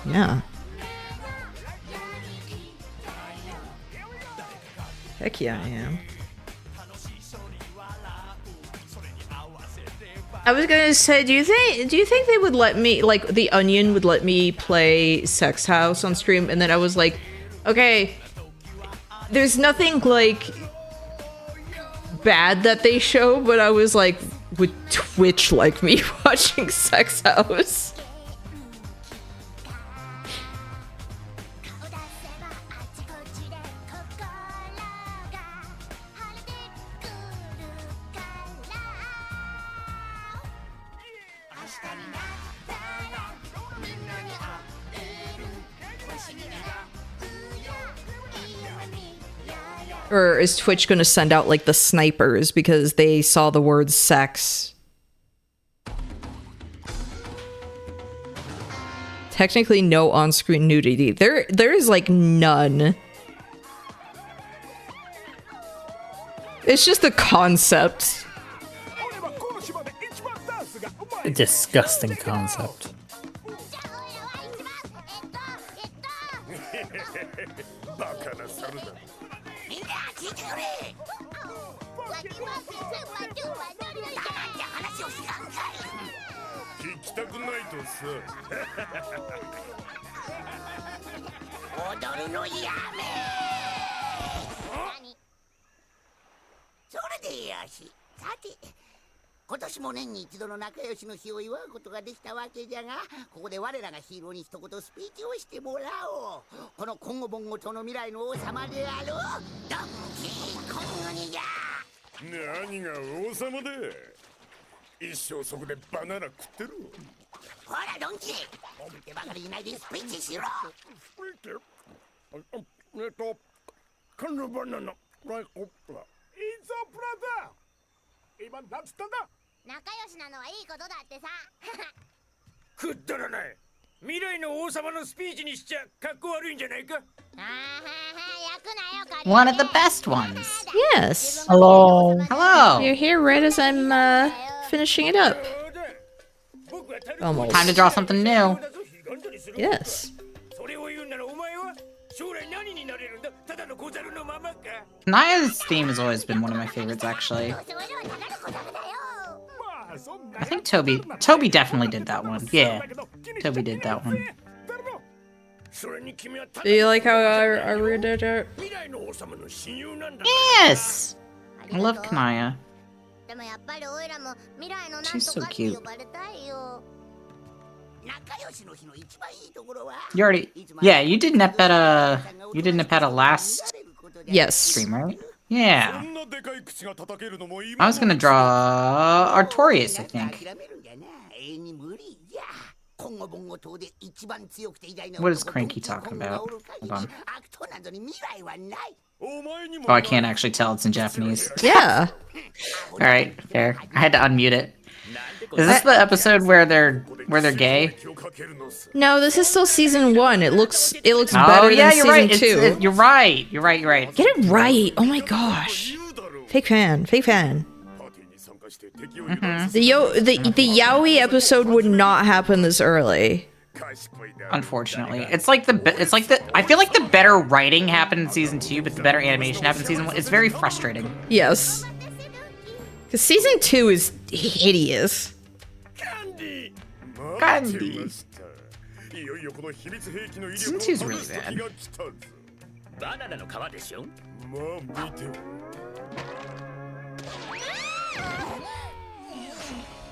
Yeah. Heck yeah, I am. I was gonna say, do you think they would let me, like, The Onion would let me play Sex House on stream? And then I was like, okay, there's nothing, like, bad that they show, but I was like, would Twitch like me watching Sex House? Or is Twitch gonna send out, like, the snipers because they saw the word sex? Technically no on-screen nudity. There is, like, none. It's just the concept. A disgusting concept. One of the best ones. Yes. Hello. Hello. You're here right as I'm finishing it up. Almost. Time to draw something new. Yes. Naya's theme has always been one of my favorites, actually. I think Toby definitely did that one. Yeah, Toby did that one. Do you like how I read it? Yes! I love Kanaya. でもやっぱりオイラも未来のなん She's と so かって cute. 呼ばれたいよ。 You already, yeah, you did Nepeta last Yes. stream, right? Yeah. I was gonna draw Artorias, I think. What is Cranky talking about? Hold on. Oh, I can't actually tell. It's in Japanese. Yeah. All right, fair. I had to unmute it. Is this the episode where they're gay? No, this is still season 1. It looks Oh better yeah, than you're season right. 2. You're right. You're right. Get it right. Oh my gosh. Fake fan. The yaoi episode would not happen this early. Unfortunately, it's like the I feel like the better writing happened in season 2, but the better animation happened in season 1. It's very frustrating. Yes. Because season 2 is hideous. Candy. Season 2 is really bad.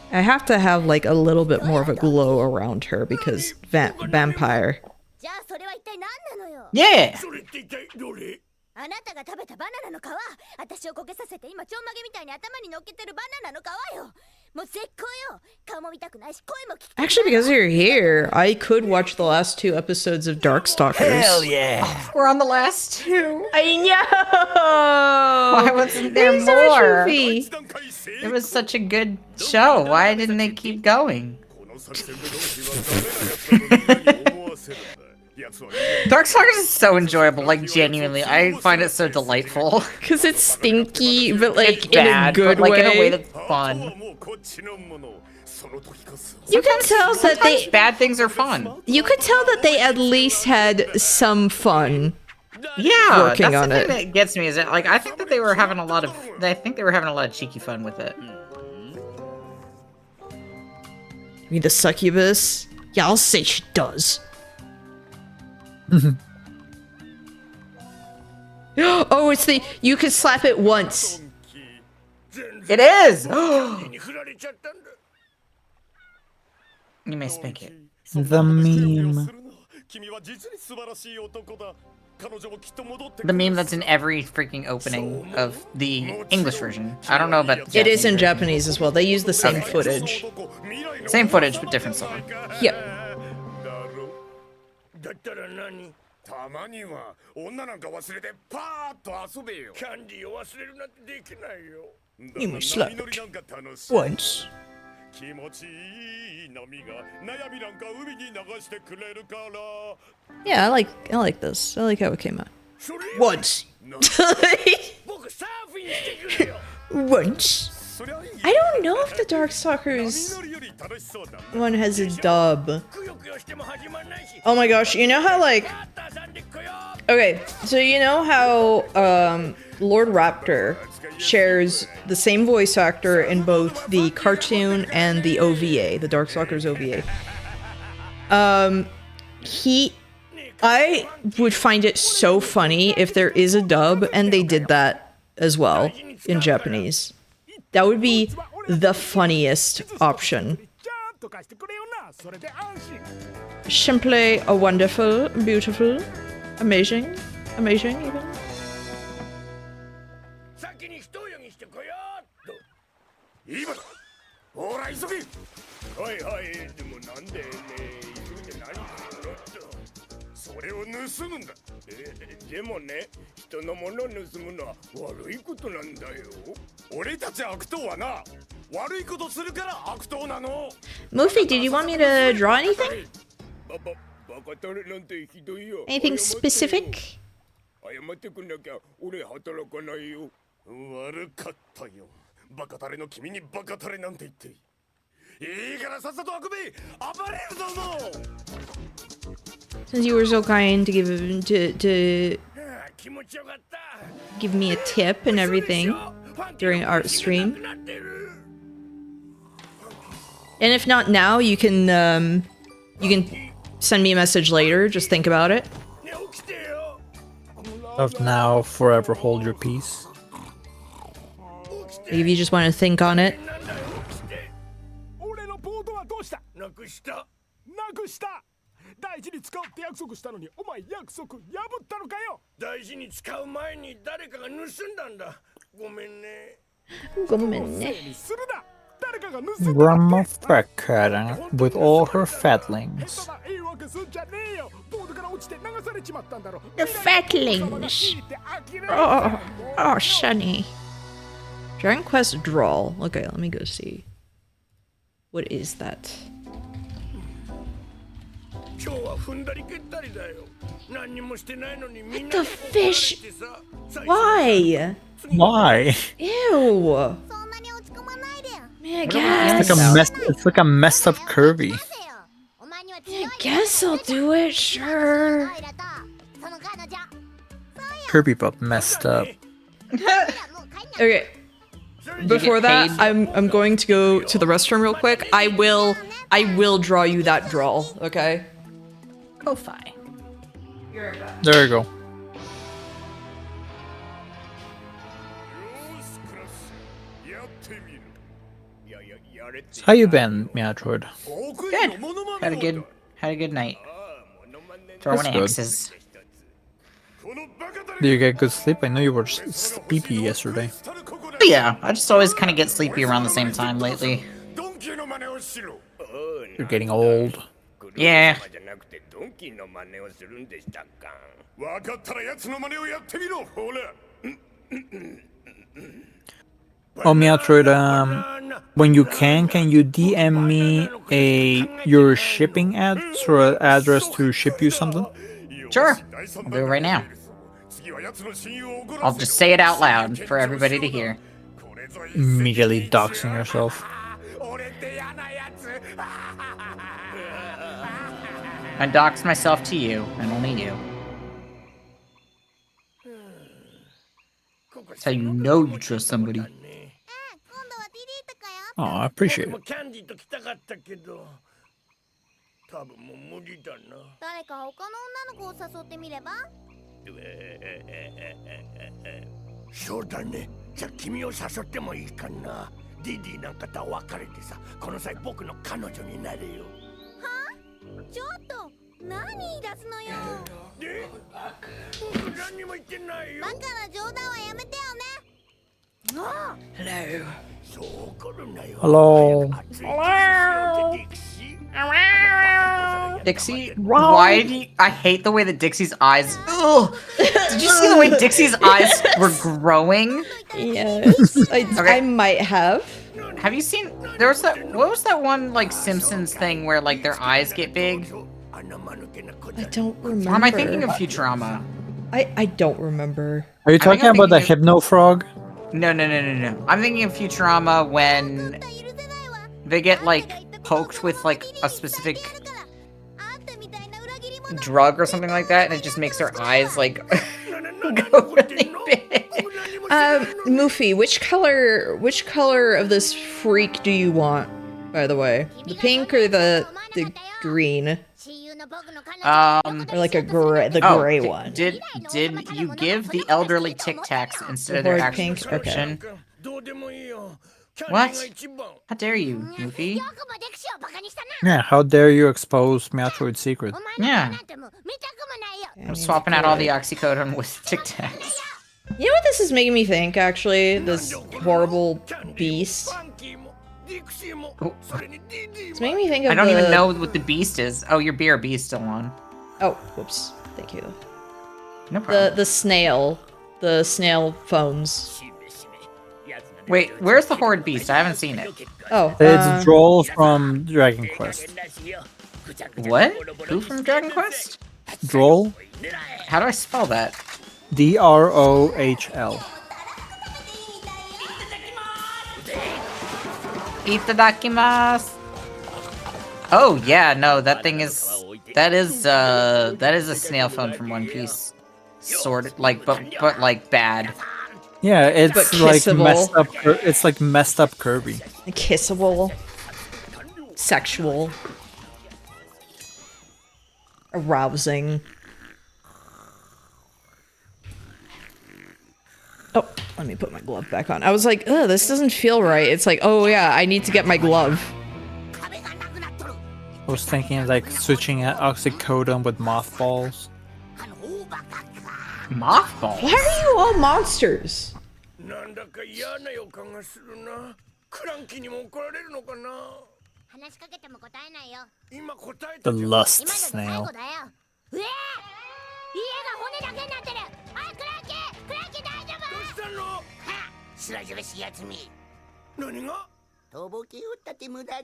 I have to have like a little bit more of a glow around her because vampire. じゃあそれは一体何なのよ。 Yeah. あなたが食べたバナナの皮、私を焦げさせて今ちょんまげみたいに頭に乗っけてるバナナの皮よ。もう絶好よ。顔も見たくないし声も聞きたくない。 Actually, because you're here, I could watch the last 2 episodes of Darkstalkers. Hell yeah! We're on the last 2. I know! Why wasn't there There's so more? much movie. It was such a good show. Why didn't they keep going? Darkstalkers is so enjoyable, like genuinely. I find it so delightful. Because it's stinky, but like It's bad, in a good but, like, way. in a way that's fun. You can tell that Sometimes bad things are fun. You could tell that they at least had some fun. Yeah, working that's on the it. thing that gets me is that like I think that they were having a lot of cheeky fun with it. I mean, the succubus? Yeah, I'll say she does. Oh, it's the you can slap it once. It is. You may spank it. The meme. The meme that's in every freaking opening of the English version. I don't know about the It is in Japanese Japanese as well. They use the same Okay. footage. version. Same footage, but different song. Yep. だったら何？たまには女なんか忘れてパーッと遊べよ。キャンディーを忘れるなんてできないよ。 You must slap it once. 気持ちいい波が悩みなんか海に流してくれるから。 Yeah, I like this. I like how it came out. それ Once. 僕サーフィンしてくれよ。 Once. I don't know if the Darkstalkers one has a dub. くよくよしても始まんないし。 Oh my gosh, you know how like パッターさんで来よ。 okay, so you know how Lord Raptor shares the same voice actor in both the cartoon and the OVA, the Darkstalkers OVA. I would find it so funny if there is a dub and they did that as well in Japanese. That would be the funniest option. ちゃんと貸してくれよな。それで安心。 Simply a wonderful, beautiful, amazing even. 先に一泳ぎしてこようっと。今だ。ほら急げ。はいはい、でもなんでね、急いで何するのっと。それを盗むんだ。でもね、人のものを盗むのは悪いことなんだよ。俺たち悪党はな、悪いことするから悪党なの。 Mufi, did you want me to draw anything? バカタレなんてひどいよ。 Anything specific? 謝ってくんなきゃ俺働かないよ。悪かったよ。バカタレの君にバカタレなんて言って。いいからさっさと運べ。暴れるぞもう。 Since you were so kind to気持ちよかった。 give me a tip and everything during art stream. And if not now, you can send me a message later. Just think about it. ね、起きてよ。 Of now, forever hold your peace. 起き If you just want to think on it. 俺のボードはどうした？なくした。大事に使うって約束したのに、お前約束破ったのかよ。大事に使う前に誰かが盗んだんだ。ごめんね。ごめんね。するな。誰かが盗んだ。 Grandma Freckaden with all her fatlings. The fatlings. Oh, Sonny. Dragon Quest Draw. Okay, let me go see. What is that? What the fish? Why? Why? Ew. Man, It's like a messed up Kirby. I guess I'll do it, sure. Kirby but messed up. Okay. Before that, I'm going to go to the restroom real quick. I will draw you that draw, okay? Oh, fine. There you go. How you been, Meatroid? Good. Had a good night. Throwing That's good. axes. Did you get good sleep? I know you were sleepy yesterday. But yeah, I just always kind of get sleepy around the same time lately. You're getting old. Yeah. Oh, Meatroid, when you can you DM me your shipping address or an address to ship you something? Sure. I'll do it right now. I'll just say it out loud for everybody to hear. Immediately doxing yourself. I dox myself to you, and only you. That's how you know you trust somebody. Oh, I appreciate it. 多分もう無理だな。誰か他の女の子を誘ってみれば？そうだね。じゃあ君を誘ってもいいかな。ディディなんかと別れてさ、この際僕の彼女になれよ。は？ちょっと何言い出すのよ。で？僕何にも言ってないよ。バカな冗談はやめてよね。ああ。Hello. そう怒るなよ。Hello. Dixie, why do you, I hate the way that Dixie's eyes. Ugh. Did you see the way Dixie's eyes were growing? Yes, I might have. Have you seen? There was that. What was that one like Simpsons thing where like their eyes get big? I don't remember. Or am I thinking of Futurama? I don't remember. Are you talking about the Hypno Frog? No. I'm thinking of Futurama when they get like poked with like a specific drug or something like that, and it just makes their eyes like go really big. Moofy, which color of this freak do you want, by the way? The pink or the green? Or like the gray one. Did you give the elderly Tic Tacs instead of their actual description? Okay. What? How dare you, Goofy? Yeah, how dare you expose Meatroid's secret? Yeah. I'm swapping out all the oxycodone with Tic Tacs. You know what this is making me think, actually? This horrible beast. It's making me think of I don't even know what the beast is. Oh, your BRB is still on. Oh, whoops. Thank you. No problem. The snail. The snail phones. Wait, where's the horrid beast? I haven't seen it. Oh, it's Droll from Dragon Quest. What? Who from Dragon Quest? Droll? How do I spell that? DROHL. Itadakimasu. Oh yeah, no, that is a snail phone from One Piece. Sort of like, but like bad. Yeah, it's like kissable. messed up. It's like messed up Kirby. Kissable. Sexual. Arousing. Oh, Let me put my glove back on. I was like, ugh, this doesn't feel right. It's like, oh yeah, I need to get my glove. I was thinking of, like, switching out oxycodone with mothballs. Mothballs? Why are you all monsters? The lust snail.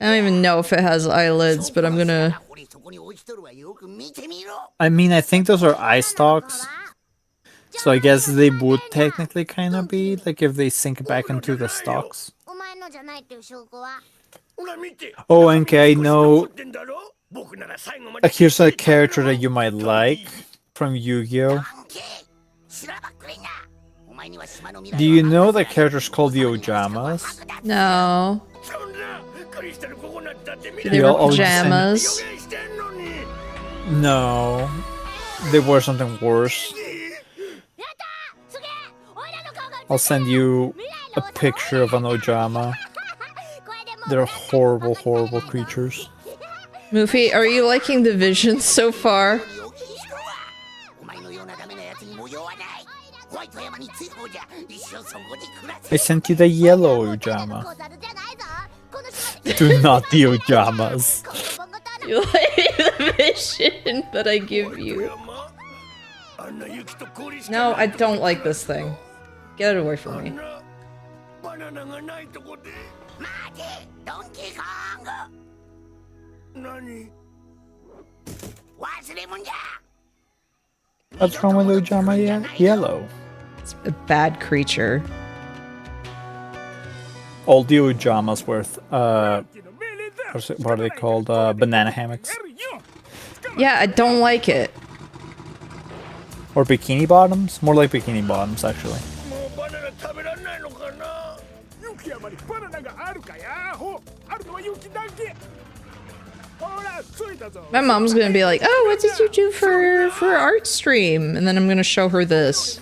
I don't even know if it has eyelids, but I'm gonna... I mean, I think those are eye stalks. So I guess they would technically kind of be, like, if they sink back into the stalks. Oh, NK, I know. Here's a character that you might like from Yu-Gi-Oh! Do you know the character's called the Ojamas? No. Do they They wear all just pajamas? No. They wear something worse. I'll send you a picture of an Ojama. They're horrible, horrible creatures. Mufi, are you liking the visions so far? I sent you the yellow Ojama. Do not the Ojamas. You like the vision that I give you? No, I don't like this thing. Get it away from me. What's wrong with Ojama yellow? It's a bad creature. All the Ojamas worth, what are they called? Banana hammocks. Yeah, I don't like it. Or bikini bottoms? More like bikini bottoms, actually. My mom's gonna be like, oh, what did you do for art stream? And then I'm gonna show her this.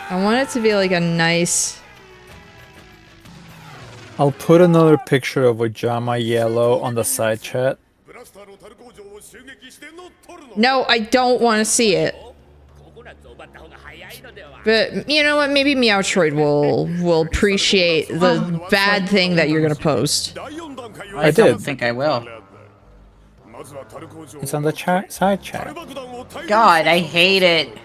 I want it to be like a nice... I'll put another picture of Ojama yellow on the side chat. No, I don't want to see it. But you know what? Maybe Meowtroid will appreciate the bad thing that you're gonna post. I don't think I will. It's on the side chat. God, I hate it.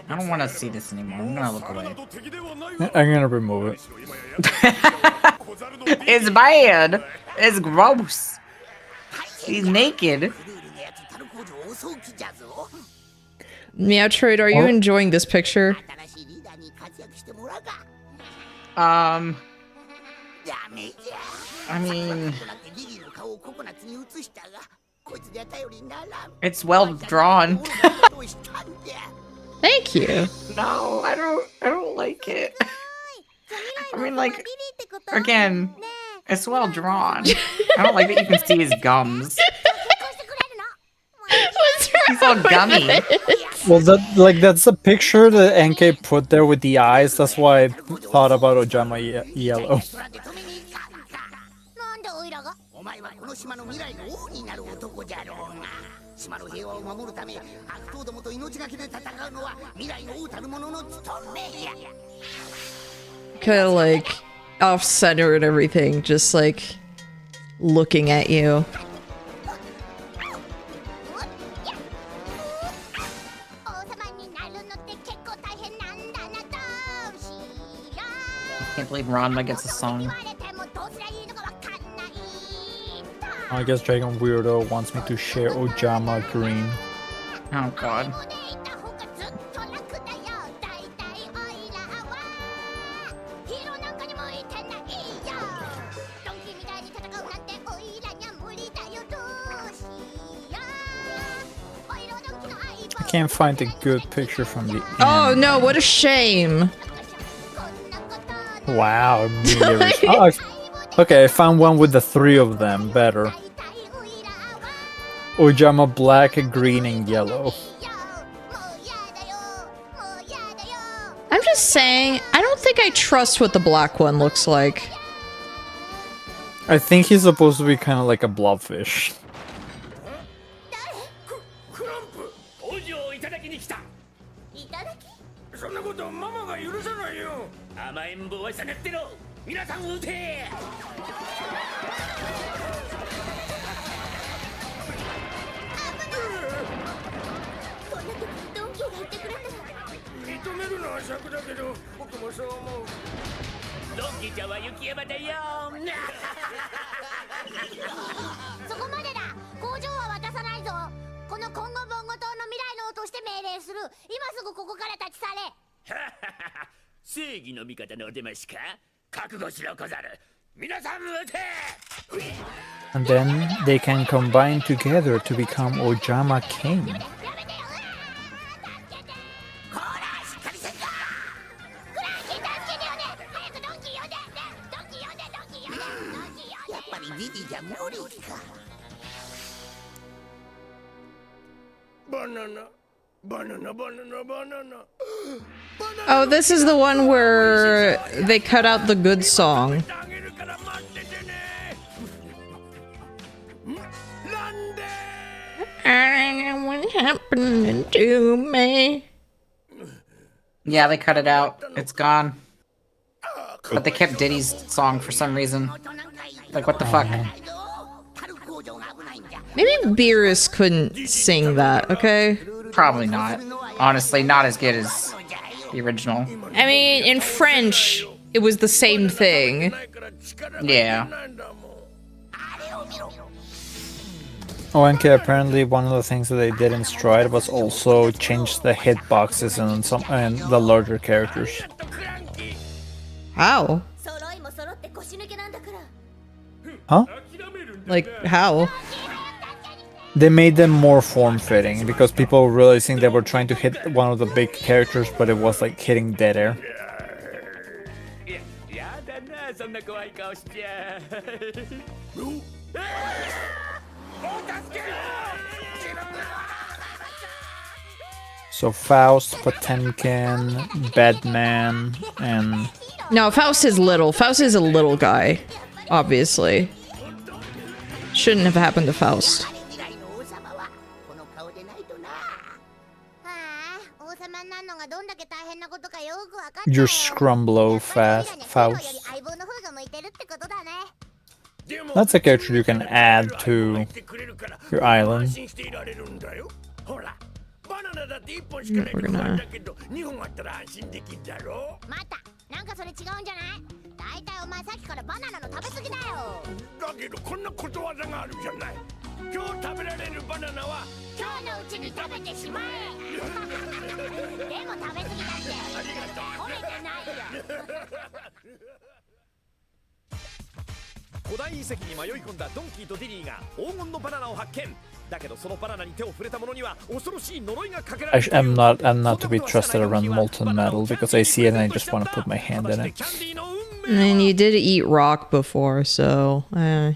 I don't want to see this anymore. I'm gonna look away. I'm gonna remove it. It's bad. It's gross. He's naked. Meowtroid, are you enjoying this picture? I mean, it's well drawn. Thank you. No, I don't like it. I mean, like, again, it's well drawn. I don't like that you can see his gums. What's wrong He's all gummy. Well, that's a picture that NK put there with the eyes. That's why I thought about Ojama yellow. Kind of like off center and everything, just like looking at you. I can't believe Ranma gets a song. I guess Dragon Weirdo wants me to share Ojama Green. Oh god. I can't find a good picture from the end. Oh no, what a shame. Wow. Okay, I found one with the three of them. Better. Ojama black, green, and yellow. I'm just saying, I don't think I trust what the black one looks like. I think he's supposed to be kind of like a blobfish. クランプ王子をいただきに来た。いただきそんなことママが許さないよ。甘えん坊は下がってろ。皆さん撃て。こんな時ドンキーが言ってくれたら認めるのは尺だけど僕もそう思う。ドンキーちゃんは雪山だよ。そこまでだ工場は渡さないぞこの今後ボンゴ島の未来の王として命令する今すぐここから立ち去れ正義の味方のお出ましか覚悟しろ小猿皆さん撃て And then they can combine together to become Ojama King. やめてよほらしっかりせんかクランキー助けてよね早くドンキー呼んでドンキー呼んでドンキー呼んでドンキー呼んでやっぱりビビじゃ無理か Banana, banana, banana, banana. Oh, this is the one where they cut out the good song. I don't know what happened to me. Yeah, they cut it out. It's gone. But they kept Diddy's song for some reason. Like, what the fuck? Maybe Beerus couldn't sing that, okay? Probably not. Honestly, not as good as the original. I mean, in French, it was the same thing. Yeah. Oh, and apparently one of the things that they did in Stride was also change the hitboxes and some and the larger characters. How? Huh? Like, how? They made them more form-fitting because people were realizing they were trying to hit one of the big characters, but it was like hitting dead air. So Faust, Potemkin, Batman, and... No, Faust is little. Faust is a little guy, obviously. Shouldn't have happened to Faust. Your Scrumblow Faust. That's a character you can add to your island. We're gonna... なんかそれ違うんじゃない大体お前さっきからバナナの食べ過ぎだよだけどこんなことわざがあるじゃない今日食べられるバナナは今日のうちに食べてしまえでも食べ過ぎだって褒めてないよ古代遺跡に迷い込んだドンキーとディリーが黄金のバナナを発見だけどそのバナナに手を触れた者には恐ろしい呪いがかけられている I'm not to be trusted around molten metal because I see it and I just want to put my hand in it. I mean, you did eat rock before, so,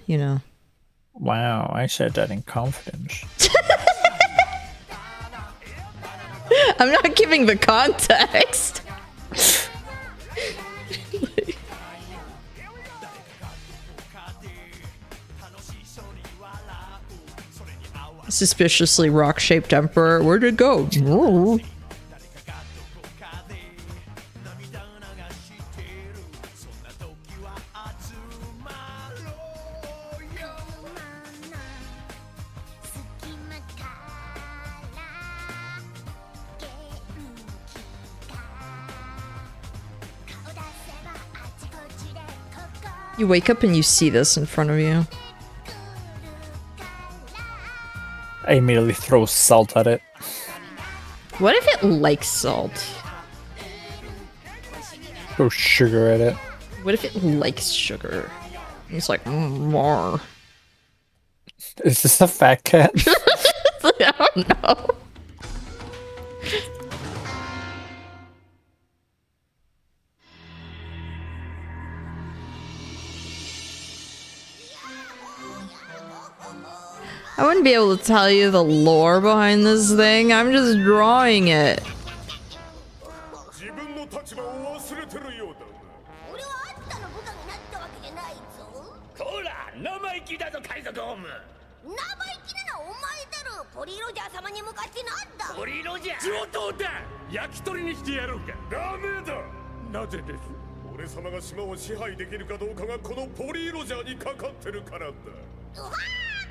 you know. Wow, I said that in confidence. I'm not giving the context. Suspiciously rock-shaped emperor. Where'd it go? You wake up and you see this in front of you. I immediately throw salt at it. What if it likes salt? Throw sugar at it. What if it likes sugar? It's like, more. Is this a fat cat? I don't know. I wouldn't be able to tell you the lore behind this thing. I'm just drawing it. 自分の立場を忘れてるようだな。俺はあんたの部下になったわけじゃないぞ。こら生意気だぞ海賊ホーム。生意気なのはお前だろ。ポリロジャー様に向かってなんだ。ポリロジャー上等だ。焼き鳥にしてやろうか。ダメだ。なぜです。俺様が島を支配できるかどうかがこのポリーロジャーにかかってるからだ。うわー、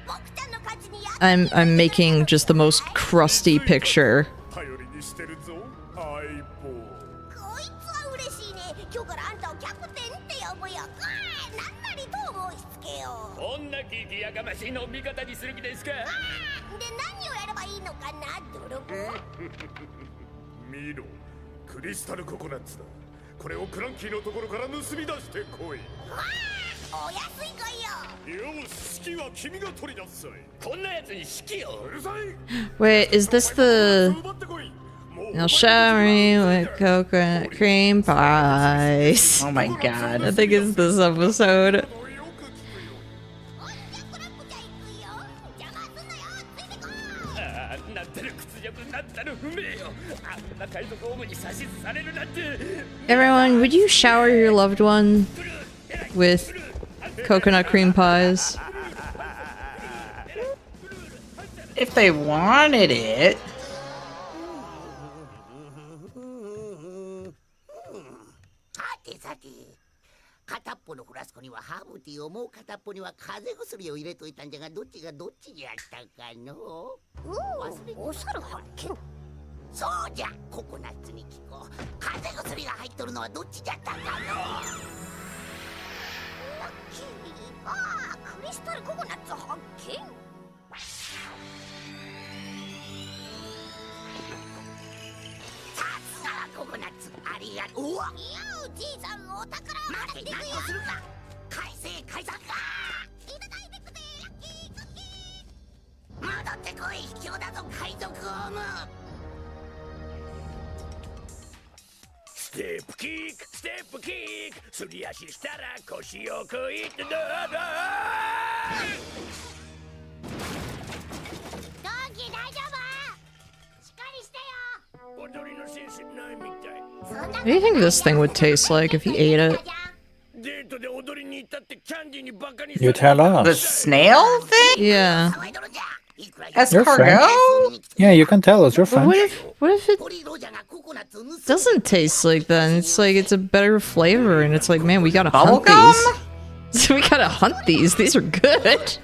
僕ちゃんの勝ちにやっ I'm making just the most crusty picture. 頼りにしてるぞ、相棒。こいつは嬉しいね。今日からあんたをキャプテンって呼ぶよ。なんなりと申しつけよう。こんなキーやかましいのを味方にする気ですか。で、何をやればいいのかな、泥棒。見ろ、クリスタルココナッツだ。これをクランキーのところから盗み出してこい。お安い来いよ。よし、指揮は君が取りなさい。こんなやつに指揮を。うるさい。 Wait, is this the... 奪ってこい。もう Now shower me with coconut cream pies. Oh my I god. think it's this episode. よく聞くよ。おっちゃクラップちゃん行くよ。邪魔すんなよ。ついてこい。ああ、なんたる屈辱、なんたる不名よ。あんな海賊ホームに指図されるなんて。 Everyone, would you shower your loved one with coconut cream pies? If they wanted it. さてさて、片っぽのフラスコにはハーブティーを、もう片っぽには風邪薬を入れといたんじゃが、どっちがどっちにあったかの。お猿発見。そうじゃ、ココナッツに聞こう。風邪薬が入っとるのはどっちじゃったかの。ラッキー。ああ、クリスタルココナッツ発見。さすがはココナッツ、ありがとう。うわ、いや、おじいさんお宝を待て、払っていくよ。何をするんだ。改正解散か。いただいてくぜ、ラッキークッキー。戻ってこい、卑怯だぞ海賊ホーム。ステップキック、ステップキック、すり足したら腰をくいってどうぞ。ドンキー大丈夫？しっかりしてよ。踊りのセンスないみたい。そんな What do you think this thing would taste like if you ate it? デートで踊りに行ったってキャンディーにバカに You tell The us. snail thing? Yeah. Escargot? Yeah, you can tell us. You're But French. what if it doesn't taste like that? And it's like it's a better flavor, and it's like, man, we gotta hunt Bubblegum? these. So we gotta hunt these. These are good.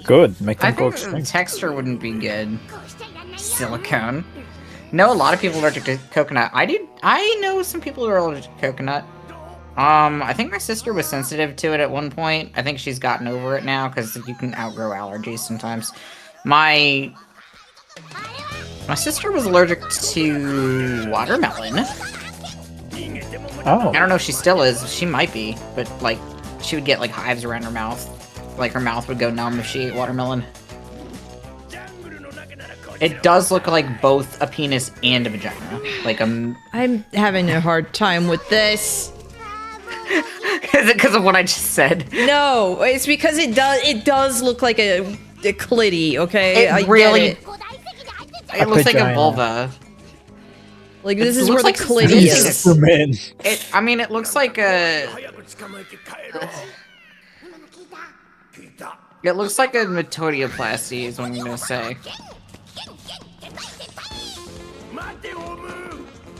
Good. Make I them go think the extinct. texture wouldn't be good. Silicone. No, a lot of people are allergic to coconut. I know some people who are allergic to coconut. I think my sister was sensitive to it at one point. I think she's gotten over it now because you can outgrow allergies sometimes. My sister was allergic to watermelon. Oh. I don't know if she still is. She might be, but like she would get like hives around her mouth. Like her mouth would go numb if she ate watermelon. It does look like both a penis and a vagina. Like I'm having a hard time with this. Is it because of what I just said? No, it's because it does look like a clitty, okay? It really... It looks like a vagina. vulva. Like, this It is where looks the like clitty it's- is. For men. I mean, it looks like a... It looks like a metodioplasty is what I'm gonna say.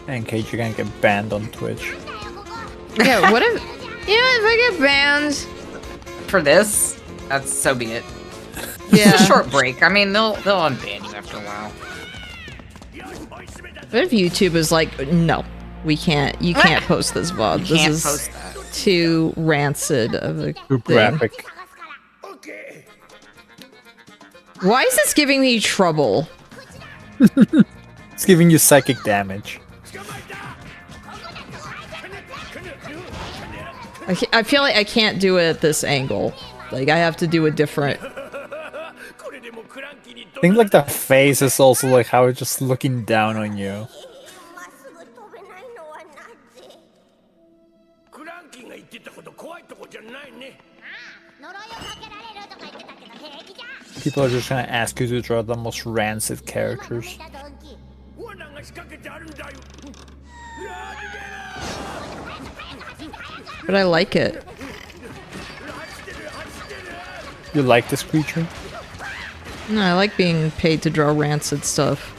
In case you're gonna get banned on Twitch. Yeah, what if... You know, if I get banned... For this, that's so be it. Yeah. It's a short break. I mean, they'll unban you after a while. What if YouTube is like, no, you can't post this VOD. You This can't is post that. too rancid of a Too thing. graphic. Why is this giving me trouble? It's giving you psychic damage. I feel like I can't do it at this angle. Like, I have to do a different... I think like the face is also like how it's just looking down on you. まっすぐ飛べないのはなぜ？クランキーが言ってたほど怖いとこじゃないね。People are just gonna ask you to draw the most rancid characters. But I like it. You like this creature? No, I like being paid to draw rancid stuff.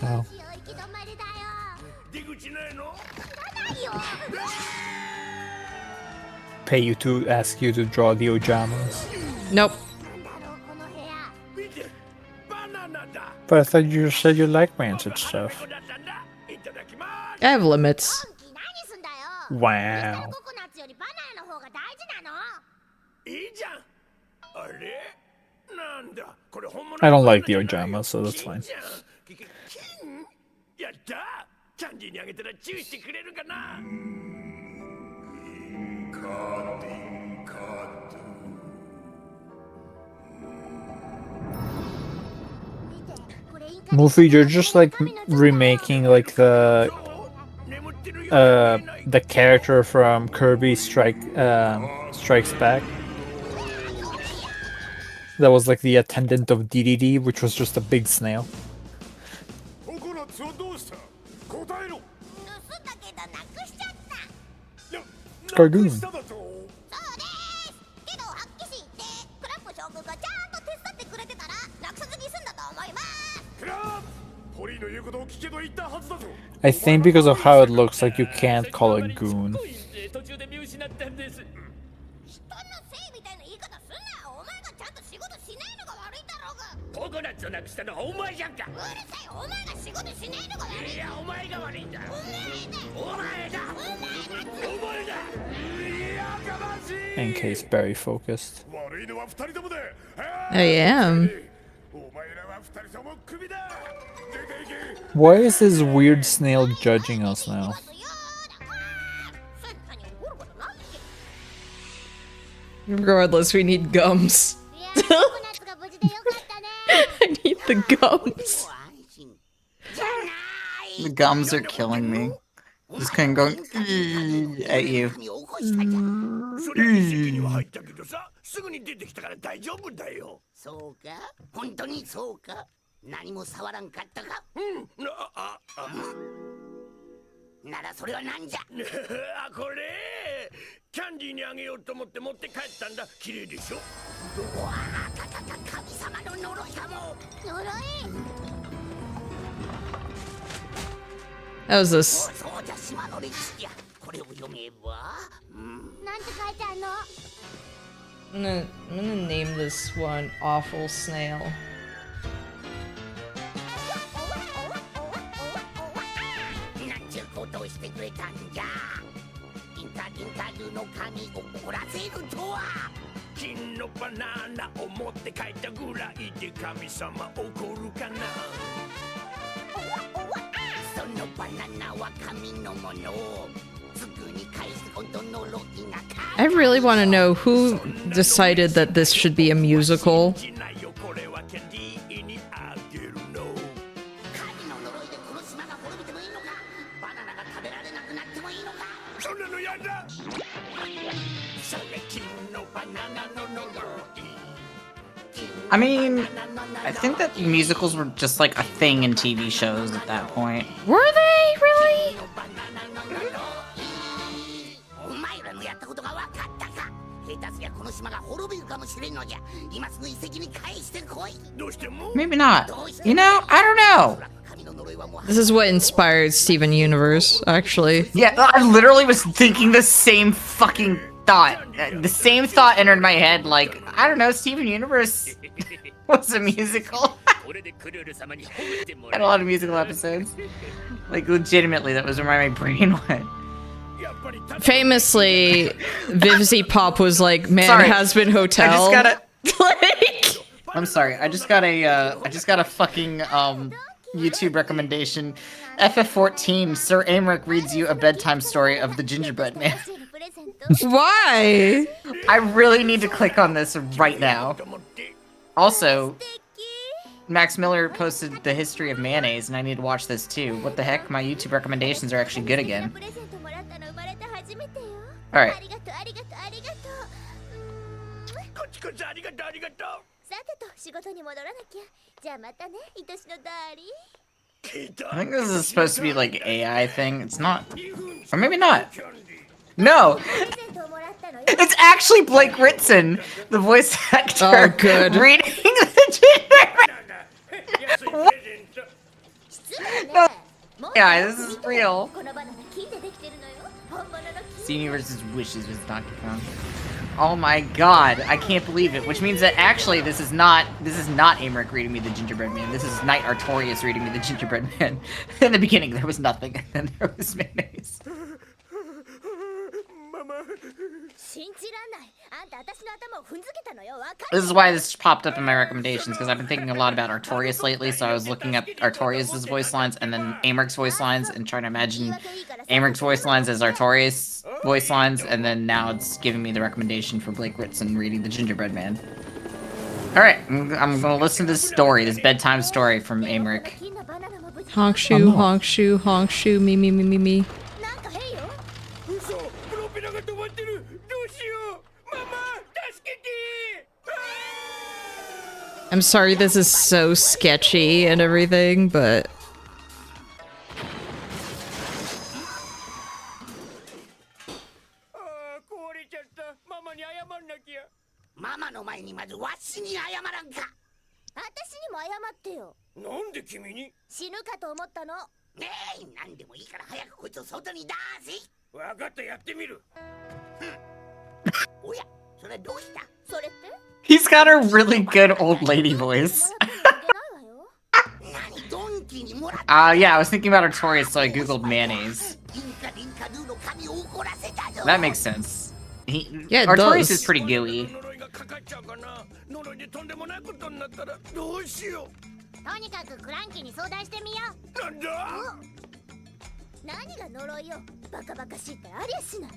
Oh. Pay you to ask you to draw the Ojamas. Nope. But I thought you said you like rancid stuff. I have limits. Wow. I don't like the Ojamas, so that's fine. Movie, you're just like remaking like the character from Kirby Strikes Back. That was like the attendant of DDD, which was just a big snail. Cargoon. I think because of how it looks, like you can't call it goon. In case Barry focused. I am. Why is this weird snail judging us now? Regardless, we need gums. I need the gums. The gums are killing me. Just kind of going at you. How's this? I'm gonna name this one Awful Snail. I really want to know who decided that this should be a musical. I mean, I think that musicals were just like a thing in TV shows at that point. Were they really? Maybe not. You know, I don't know. This is what inspired Steven Universe, actually. Yeah, I literally was thinking the same fucking thought. The same thought entered my head, like, I don't know, Steven Universe was a musical. Had a lot of musical episodes. Like, legitimately, that was where my brain went. Famously, Vivzy Pop was like, man, Sorry, has been hotel. I just gotta... like... I'm sorry, I just got a fucking, YouTube recommendation. FF14, Sir Aymeric reads you a bedtime story of the gingerbread man. Why? I really need to click on this right now. Also, Max Miller posted the history of mayonnaise, and I need to watch this too. What the heck? My YouTube recommendations are actually good again. Alright. こっちこそありがとうありがとう。さてと仕事に戻らなきゃ。じゃあまたね、愛しのダーリン。I think this is supposed to be like AI thing. It's not, or maybe not. No, it's actually Blake Ritson, the voice actor, Oh, good. reading the Gingerbread. No, yeah, this is real. このバナナ金でできてるのよ。本物の金。 Senior versus Wishes with Donkey Kong. Oh my god, I can't believe it. Which means that actually this is not Amric reading me the Gingerbread Man. This is Knight Artorias reading me the Gingerbread Man. In the beginning there was nothing, and then there was mayonnaise. 信じらんない。あんた私の頭を踏んづけたのよ。わか This is why this popped up in my recommendations, because I've been thinking a lot about Artorias lately, so I was looking up Artorias' voice lines and then Amric's voice lines and trying to imagine Amric's voice lines as Artorias' voice lines, and then now it's giving me the recommendation for Blake Ritson reading The Gingerbread Man. Alright, I'm gonna listen to this story, this bedtime story from Amric. Honk shoe, honk shoe, honk shoe, me, me, me, me, me. なんか変よ。嘘、プロペラが止まってる。どうしよう。ママ、助けて。 I'm sorry this is so sketchy and everything, but... あー、壊れちゃった。ママに謝んなきゃ。ママの前にまずわしに謝らんか。私にも謝ってよ。なんで君に？死ぬかと思ったの。ねえ、なんでもいいから早くこいつを外に出せ。わかったやってみる。おや、それどうした？それって？ He's got a really good old lady voice. 何ドンキにもらっ Yeah, I was thinking about Artorias, so I googled mayonnaise. インカリンカドゥの神を怒らせたぞ。 That makes sense. Yeah, it Artorias does. is pretty gooey. 呪いがかかっちゃうかな。呪いでとんでもないことになったらどうしよとにかくクランキーに相談してみよう。なんだ？何が呪いよ。バカバカしいってありゃしない。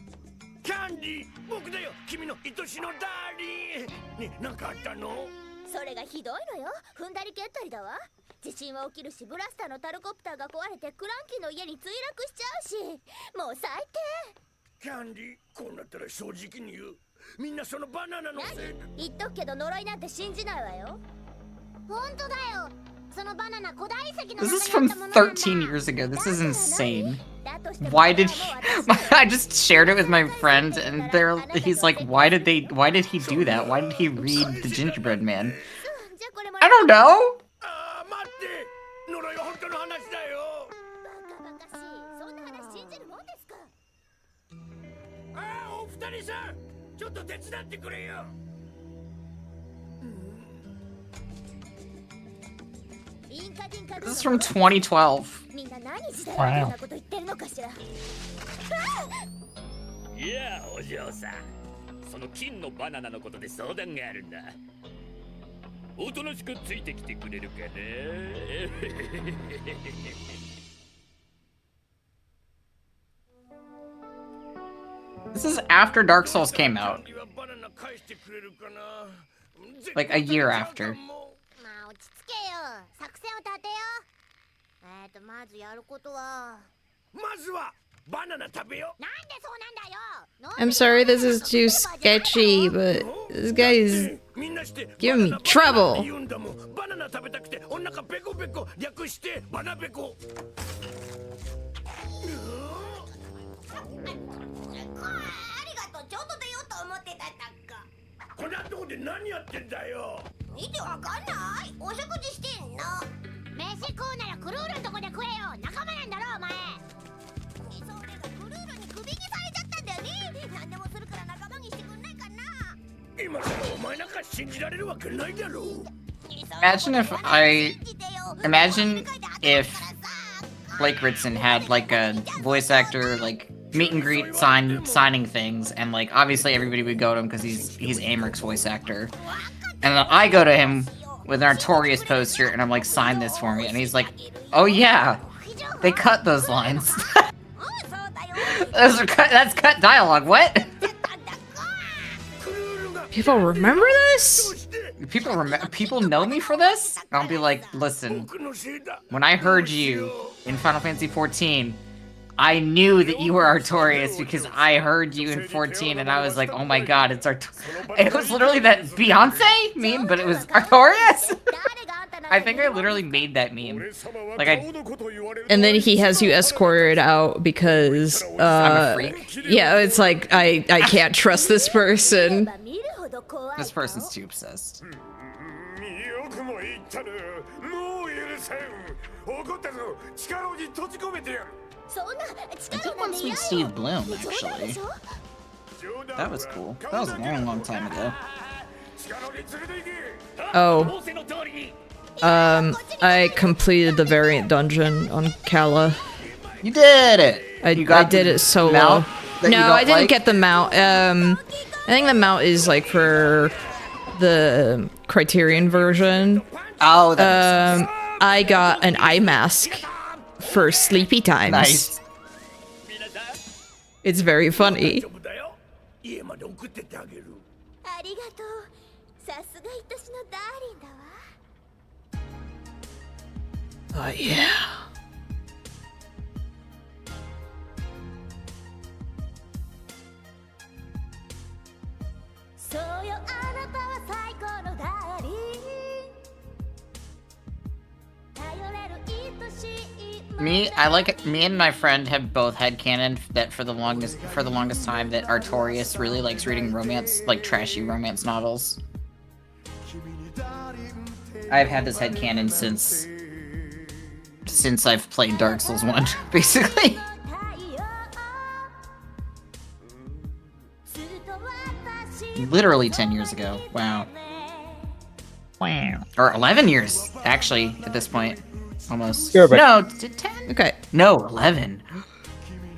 キャンディー、僕だよ。君の愛しのダーリン。ね、なんかあったの？それがひどいのよ。踏んだり蹴ったりだわ。地震は起きるし、ブラスターのタルコプターが壊れてクランキーの家に墜落しちゃうし、もう最低。キャンディー、こうなったら正直に言う。みんなそのバナナのせいで。言っとくけど呪いなんて信じないわよ。本当だよ。そのバナナ古代遺跡の This is from 13 years ago. This is insane. Why did he... I just shared it with my friend, and he's like, why did he do that? Why did he read The Gingerbread Man? I don't know! あー、待って。呪いは本当の話だよ。バカバカしい。そんな話信じるもんですか。あー、お二人さん。ちょっと手伝ってくれよ。This is from 2012. みんな何時代こんなこと言ってるのかしら。いやあ、お嬢さん。その金のバナナのことで相談があるんだ。おとなしくついてきてくれるかな。This is after Dark Souls came out. Like a year after. まあ落ち着けよ。作戦を立てよ。まずやることは。まずはバナナ食べよ。なんでそうなんだよ。 I'm sorry this is too sketchy, but this guy is giving me trouble. バナナ食べたくてお腹ペコペコ略してバナペコ。ありがとう。ちょうど出ようと思ってたんだっか。こんなとこで何やってんだよ。見てわかんない。お食事してんの。飯食うならクルールのとこで食えよ。仲間なんだろお前。それがクルールにクビにされちゃったんだよね。何でもするから仲間にしてくんないかな。今さらお前なんか信じられるわけないだろう。 Imagine if Blake Ritson had like a voice actor like meet and greet signing things, and like obviously everybody would go to him because he's Amric's voice actor, and then I go to him with an Artorias poster and I'm like, sign this for me, and he's like, oh yeah, they cut those lines. That's cut dialogue. What? People remember this? People know me for this? I'll be like, listen, when I heard you in Final Fantasy XIV, I knew that you were Artorias because I heard you in 14 and I was like, oh my god, it's Artorias. It was literally that Beyonce meme, but it was Artorias. I think I literally made that meme. Like And then he has you escorted out because I'm a freak. yeah, it's like I can't trust this person. This person's too obsessed. よくも言ったるもう許せん怒ったぞ地下牢に閉じ込めてやる I did once meet Steve Bloom, actually. That was cool. That was a long, long time ago. Oh. I completed the variant dungeon on Kala. You did it! I did it solo. No, I didn't get the mount. I think the mount is like for the Criterion version. Oh, that makes sense. I got an eye mask for sleepy times. Nice. It's very funny. 家まで送ってってあげる。ありがとう。さすが愛しのダーリンだわ。 Oh yeah. そうよあなたは最高のダーリン。頼れる愛しい。 Me and my friend have both had canon that for the longest time that Artorias really likes reading romance, like trashy romance novels. I've had this headcanon since I've played Dark Souls 1, basically. Literally 10 years ago. Wow. Wow. Or 11 years, actually, at this point. Almost. Sure, but- No, 10? Okay. No, 11.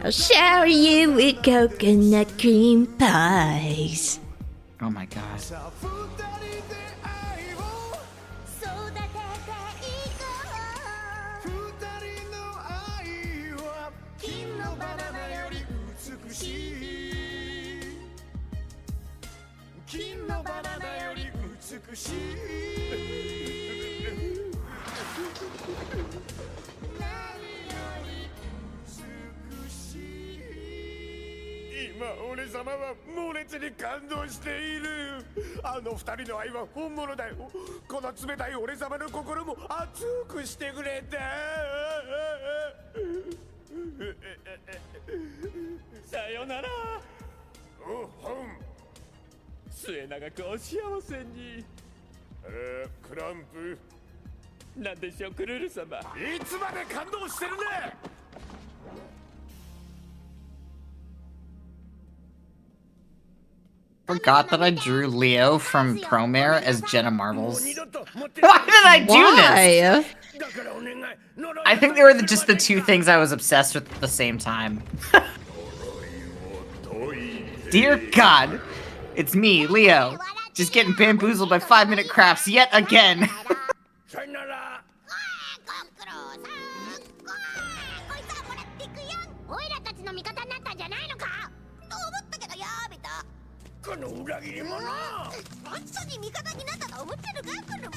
I'll shower you with coconut cream pies. Oh my god. そうだけでいいか。二人の愛は金のバナナより美しい。金のバナナより美しい。今俺様は猛烈に感動しているあの二人の愛は本物だよこの冷たい俺様の心も熱くしてくれたさよならおほん末永くお幸せにクランプなんでしょうクルル様いつまで感動してるね Forgot that I drew Leo from Promare as Jenna Marbles. Why did I do this? I think they were just the two things I was obsessed with at the same time. Dear God, it's me, Leo, just getting bamboozled by 5-minute crafts yet again. この裏切り者本当に味方になったと思ってるかこの前抜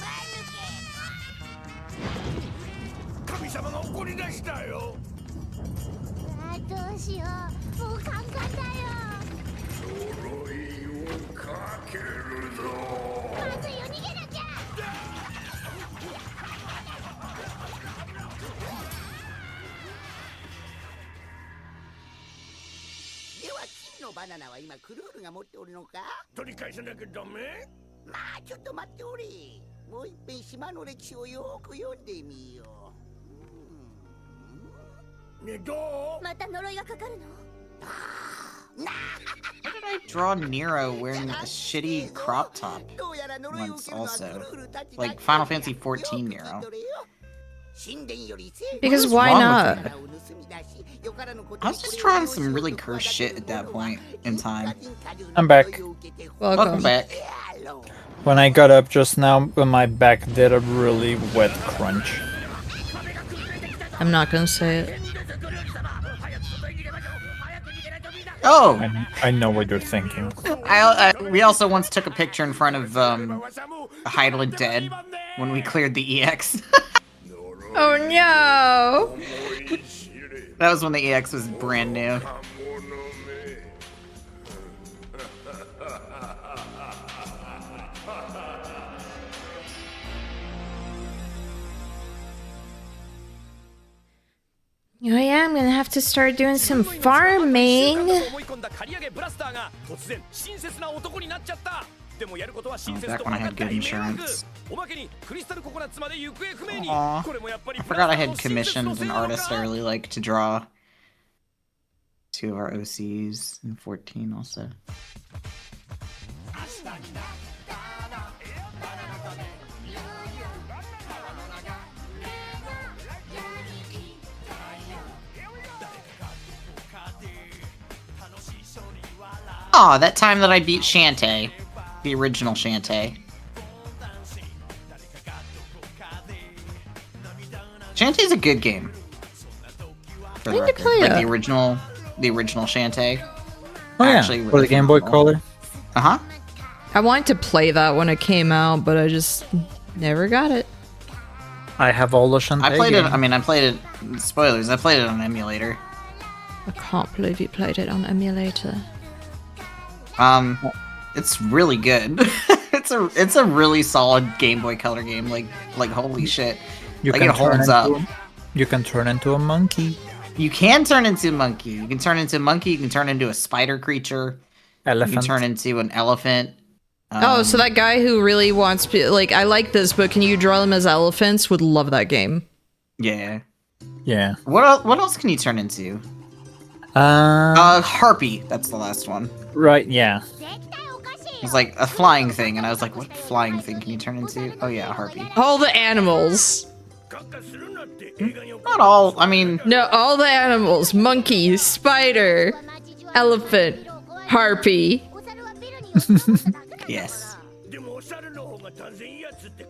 け神様が怒り出したよどうしようもうカンカンだよ呪いをかけるぞまずいよ逃げなきゃでは金のバナナは今クルールが持っておるのか取り返さなきゃダメまあちょっと待っておれもう一遍島の歴史をよく読んでみようねえどうまた呪いがかかるの Why did I draw Nero wearing a shitty crop top once also? Like Final Fantasy XIV Nero. Because why not? I was just drawing some really cursed shit at that point in time. I'm back. Welcome back. When I got up just now, my back did a really wet crunch. I'm not gonna say it. Oh! I know what you're thinking. We also once took a picture in front of Hydrant Dead when we cleared the EX. Oh no! That was when the EX was brand new. Oh yeah, I'm gonna have to start doing some farming. Back when I had good insurance. Aw. I forgot I had commissioned an artist I really like to draw 2 of our OCs and 14 also. Aw, that time that I beat Shantae. The original Shantae. Shantae's a good game. For the I need to record. play Like it. the original Shantae. Oh yeah, Actually, for the Game Boy Color. Uh-huh. I wanted to play that when it came out, but I just never got it. I have all the Shantae I played it, games. I mean, I played it, spoilers, I played it on emulator. I can't believe you played it on emulator. It's really good. it's a really solid Game Boy Color game, like holy shit. You like can it holds turn up. into- You can turn into a monkey. You can turn into a monkey. You can turn into a monkey, you can turn into a spider creature. Elephant. You can turn into an elephant. Oh, so that guy who really wants, like, I like this, but can you draw them as elephants? Would love that game. Yeah. Yeah. What else can you turn into? Harpy. That's the last one. Right, yeah. It's like a flying thing, and I was like, what flying thing can you turn into? Oh yeah, a harpy. All the animals. Not all, I mean... No, all the animals. Monkey, spider, elephant, harpy. Yes.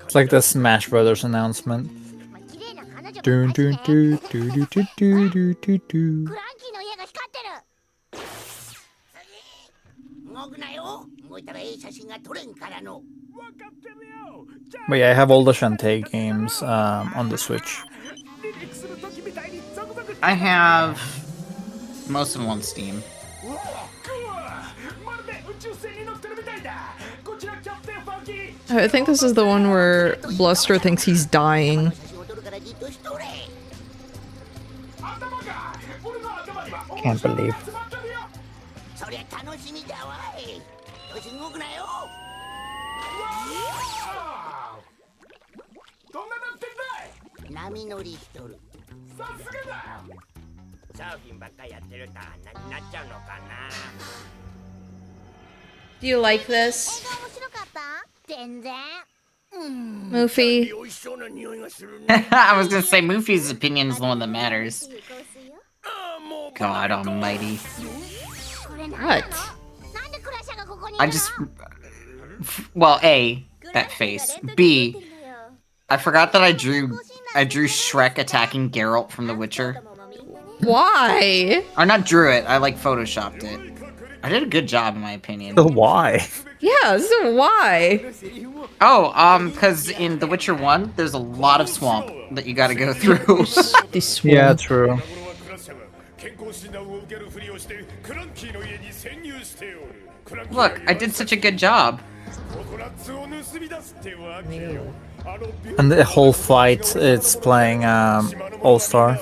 It's like the Smash Brothers announcement. Dun, dun, dun, dun, dun, dun, dun, dun, dun, dun. 動くなよ。動いたらええ写真が撮れんからの。 But yeah, I have all the Shantae games on the Switch. I have most of them on Steam. I think this is the one where Bluster thinks he's dying. 写真を撮るからじっとしとれ。 Can't believe. そりゃ楽しみだわい。よし動くなよ。どんななってんだい。波乗りしとる。さすがだ。サーフィンばっかやってるとあんなになっちゃうのかな。 Do you like this? 面白かった全然 Moofy? 美味しそうな匂いがするね。 I was gonna say, Mufi's opinion is the one that matters. God almighty. What? なんでクラシャがここにいるの I just... Well, A, that face. B, I forgot that I drew Shrek attacking Geralt from The Witcher. Why? Or not drew it, I like photoshopped it. I did a good job in my opinion. So why? Yeah, so why? Oh, cause in The Witcher 1, there's a lot of swamp that you gotta go through. This Yeah, one. true. 健康診断を受けるふりをしてクランキーの家に潜入しておる。クランキー Look, I did such a good job. ココナッツを盗み出すってわけよ。あのビ And the whole fight, it's playing All Star.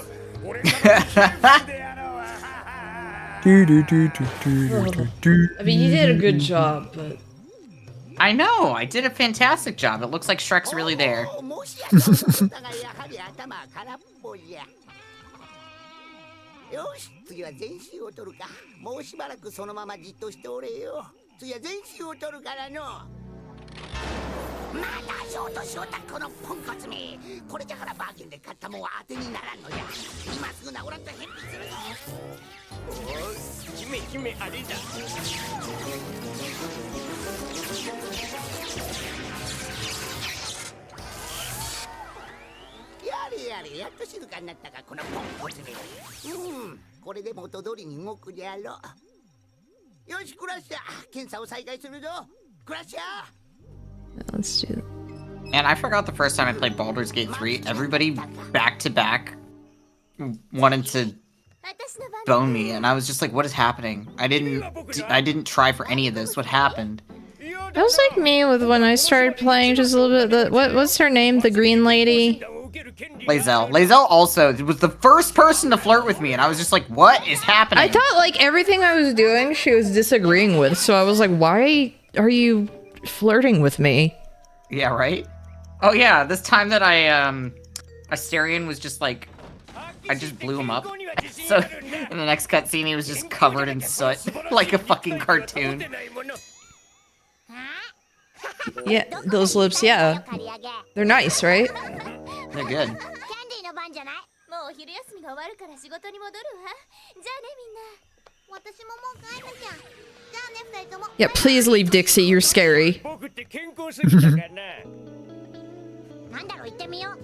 Do, do, do, do, do, do, do. I mean, you did a good job, but... I know, I did a fantastic job. It looks like Shrek's really there. もしやと思ったがやはり頭空っぽじゃ。よし、次は全身を取るか。もうしばらくそのままじっとしておれよ。次は全身を取るからの。またショートしよったこのポンコツめ。これじゃからバーゲンで買ったもんは当てにならんのじゃ。今すぐ治らんと返品するぞ。姫あれだ。やれやれ、やっと静かになったか、このポンコツめ。これで元通りに動くであろう。よし、クラッシャー、検査を再開するぞ。クラッシャー。 Let's do it. And I forgot the first time I played Baldur's Gate 3, everybody back to back wanted to bone me, and I was just like, what is happening? I didn't try for any of this. What happened? That was like me with when I started playing just a little bit. What's her name? The green lady? Lae'zel. Lae'zel also was the first person to flirt with me, and I was just like, what is happening? I thought like everything I was doing she was disagreeing with, so I was like, why are you flirting with me? Yeah, right? Oh yeah, this time that Asterion was just like, I just blew him up. So in the next cutscene he was just covered in soot, like a fucking cartoon. Yeah, those lips, yeah. They're nice, right? They're good. Yeah, please leave Dixie, you're scary. なんだろう行ってみよう。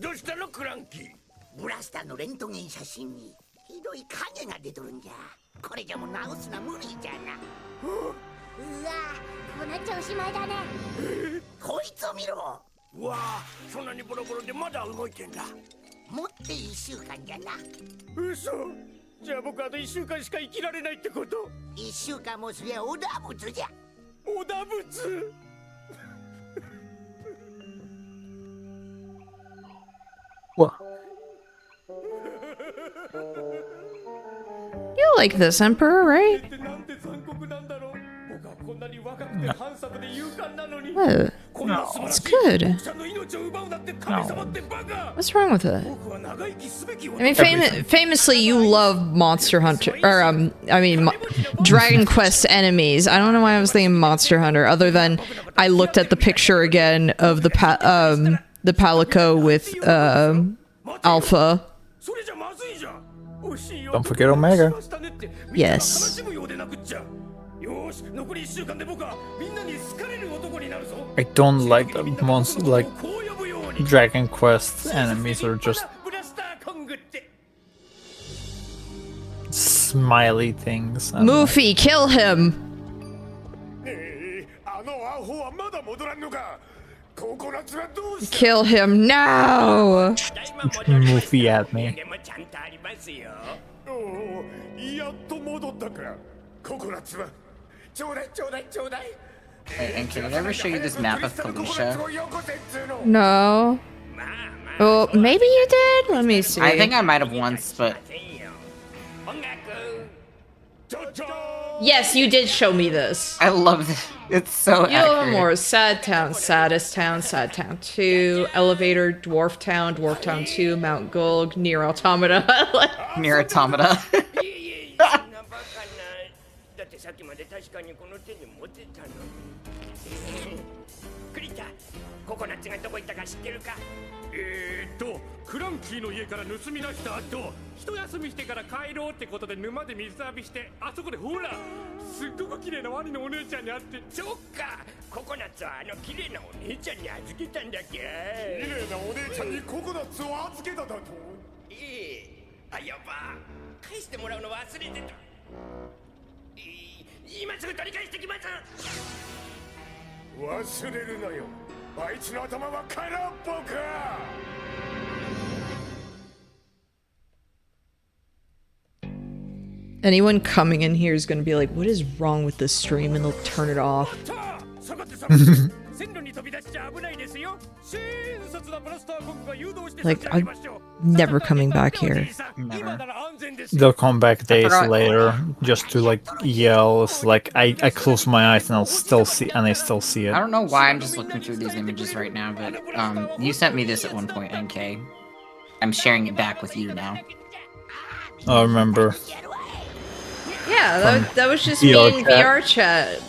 どうしたのクランキー？ブラスターのレントゲン写真にひどい影が出とるんじゃ。これじゃもう直すの無理じゃな。うわ、こうなっちゃおしまいだね。こいつを見ろ。うわあ、そんなにボロボロでまだ動いてんだ。持って1週間じゃな。嘘。じゃあ僕あと1週間しか生きられないってこと？ 1週間もすりゃオダブツじゃ。オダブツWhat? You like this Emperor, right? Oh, it's good. What's wrong with it? I mean, famously, you love Monster Hunter, or I mean, Dragon Quest enemies. I don't know why I was thinking Monster Hunter, other than I looked at the picture again of the Palico with Alpha. Don't forget Omega. Yes. I don't like the monster, like Dragon Quest enemies are just smiley things. Mufi, kill him! Kill him now! Mufi at me. And can I ever show you this map of Kalisha? No. Oh, maybe you did? Let me see. I think I might have once, but... Yes, you did show me this. I love this. It's so accurate. More Sad Town, Saddest Town, Sad Town 2, Elevator, Dwarf Town 2, Mount Gold, Near Automata. Near Automata.クランキーの家から盗み出した後、一休みしてから帰ろうってことで沼で水浴びして、あそこでほら、すっごく綺麗なワニのお姉ちゃんに会って。そっか、ココナッツはあの綺麗なお姉ちゃんに預けたんだっけ。綺麗なお姉ちゃんにココナッツを預けただと。あ、やば、返してもらうの忘れてた。今すぐ取り返してきます。忘れるなよ。あいつの頭は空っぽか。Anyone coming in here is going to be like, what is wrong with this stream? And they'll turn it off. Like, I'm never coming back here. Never. They'll come back days later just to like yell. It's like I close my eyes and I'll still see, and I still see it. I don't know why I'm just looking through these images right now, but you sent me this at one point, NK. I'm sharing it back with you now. I remember. Yeah, that was just me in VR chat.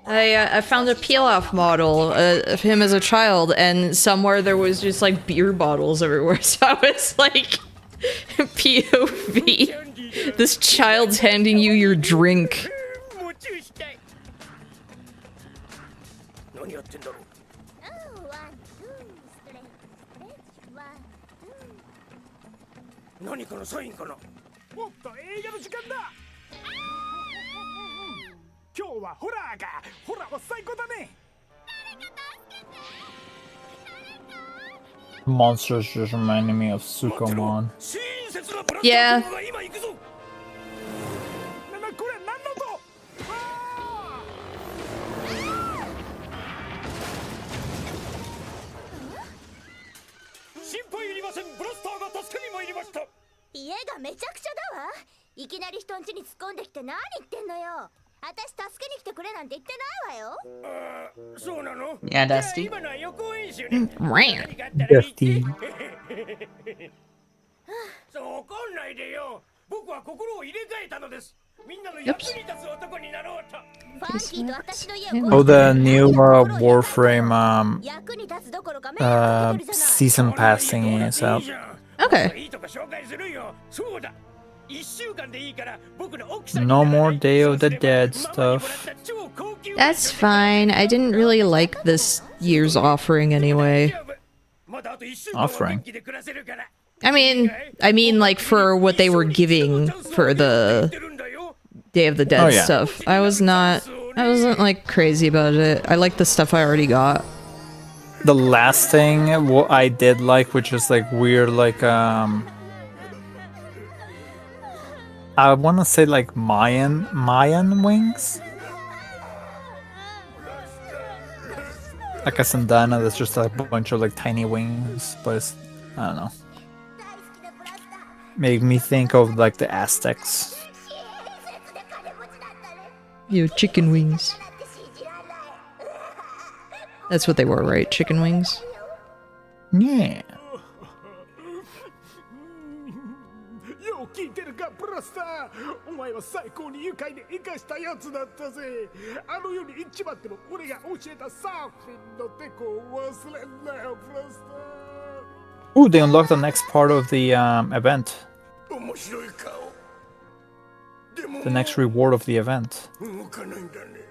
I found a peel-off model of him as a child, and somewhere there was just like beer bottles everywhere. So I was like, POV. This child's handing you your drink. Monsters just reminding me of Sukomon. Yeah. 家がめちゃくちゃだわ。いきなり人ん家に突っ込んできて何言ってんのよ。私助けに来てくれなんて言ってないわよ。そうなの？ Yeah, Dusty. 今のは予行演習ね。 Dusty. そう怒んないでよ。僕は心を入れ替えたのです。みんなの役に立つ男になろうと。ファンキーと私の家を Oh, the new Warframe season pass thingy is out. Okay. No more Day of the Dead stuff. That's fine. I didn't really like this year's offering anyway. Offering? I mean like for what they were giving for the Day of the Dead stuff. I wasn't like crazy about it. I like the stuff I already got. The last thing what I did like, which is like weird, like I want to say like Mayan wings, like a sandana that's just like a bunch of like tiny wings, but it's, I don't know. Made me think of like the Aztecs. You chicken wings. That's what they were, right? Chicken wings? Yeah. よう聞いてるか、ブラスター。お前は最高に愉快で生かしたやつだったぜ。あの世に行っちまっても俺が教えたサーフィンのテコを忘れんなよ、ブラスター。 Ooh, they unlocked the next part of the event. 面白い顔。でも The next reward of the event. 動かないんだね。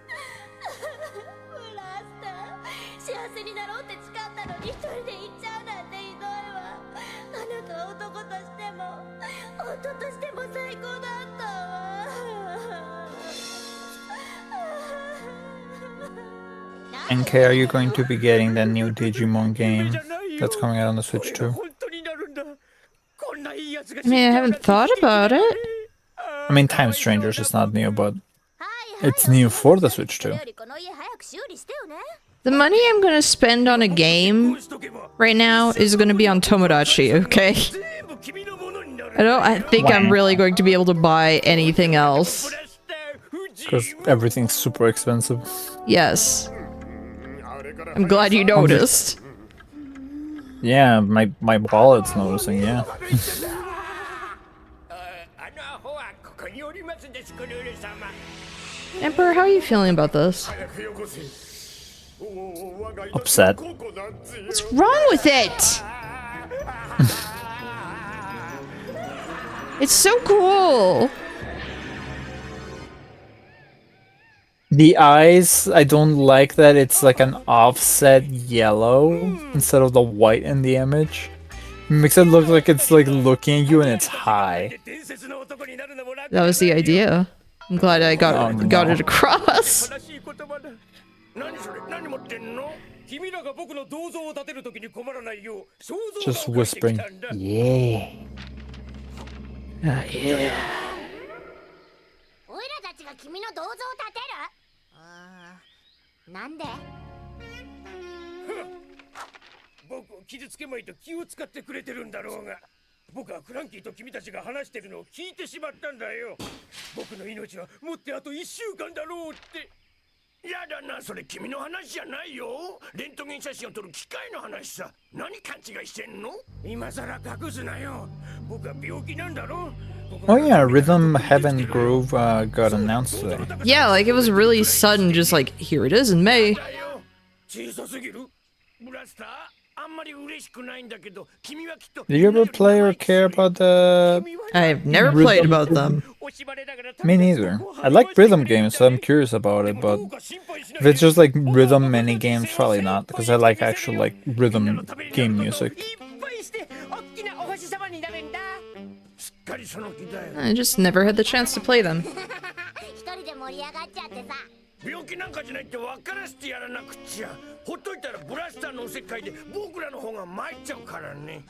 ブラスター、幸せになろうって誓ったのに一人で行っちゃうなんてひどいわ。あなたは男としても夫としても最高だったわ。 NK, are you going to be getting that new Digimon game that's coming out on the Switch too? I mean, I haven't thought about it. I mean, Time Strangers is not new, but it's new for the Switch too. The money I'm gonna spend on a game right now is gonna be on Tomodachi, okay? I think I'm really going to be able to buy anything else. Because everything's super expensive. Yes. I'm glad you noticed. Yeah, my wallet's noticing, yeah. Emperor, how are you feeling about this? Upset. What's wrong with it? It's so cool. The eyes, I don't like that it's like an offset yellow instead of the white in the image. It makes it look like it's like looking at you and it's high. That was the idea. I'm glad I got it across. Just whispering, yeah. Yeah. オイラたちが君の銅像を建てる？なんで？僕を傷つけまいと気を使ってくれてるんだろうが、僕はクランキーと君たちが話してるのを聞いてしまったんだよ。僕の命はもってあと1週間だろうって。やだな、それ君の話じゃないよ。レントゲン写真を撮る機械の話さ。何勘違いしてんの？今さら隠すなよ。僕は病気なんだろう。 Oh yeah, Rhythm Heaven Groove got announced today. Yeah, like it was really sudden, just like, here it is in May. Did you ever play or care about the... I've never played about them. Me neither. I like rhythm games, so I'm curious about it, but if it's just like rhythm mini games, probably not, because I like actual like rhythm game music. I just never had the chance to play them. 病気なんかじゃないって分からせてやらなくちゃ。ほっといたらブラスターのおせっかいで僕らの方が参っちゃうからね。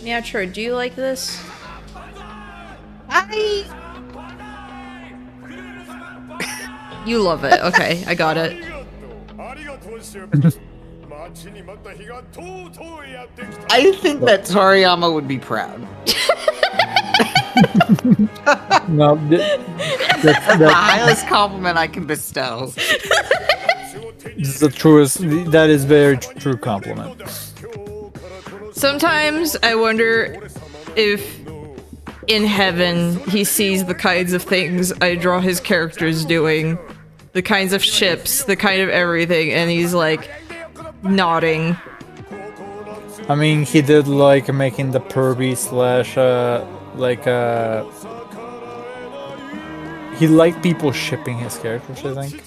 Natro, do you like this? You love it. Okay, I got it. I think that Toriyama would be proud. No, That's the highest compliment I can bestow. this is the truest. That is very true compliment. Sometimes I wonder if in heaven he sees the kinds of things I draw his characters doing, the kinds of ships, the kind of everything, and he's like nodding. I mean, he did like making the Kirby slash he liked people shipping his characters, I think.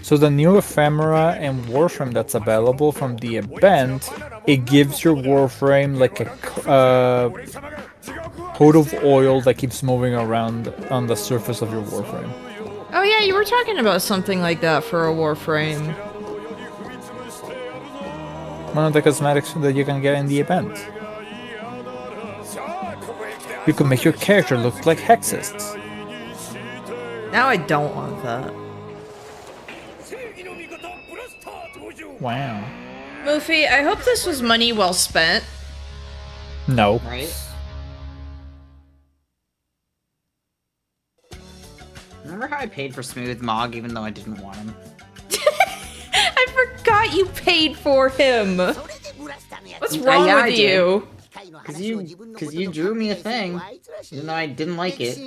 So the new ephemera and warframe that's available from the event, it gives your warframe like a coat of oil that keeps moving around on the surface of your warframe. Oh yeah, you were talking about something like that for a warframe. One of the cosmetics that you can get in the event. You can make your character look like hexes. Now I don't want that. Wow. Mufi, I hope this was money well spent. No. Right? Remember how I paid for Smooth Mog even though I didn't want him? I forgot you paid for him. What's wrong Yeah, with you? Cause you drew me a thing, even though I didn't like it.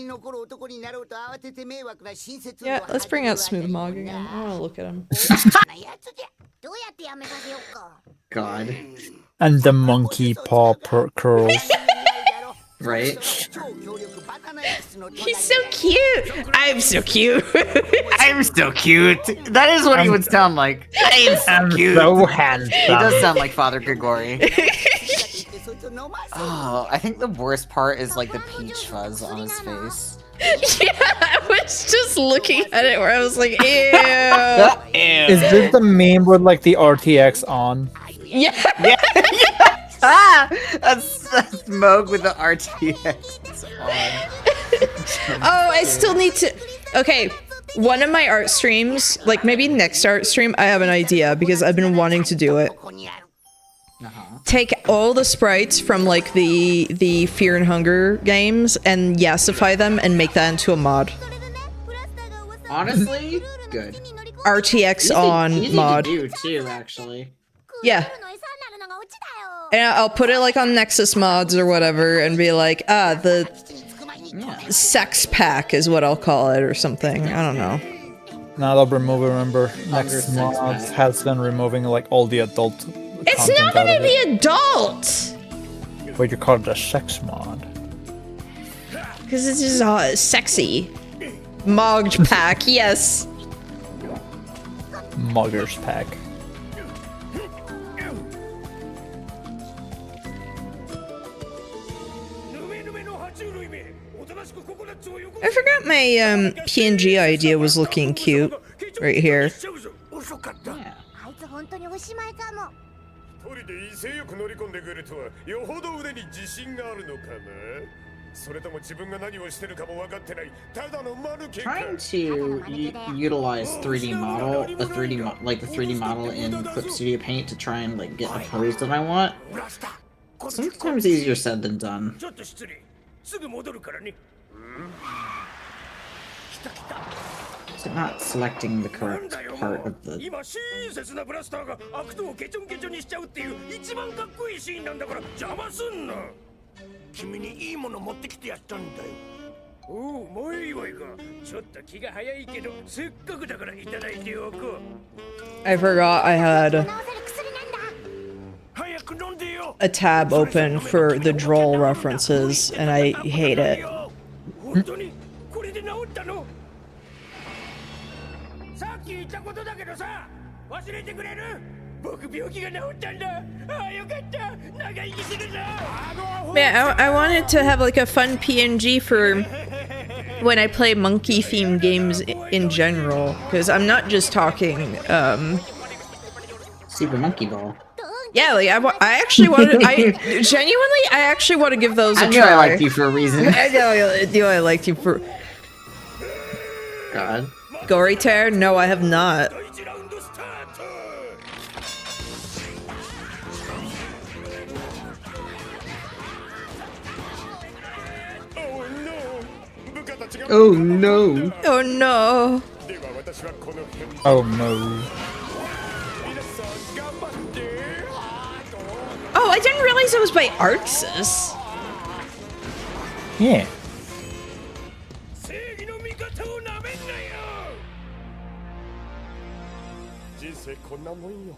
Yeah, let's bring out Smooth Mog again. I want to look at him. God. And the monkey paw curls. Right? He's so cute. I'm so cute. I'm so cute. That is what he would sound like. I'm so cute. So handsome. He does sound like Father Grigori. Oh, I think the worst part is like the peach fuzz on his face. Yeah, I was just looking at it where I was like, ew. Is this the meme with like the RTX on? Yeah. Ah! That's Moog with the RTX on. Oh, I still need to... Okay, one of my art streams, like maybe next art stream, I have an idea because I've been wanting to do it. Take all the sprites from like the Fear and Hunger games and yassify them and make that into a mod. Honestly, good. RTX on easy mod. to do too, actually. Yeah. And I'll put it like on Nexus mods or whatever and be like, the sex pack is what I'll call it or something. I don't know. Now they'll remove it, remember. Next mods has been removing like all the adult It's not gonna be adult! Wait, you call it a sex mod? Because it's just sexy. Mogged pack, yes. Muggers pack. I forgot my PNG idea was looking cute right here. Yeah. 一人で威勢よく乗り込んでくるとはよほど腕に自信があるのかな。それとも自分が何をしてるかも分かってないただの間抜けか。 Trying to utilize 3D model, like the 3D model in Clip Studio Paint to try and like get the pose that I want. Sometimes easier said than done. ちょっと失礼。すぐ戻るからね。So not selecting the correct part of the. 今親切なブラスターが悪党をケチョンケチョンにしちゃうっていう一番かっこいいシーンなんだから邪魔すんな。君にいいもの持ってきてやったんだよ。おお、もういいわいか。ちょっと気が早いけど、せっかくだからいただいておこう。I forgot I had a tab open for the droll references, and I hate it. 本当にこれで治ったの？さっき言ったことだけどさ、忘れてくれる？ Man, I wanted to have like a fun PNG for when I play monkey themed games in general, because I'm not just talking Super Monkey Ball. yeah, like I actually wanted I actually want to give those a I knew try. I liked you for a reason. I knew I liked you for God. Gory Tear? No, I have not. Oh no. Oh no. Oh no. Oh, I didn't realize it was by Arxis. Yeah. 人生こんなもんよ。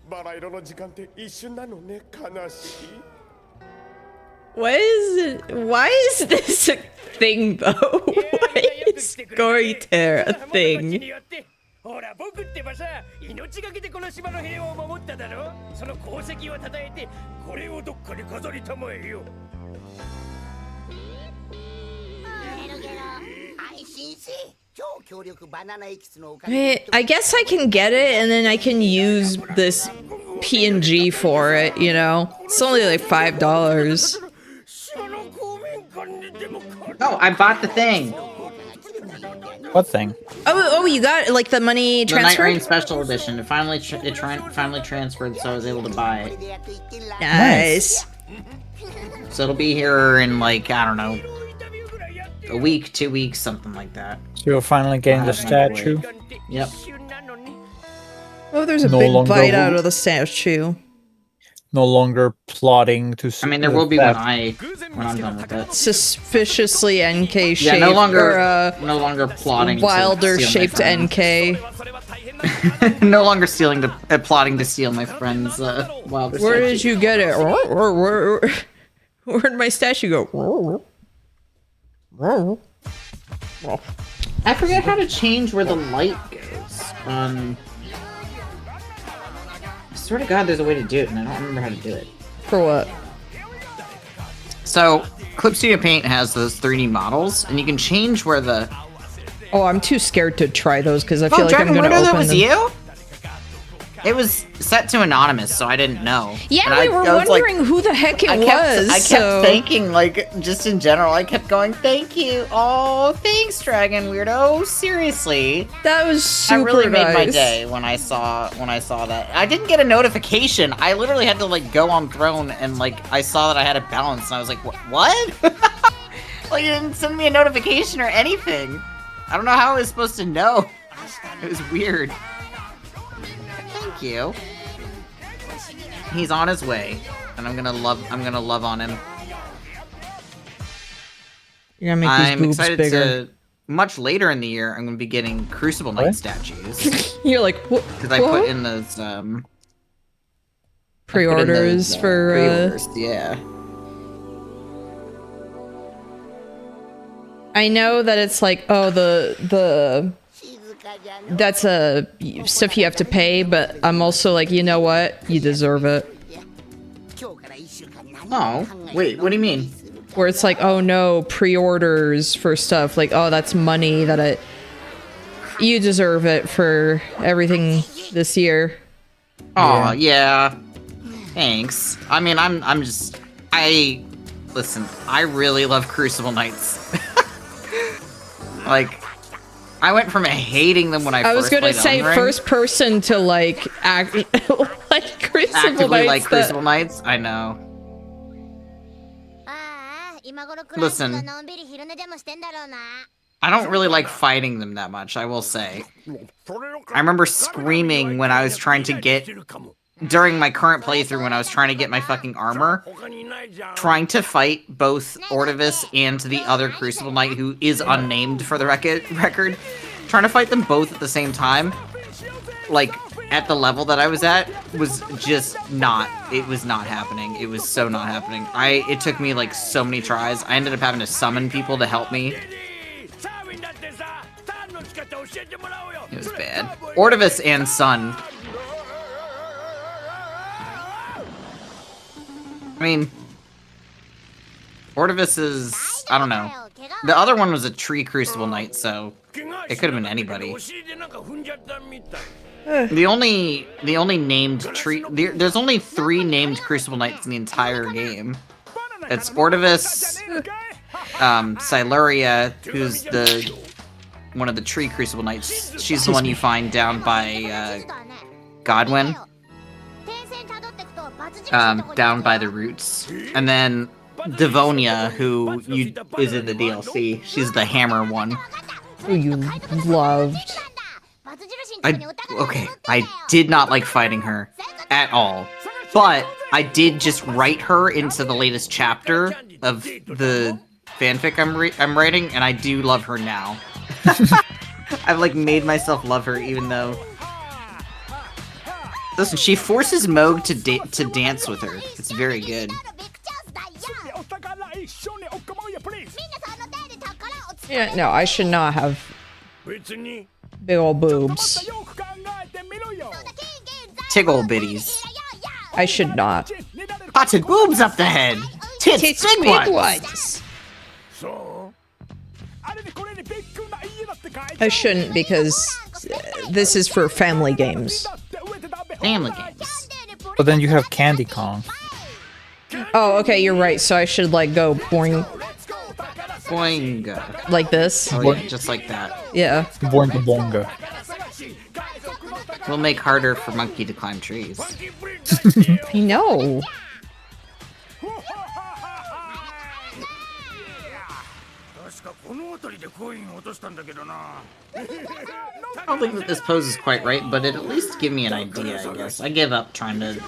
バラ色の時間って一瞬なのね、悲しい。 Why is this a thing though? Why is Gory Tear a thing? ほら僕ってばさ命がけでこの島の平和を守っただろその功績を称えてこれをどっかに飾りたまえよ I guess I can get it and then I can use this PNG for it, you know? It's only like $5. No, I bought the thing. What thing? Oh, you got like the money The Night transferred? Rain Special Edition. It finally finally transferred, so I was able to buy it. Nice. So it'll be here in like, I don't know, a week, 2 weeks, something like that. So you're finally getting the statue? Yep. Oh, there's a No big longer bite out will- of the statue. No longer plotting to. I mean, there will be when I'm done with it. Suspiciously NK shaped. Yeah, no longer, or, no longer plotting. to Wilder steal my shaped friends. NK. No longer plotting to steal my friend's Wilder. Where statue. did you get it? Where'd my statue go? I forget how to change where the light goes. I swear to God, there's a way to do it, and I don't remember how to do it. For what? So, Clip Studio Paint has those 3D models, and you can change where the... Oh, I'm too scared to try those because I feel like I'm Dragon, gonna Weirdo, open that was them. you? It was set to anonymous, so I didn't know. Yeah, And we were I was like- wondering who the heck it I kept was. thanking, like, just in general, I kept going, thank you. Oh, thanks, Dragon Weirdo. Seriously. That was super I really made my nice. day when I saw that. I didn't get a notification. I literally had to, like, go on Throne and, like, I saw that I had a balance, and I was like, what? Like, you didn't send me a notification or anything. I don't know how I was supposed to know. It was weird. Thank you. He's on his way, and I'm gonna love on him. You're gonna make I'm these boobs excited bigger. to. Much later in the year, I'm gonna be getting Crucible Knight statues You're like, what? because I put in those Pre-orders for. pre-orders. Yeah. I know that it's like, oh, the that's a stuff you have to pay, but I'm also like, you know what? You deserve it. Oh, wait, what do you mean? Where it's like, oh no, pre-orders for stuff. Like, oh, that's money that you deserve it for everything this year. Oh, yeah. Thanks. I mean, listen, I really love Crucible Knights. Like, I went from hating them when I was first gonna played say Elden Ring. first person to like act like Crucible Actively Knights. like Crucible Knights? I know. Listen, I don't really like fighting them that much, I will say. I remember screaming when I was trying to get... During my current playthrough, when I was trying to get my fucking armor, trying to fight both Ordivis and the other Crucible Knight, who is unnamed for the record, trying to fight them both at the same time, like, at the level that I was at, was just not, it was not happening. It was so not happening. It took me, like, so many tries. I ended up having to summon people to help me. It was bad. Ordivis and Sun I mean, Ortevis is... I don't know. The other one was a tree crucible knight, so it could have been anybody. The only named tree... There's only 3 named crucible knights in the entire game. It's Ortevis, Siluria, who's one of the tree crucible knights. She's the one you find down by Godwin. Down by the roots. And then Devonia, who is in the DLC. She's the hammer one. Who you loved. I did not like fighting her at all. But I did just write her into the latest chapter of the fanfic I'm writing, and I do love her now. I've like made myself love her, even though... Listen, she forces Moog to dance with her. It's very good. Yeah, no, I should not have big old boobs. Tiggle bitties. I should not. Potted boobs up the head. Tits big ones. I shouldn't, because this is for family games. Family games. But then you have Candy Kong. Oh, okay, you're right. So I should like go boing Boing. like this. Oh, yeah, just like that. Yeah. Boinga bonga. Will make harder for Monkey to climb trees. I know. I don't think that this pose is quite right, but it at least give me an idea, I guess. I give up trying to...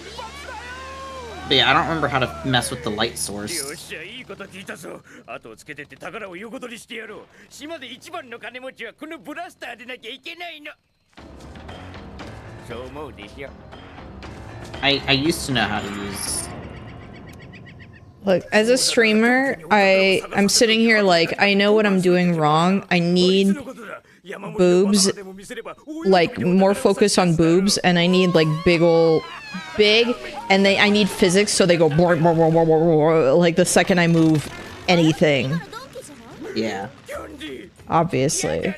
But yeah, I don't remember how to mess with the light source. I used to know how to use... Look, as a streamer, I'm sitting here like, I know what I'm doing wrong. I need boobs, like more focus on boobs, and I need like big, and I need physics so they go like the second I move anything. Yeah. Obviously.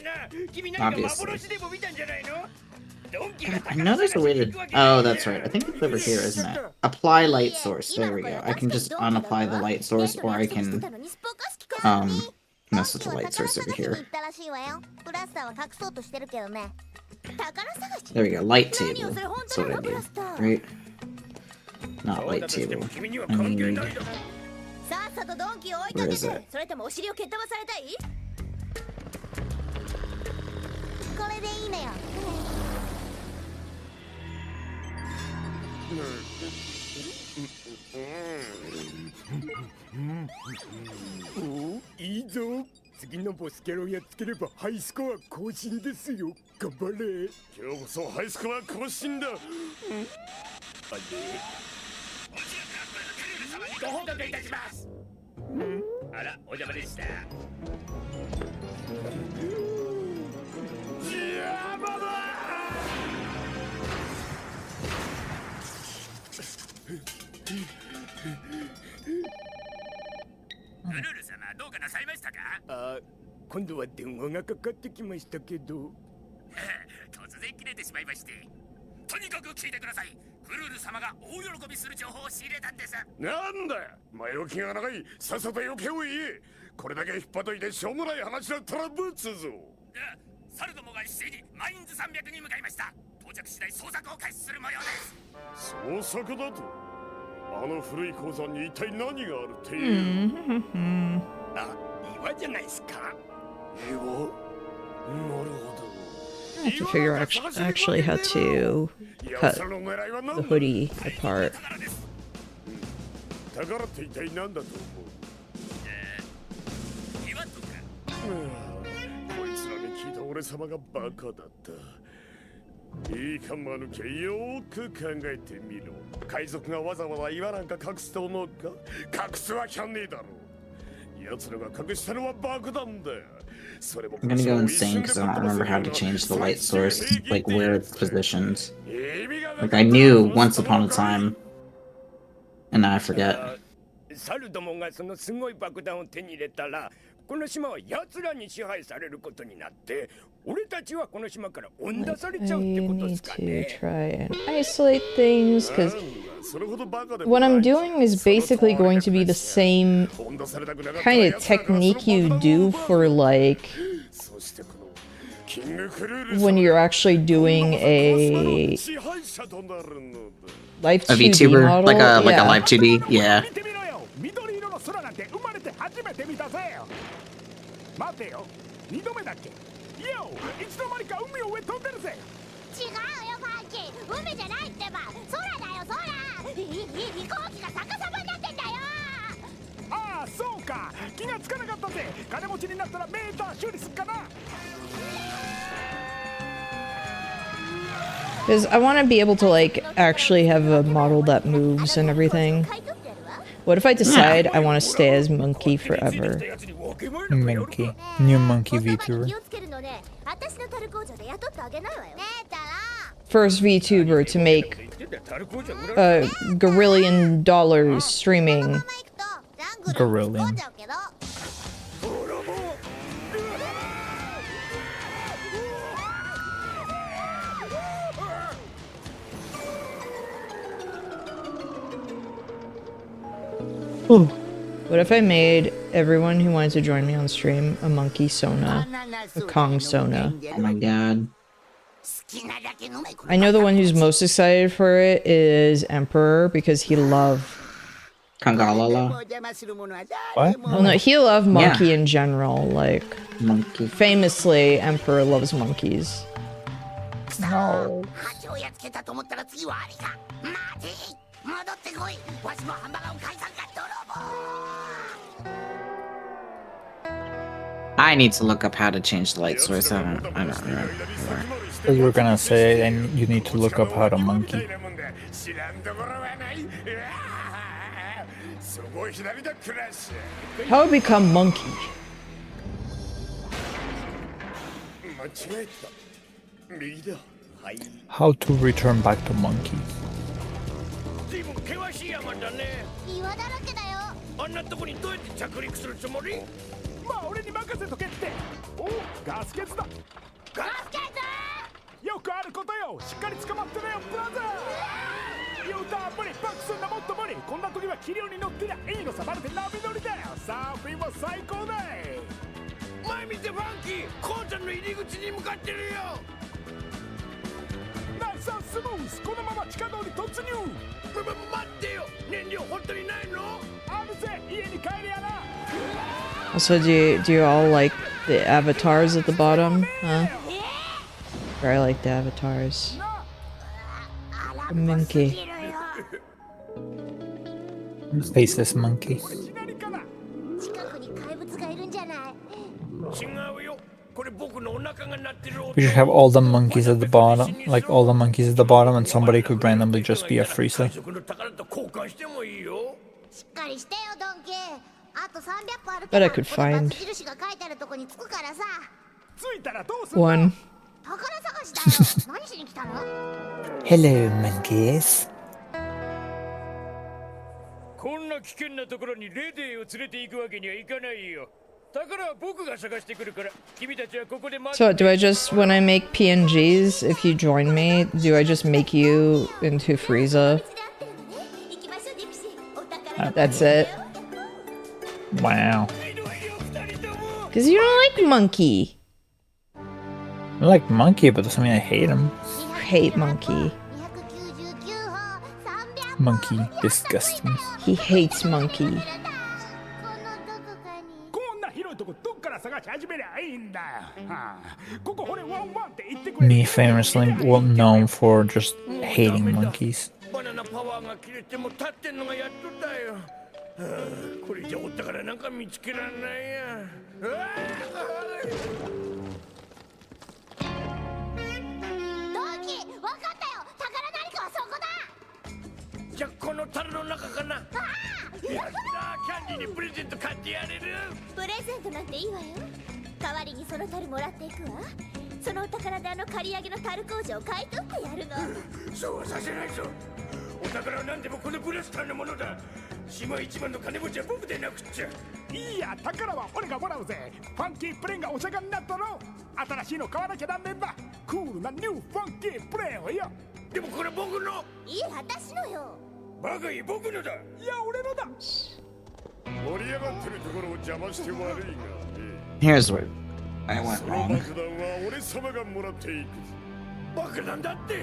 God, I know there's a way to... Oh, that's right. I think it's over here, isn't it? Apply light source. There we go. I can just unapply the light source, or I can, mess with the light source over here. There we go. Light table. That's what I need. Right? Not light table. I need... Where is it? Oh, いいぞ。次のボスキャラをやっつければハイスコア更新ですよ。頑張れ。今日こそハイスコア更新だ。あれ。ご報告いたします。あら、お邪魔でした。やばだ。グルル様どうかなさいましたか？あ、今度は電話がかかってきましたけど。突然切れてしまいまして。とにかく聞いてください。グルル様が大喜びする情報を仕入れたんです。なんだ。前置きが長い。さっさと余計を言え。これだけ引っ張っといてしょうもない話だったらぶつぞ。サルどもが一斉にマインズ300に向かいました。到着次第捜索を開始する模様です。捜索だと？あの古い鉱山に一体何があるっていう。あ、岩じゃないですか。岩？なるほど。I have to figure out actually how to cut the hoodie apart. 宝って一体何だと思う？岩とか。こいつらに聞いた俺様がバカだった。いいか間抜けよーく考えてみろ。海賊がわざわざ岩なんか隠すと思うか？隠すわけはねえだろ。奴らが隠したのは爆弾だ。I'm gonna go insane because I don't remember how to change the light source, like where it's positioned. Like I knew once upon a time, and now I forget. サルどもがそのすごい爆弾を手に入れたら、この島は奴らに支配されることになって、俺たちはこの島から追い出されちゃうってことですか I ね。 need to try and isolate things because what I'm doing is basically going to be the same kind of technique you do for like when you're actually doing a live 2D VTuber, model. like a Yeah. live 2D. Yeah. 見てみろよ。緑色の空なんて生まれて初めて見たぜ。待てよ。2度目だっけ。いや、いつの間にか海を上飛んでるぜ。違うよファンキー、海じゃないってば、空だよ空。飛行機が逆さまになってんだよ。ああ、そうか。気がつかなかったぜ。金持ちになったらメーター修理すっかな。 Because I want to be able to like actually have a model that moves and everything. What if I decide I want to stay as Monkey forever? Monkey. New Monkey VTuber. 気をつけるのね。私のタル工場で雇ってあげないわよ。ねえたら。 First VTuber to make $1 gazillion streaming. Gorillion. What if I made everyone who wanted to join me on stream a Monkey Sona, a Kong Sona? Oh my god. I know the one who's most excited for it is Emperor because he loved. Kangalala. What? Well, no, he loved Monkey in general. Like, Monkey. famously, Emperor loves monkeys. No. I need to look up how to change the light source. I don't remember. You were gonna say, and you need to look up how to monkey. How to become Monkey? How to return back to monkey. 随分険しい山だね。岩だらけだよ。あんなとこにどうやって着陸するつもり？まあ俺に任せとけって。お、ガス欠だ。ガス欠？よくあることよ。しっかり捕まってろよ、ブラザー。言うたら無理、バックすんなもっと無理。こんな時は気流に乗ってりゃいいのさ。まるで波乗りだよ。サーフィンも最高だい。前見てファンキー、コウちゃんの入り口に向かってるよ。ナイススムース、このまま地下道に突入。待ってよ、燃料本当にないの？あるぜ、家に帰りやな。 Also, do you all like the avatars at the bottom? Huh? Or I like the avatars. The monkey. Faceless monkey. 近くに怪物がいるんじゃない？違うよ。これ僕のお腹が鳴ってる音。 We should have all the monkeys at the bottom, like all the monkeys at the bottom, and somebody could randomly just be a Frieza. そこの宝と交換してもいいよ。しっかりしてよドンキー。あと300個ある But か I ら。 could find 印が書いてあるとこに着くからさ。着いたらどうするの？ one. 宝探しだよ。何しに来たの？ Hello, monkeys. こんな危険なところにレディを連れて行くわけにはいかないよ。宝は僕が探してくるから、君たちはここで待 So って。 do I just, when I make PNGs, if you join me, do I just make you into Frieza? 行きましょうディプシー。お宝 That's it? Wow. Because you don't like Monkey. I like monkey, but doesn't mean I hate him. Hate Monkey. 299歩、300 Monkey disgusts me. He hates Monkey. このどこかに。こんな広いとこどっから探し始めりゃいいんだよ。はあ、ここ俺ワンワンって言ってくれ。 Me famously well known for just hating monkeys. バナナパワーが切れても立ってんのがやっとだよ。はあ、これじゃお宝なんか見つけられないや。うわあ、ドンキー、わかったよ。宝何かはそこだ。じゃあこの樽の中かな。やったー、キャンディーにプレゼント買ってやれる。プレゼントなんていいわよ。代わりにその樽もらっていくわ。そのお宝で借り上げの樽工場を買い取ってやるの。そうはさせないぞ。お宝は何でもこのブラスターのものだ。島一番の金持ちは僕でなくっちゃ。いや、宝は俺がもらうぜ。ファンキープレーンがお釈迦になったろ。新しいの買わなきゃなんねんだ。クールなニューファンキープレーンをよ。でもこれ僕の。いい私のよ。バカい僕のだ。いや、俺のだ。盛り上がってるところを邪魔して悪いが。Here's where I went その wrong. 爆弾は俺様がもらっていく。爆弾だって。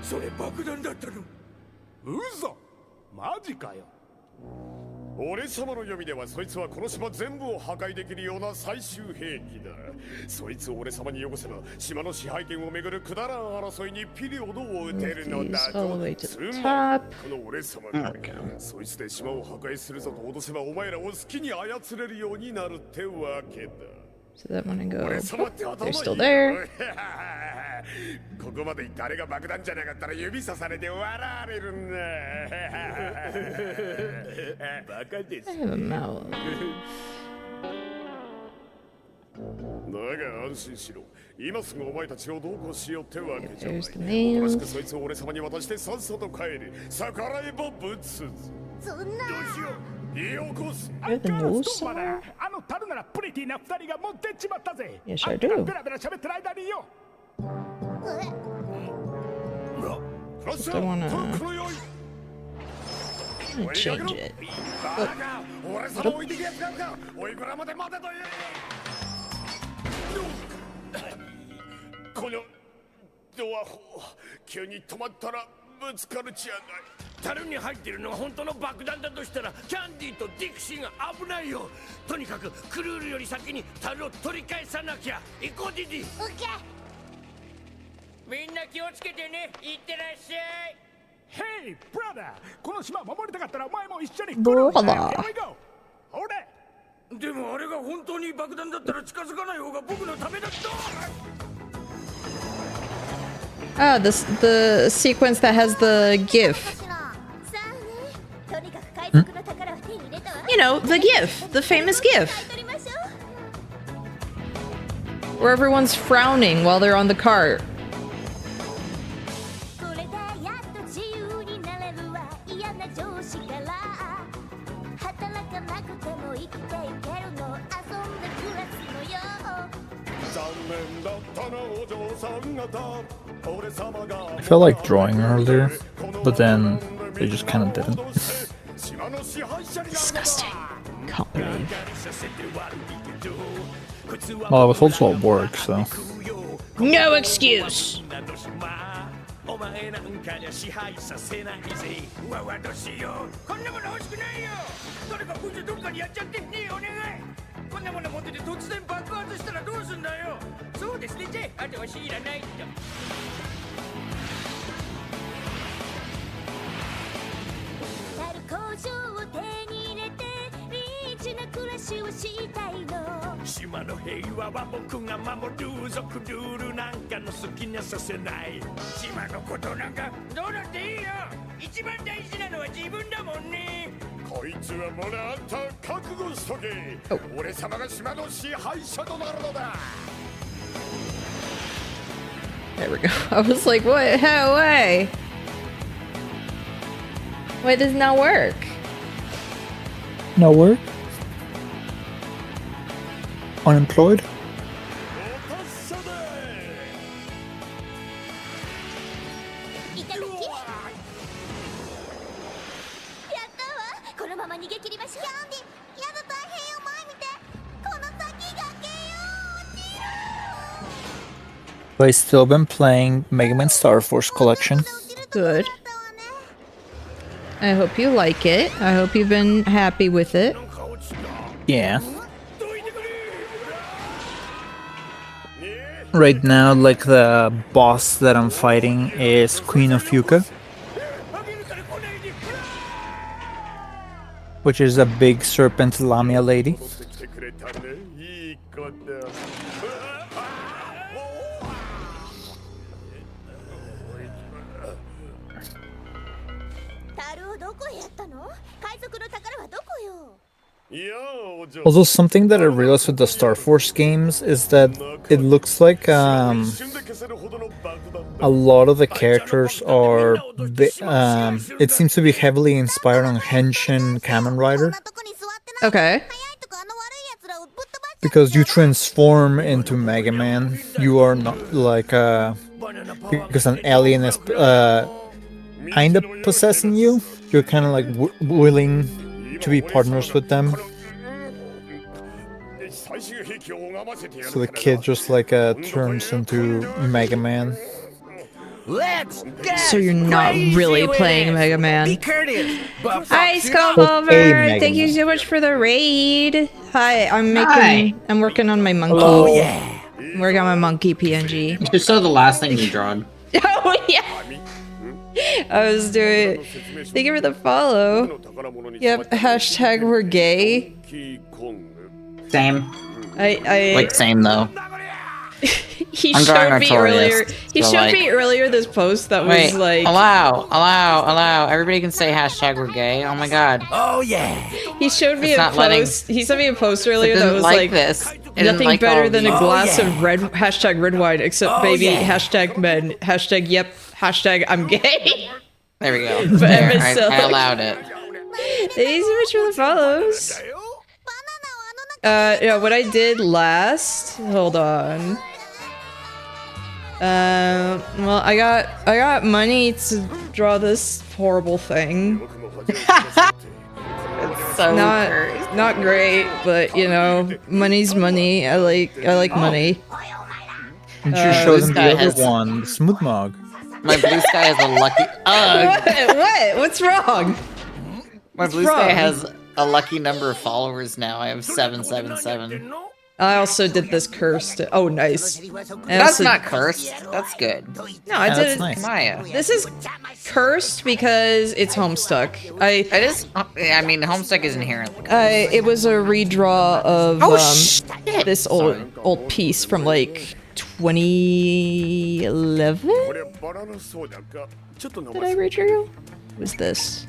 それ爆弾だったの。嘘。マジかよ。俺様の読みではそいつはこの島全部を破壊できるような最終兵器だ。そいつを俺様によこせば島の支配権をめぐるくだらん争いにピリオドを打てるのだ All the way と。 to つ the ま top. りこの俺様がそいつで島を破壊するぞと脅せばお前らを好きに操れるようになるってわけだ。 So that one I go. 俺様って頭いい They're still there. ここまで誰が爆弾じゃなかったら指さされて笑われるんだ。バカです。 I have a mouth. だが安心しろ。今すぐお前たちをどうこうしようってわけじゃない。 There's the nails. おとなしくそいつを俺様に渡してさっさと帰る。逆らえばぶつぞ。そんな。どうしよう。よこす。 You're the nose あの樽ならプリティな二人が持ってっちまったぜ。 Yes, I あんたが do. ベラベラ喋ってる間によ。フラッシ Just don't ャ wanna- ー、この用意。 I'm gonna change it. バカ、俺様置いてけやつか。おいくらまで待てと言え。このドアホ急に止まったらぶつかるじゃない。樽に入ってるのが本当の爆弾だとしたらキャンディーとディクシーが危ないよ。とにかくクルールより先に樽を取り返さなきゃ。行こうディディ。オッケー。みんな気をつけてね。いってらっしゃい。ヘイ、ブラダー。この島守りたかったらお前も一緒に。ブラダー。ほれ。でもあれが本当に爆弾だったら近づかない方が僕のためだった。 Ah, the sequence that has the GIF. さあね。とにかく海賊の宝を手に入れたわ。 You know, the GIF, the famous GIF, 買い取りましょう。 where everyone's frowning while they're on the cart. これでやっと自由になれるわ。嫌な上司から働かなくても生きていけるの。遊んで暮らすのよ。残念だったなお嬢さん方。俺様が I felt like drawing earlier, but then they just kind of didn't. Disgusting. Can't believe. Well, it was also at work, so. No excuse. お前なんかにゃ支配させないぜ。わわどうしよう。こんなもの欲しくないよ。誰かこいつどっかにやっちゃってねえお願い。こんなもの持ってて突然爆発したらどうすんだよ。そうですね。じゃあとは知らないと。樽工場を手に入れてリッチな暮らしをしたいの。島の平和は僕が守る。族ルールなんかの好きにはさせない。島のことなんかどうだっていいよ。一番大事なのは自分だもんね。こいつはもらった覚悟しとけ。俺様が島の支配者となるのだ。 There we go. I was like, what? How? Why? Why does it not work? No work? Unemployed? いただき。やったわ。このまま逃げ切りましょう。キャンディ、やだ大変よ。前見て。この先崖よ。落ちる。 But I still been playing Mega Man Star Force Collection. Good. I hope you like it. I hope you've been happy with it. Yeah. Right now, like, the boss that I'm fighting is Queen of Yuka, which is a big serpent Lamia lady. 樽をどこへやったの？海賊の宝はどこよ？ Also, something that I realized with the Star Force games is that it looks like a lot of the characters are. It seems to be heavily inspired on Henshin Kamen Rider. Okay. Because you transform into Mega Man, you are not like because an alien is kind of possessing you. You're kind of like willing to be partners with them. So the kid just like turns into Mega Man. So you're not really playing Mega Man. Hi, Skull Mega Thank you Man. so much for the raid. Hi, I'm working on my monkey. Oh yeah. I'm working on my monkey PNG. You should show the last thing you drawn. Oh yeah. I was doing. Thank you for the follow. Yep. Hashtag we're gay. Same. I Like same though. he I'm drawing showed me Artorias, earlier. He so, showed like- me earlier this post that was Wait, like. allow. Everybody can say hashtag we're gay. Oh my god. He showed me It's a not letting- post. He sent me a post earlier It that didn't was like like this. It didn't nothing like better all than a these. glass of red hashtag red wine, except baby hashtag men hashtag yep hashtag I'm gay. There we go. But There, I'm I so- allowed it. Thank you so much for the follows. Yeah, what I did last. Hold on. Well, I got money to draw this horrible thing. It's so cursed. Not great, but you know, money's money. I like money. And you show this them guy the other has- one, the Smooth Mog. My blue sky has a lucky. What? What's wrong? My blue wrong? sky has a lucky number of followers now. I have 777. I also did this cursed. Oh, nice. I That's also- not cursed. That's good. No, I Yeah, did that's it. nice. Maya. This is cursed because it's Homestuck. It is. I mean, Homestuck is inherently. It was a redraw of Oh shit! this old piece from like 2011. Did I redraw you? What was this?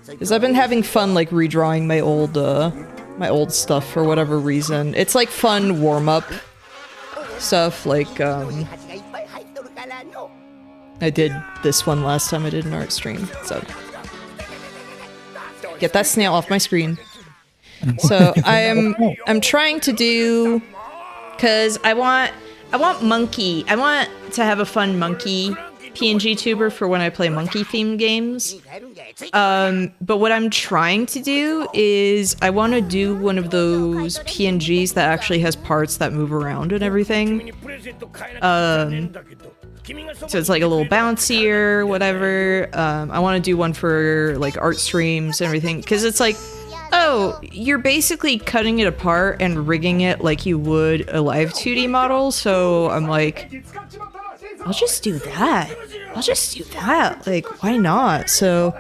Because I've been having fun like redrawing my old stuff for whatever reason. It's like fun warm up stuff. Like I did this one last time I did an art stream. So get that snail off my screen. So I'm trying to do, because I want monkey. I want to have a fun monkey PNG tuber for when I play monkey themed games. But what I'm trying to do is I want to do one of those PNGs that actually has parts that move around and everything. So it's like a little bouncier, whatever. I want to do one for like art streams and everything, because it's like, oh, you're basically cutting it apart and rigging it like you would a live 2D model. So I'm like, I'll just do that. Like, why not? So,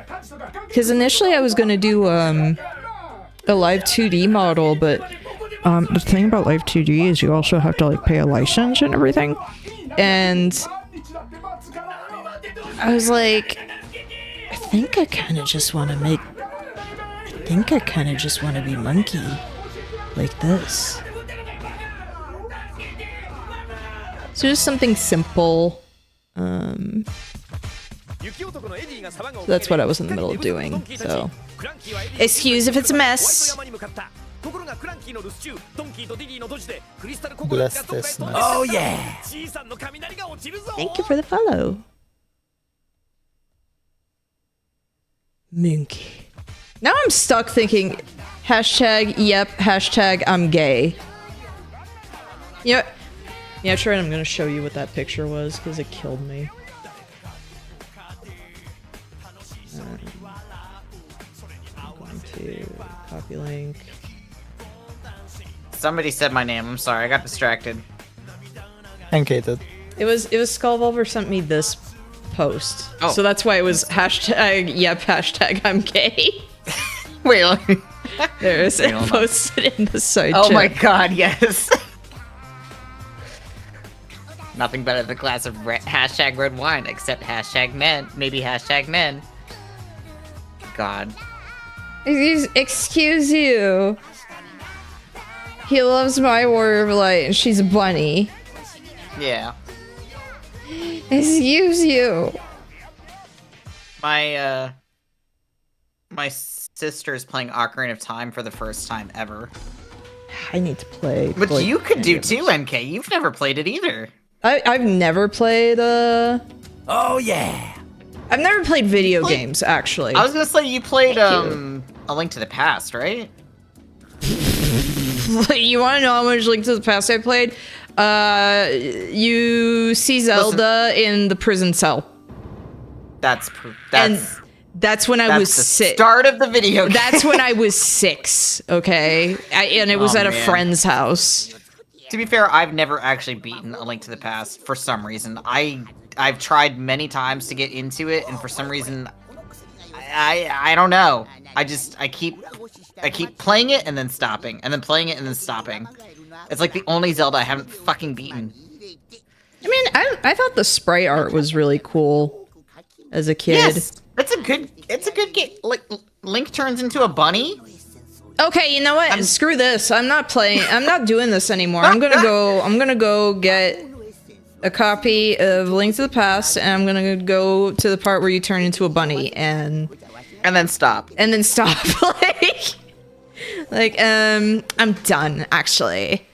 because initially I was gonna do a live 2D model, but the thing about live 2D is you also have to like pay a license and everything. And I was like, I think I kind of just want to be monkey like this. So just something simple. So that's what I was in the middle of doing. So excuse if it's a mess. Bless this mess. Oh yeah! Thank you for the follow. Monkey. Now I'm stuck thinking hashtag yep, hashtag I'm gay. Yeah, sure, and I'm gonna show you what that picture was because it killed me. I'm going to copy link. Somebody said my name. I'm sorry. I got distracted. Hankated. It was Skullvolver sent me this post. Oh. So that's why it was hashtag yep, hashtag I'm gay. Wait. Let me... There's Wait, it hold on. posted in the side Oh chat. my god, yes. Nothing better than a glass of hashtag red wine, except hashtag men. Maybe hashtag men. God. Excuse you. He loves my Warrior of Light and she's a bunny. Yeah. Excuse you. My sister's playing Ocarina of Time for the first time ever. I need to play. But like, you could do too, NK. You've never played it either. I've never played Oh yeah. I've never played video games, actually. I was gonna say you played A Link to the Past, right? You want to know how much Link to the Past I played? You see Zelda in the prison cell. That's And that's when I was the 6. start of the video game. That's when I was 6, okay? And it was at a friend's house. To be fair, I've never actually beaten A Link to the Past for some reason. I've tried many times to get into it, and for some reason, I don't know. I keep playing it and then stopping, and then playing it and then stopping. It's like the only Zelda I haven't fucking beaten. I mean, I thought the sprite art was really cool as a kid. Yes, it's a good game. Like Link turns into a bunny. Okay, you know what? Screw this. I'm not doing this anymore. I'm gonna go get a copy of Link to the Past, and I'm gonna go to the part where you turn into a bunny and then stop. And then stop. I'm done, actually.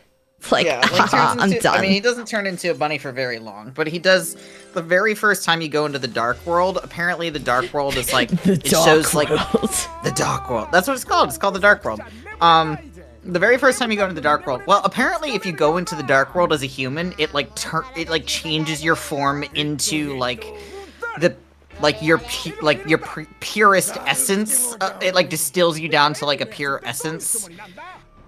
Like, yeah, Link turns I'm into, done. I mean, he doesn't turn into a bunny for very long, but he does. The very first time you go into the Dark World, apparently the Dark World is like it shows like the Dark World. That's what it's called. It's called the Dark World. The very first time you go into the Dark World, well, apparently if you go into the Dark World as a human, it changes your form into your purest essence. It like distills you down to like a pure essence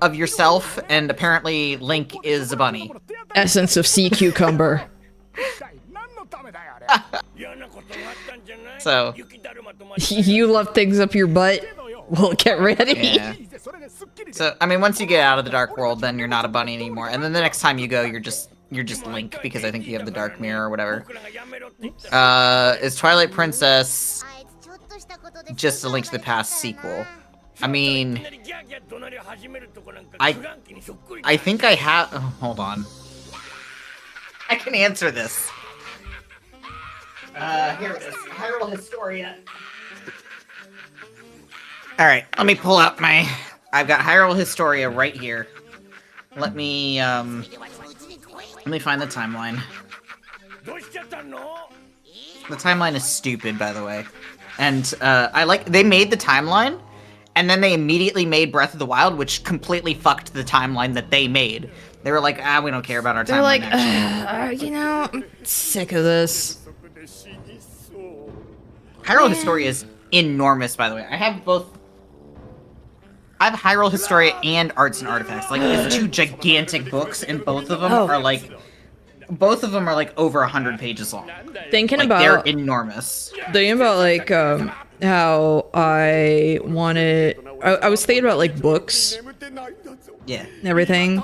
of yourself, and apparently Link is a bunny. Essence of sea cucumber. So you love things up your butt? Well, get ready. Yeah. So I mean, once you get out of the Dark World, then you're not a bunny anymore, and then the next time you go, you're just Link, because I think you have the Dark Mirror or whatever. Is Twilight Princess just a Link to the Past sequel? I mean, I think I have. Oh, hold on. I can answer this. Here it is. Hyrule Historia. All right, let me pull up my. I've got Hyrule Historia right here. Let me find the timeline. The timeline is stupid, by the way, and they made the timeline, and then they immediately made Breath of the Wild, which completely fucked the timeline that they made. They were like, we don't care about our timeline. They're like, I'm sick of this. Hyrule Historia is enormous, by the way. I have Hyrule Historia and Arts and Artifacts. Like, it's 2 gigantic books, and both of them are like over 100 pages long. Thinking like, about they're enormous. Thinking about like how I was thinking about like books. Yeah. And everything.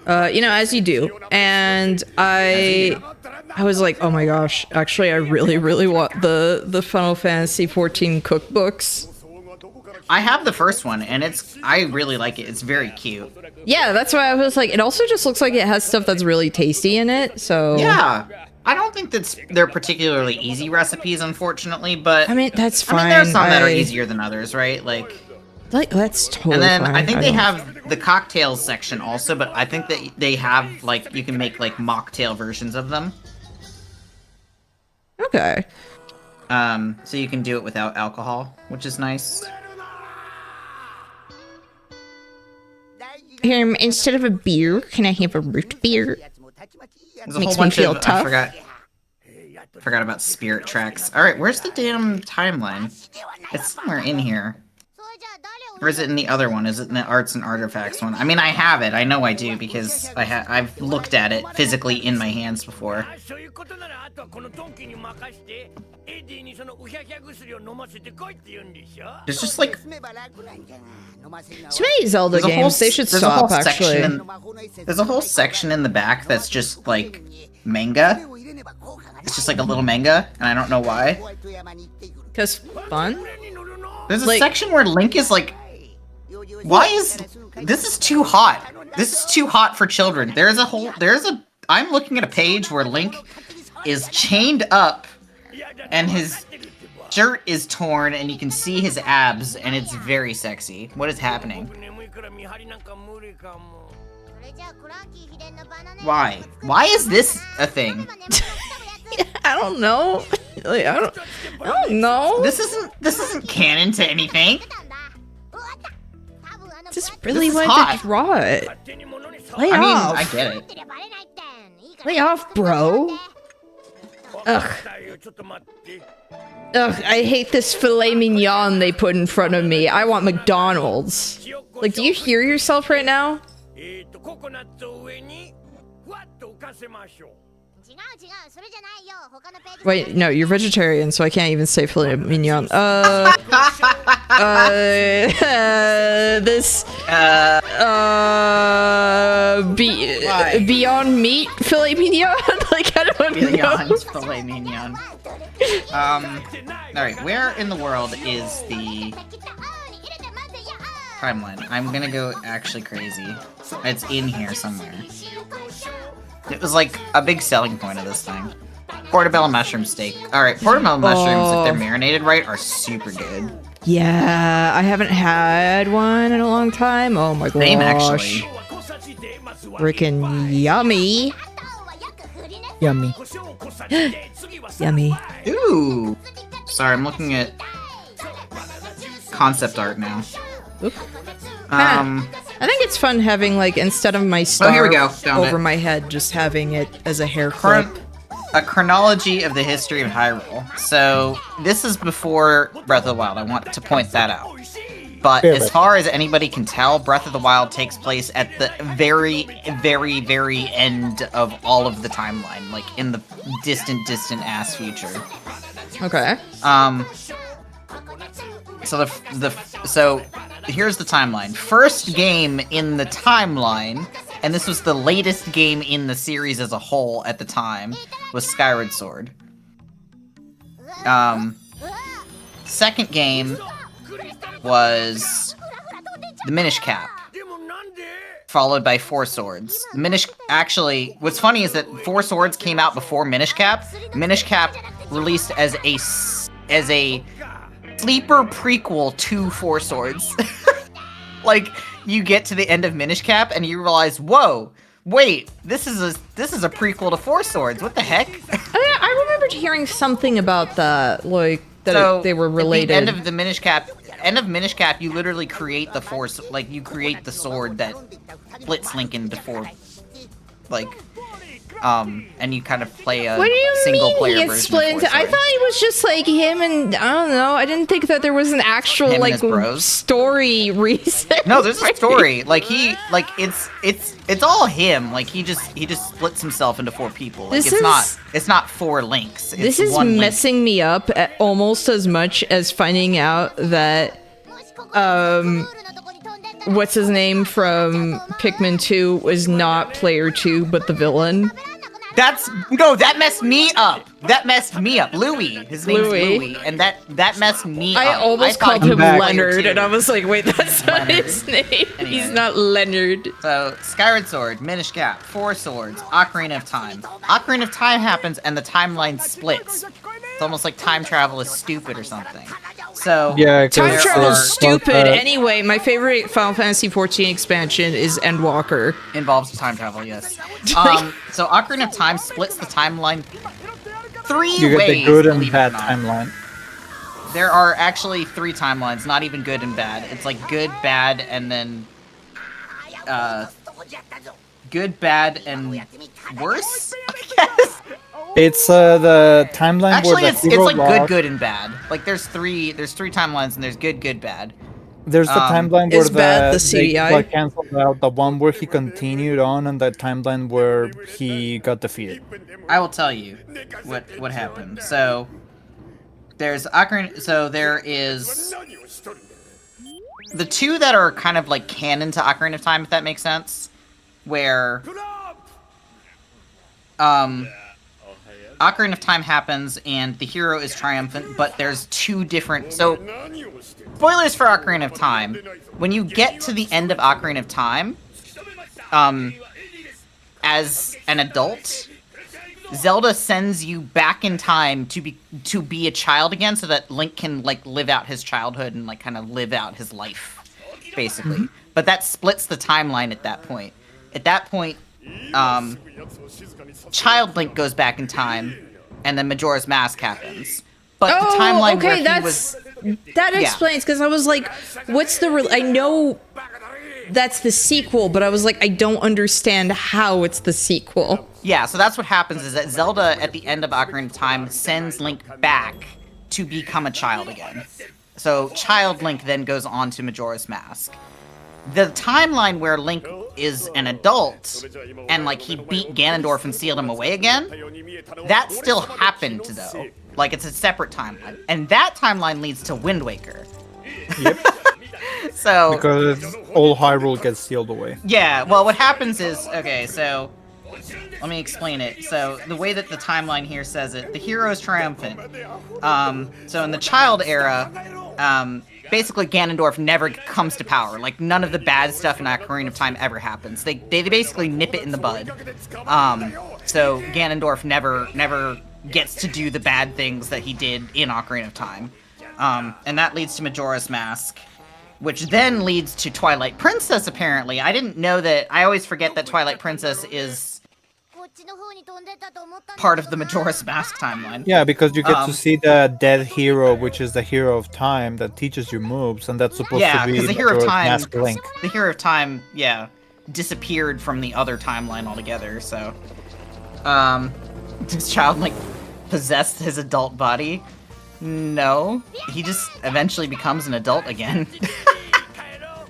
As you do. And I was like, oh my gosh, actually I really, really want the Final Fantasy XIV cookbooks. I have the first one, and I really like it. It's very cute. Yeah, that's why I was like, it also just looks like it has stuff that's really tasty in it, so... Yeah. I don't think they're particularly easy recipes, unfortunately, but... I mean, that's fine. I mean, there are some that are easier than others, right? Like, that's totally fine. And then fine. I think they have the cocktails section also, but I think that they have, like, you can make, like, mocktail versions of them. Okay. So you can do it without alcohol, which is nice. Here, instead of a beer, can I have a root beer? There's a whole bunch of tough. I forgot about Spirit Tracks. Alright, where's the damn timeline? It's somewhere in here. Or is it in the other one? Is it in the Arts and Artifacts one? I mean, I have it. I know I do, because I've looked at it physically in my hands before. There's just like... Too many Zelda games. They should stop, actually. There's a whole section in the back that's just like manga. It's just like a little manga, and I don't know why. Because fun? There's a Like- section where Link is like, why is this is too hot? This is too hot for children. I'm looking at a page where Link is chained up and his shirt is torn and you can see his abs and it's very sexy. What is happening? Why? Why is this a thing? I don't know. Like, I don't know. This isn't canon to anything. Just really This is wanted hot. to draw it. Lay I mean, off. I get it. Lay off, bro. Ugh. Ugh, I hate this filet mignon they put in front of me. I want McDonald's. Like, do you hear yourself right now? Wait, no, you're vegetarian, so I can't even say filet mignon. Beyond Meat filet mignon? Like, I don't know. Mignon's filet mignon. Alright, where in the world is the timeline? I'm gonna go actually crazy. It's in here somewhere. It was like a big selling point of this thing. Portobello mushroom steak. Alright, portobello mushrooms, if they're marinated right, are super good. Yeah, I haven't had one in a long time. Oh my gosh. Same, actually. Freaking yummy. Yummy. Yummy. Ooh! Sorry, I'm looking at concept art now. I think it's fun having, like, instead of my star here we go. Found over it. my head, just having it as a hair clip. A chronology of the history of Hyrule. So, this is before Breath of the Wild. I want to point that out. But as far as anybody can tell, Breath of the Wild takes place at the very, very, very end of all of the timeline. Like, in the distant, distant ass future. Okay. So here's the timeline. First game in the timeline, and this was the latest game in the series as a whole at the time, was Skyward Sword. Second game was the Minish Cap, followed by Four Swords. Actually, what's funny is that Four Swords came out before Minish Cap. Minish Cap released as a sleeper prequel to Four Swords. Like, you get to the end of Minish Cap and you realize, whoa, wait, this is a prequel to Four Swords. What the heck? I remembered hearing something about that, like, that they were related. At the end of the Minish Cap, you literally create the Force, like, you create the sword that splits Link into four, like, and you kind of play a single player version of split? Four I thought it was just like him and I don't know. I didn't think that there was an actual Him and like his bros. story reason. No, there's a story. Like it's all him. Like he just splits himself into four people. Like it's not four Links. It's This is one Link. messing me up almost as much as finding out that what's his name from Pikmin 2 was not player 2 but the villain. That messed me up. Louis. His name's Louis, and that messed me up. I almost thought called he him was player Leonard, two. and I was like, wait, that's not Leonard. his name. Anyway. He's not Leonard. So, Skyward Sword, Minish Cap, Four Swords, Ocarina of Time. Ocarina of Time happens and the timeline splits. It's almost like time travel is stupid or something. So, Yeah, Time travel's stupid. that. Anyway, my favorite Final Fantasy XIV expansion is Endwalker. involves time travel, yes. So Ocarina of Time splits the timeline three You get ways. the good and believe it bad or not. timeline. There are actually three timelines, not even good and bad. It's like good, bad, and then good, bad, and worse, I guess. It's the timeline Actually, where it's the hero like good, lost. good, and bad. Like there's three timelines, and there's good, good, bad. There's the timeline where Is bad the they CDI? like canceled out the one where he continued on, and the timeline where he got defeated. I will tell you what happened. So there's Ocarina. So there is the two that are kind of like canon to Ocarina of Time, if that makes sense. Where Ocarina of Time happens, and the hero is triumphant, but there's two different... So, spoilers for Ocarina of Time. When you get to the end of Ocarina of Time, as an adult, Zelda sends you back in time to be a child again, so that Link can like live out his childhood and like kind of live out his life, basically. But that splits the timeline at that point. At that point, Child Link goes back in time, and then Majora's Mask happens. But the timeline okay, where he was... that explains, because I was like, what's the... I know that's the sequel, but I was like, I don't understand how it's the sequel. Yeah, so that's what happens, is that Zelda, at the end of Ocarina of Time, sends Link back to become a child again. So Child Link then goes on to Majora's Mask. The timeline where Link is an adult, and like he beat Ganondorf and sealed him away again, that still happened though. Like it's a separate timeline. And that timeline leads to Wind Waker. Yep. So because all Hyrule gets sealed away. Yeah, well what happens is, okay, so let me explain it. So the way that the timeline here says it, the hero is triumphant. So in the child era, basically Ganondorf never comes to power. Like none of the bad stuff in Ocarina of Time ever happens. They basically nip it in the bud. So Ganondorf never gets to do the bad things that he did in Ocarina of Time. And that leads to Majora's Mask, which then leads to Twilight Princess, apparently. I didn't know that. I always forget that Twilight Princess is part of the Majora's Mask timeline. Yeah, because you get to see the dead hero, which is the hero of time that teaches you moves, and that's supposed to be because the hero of Majora's time, Mask Link. the hero of time, disappeared from the other timeline altogether. So, does Child Link possess his adult body? No, he just eventually becomes an adult again.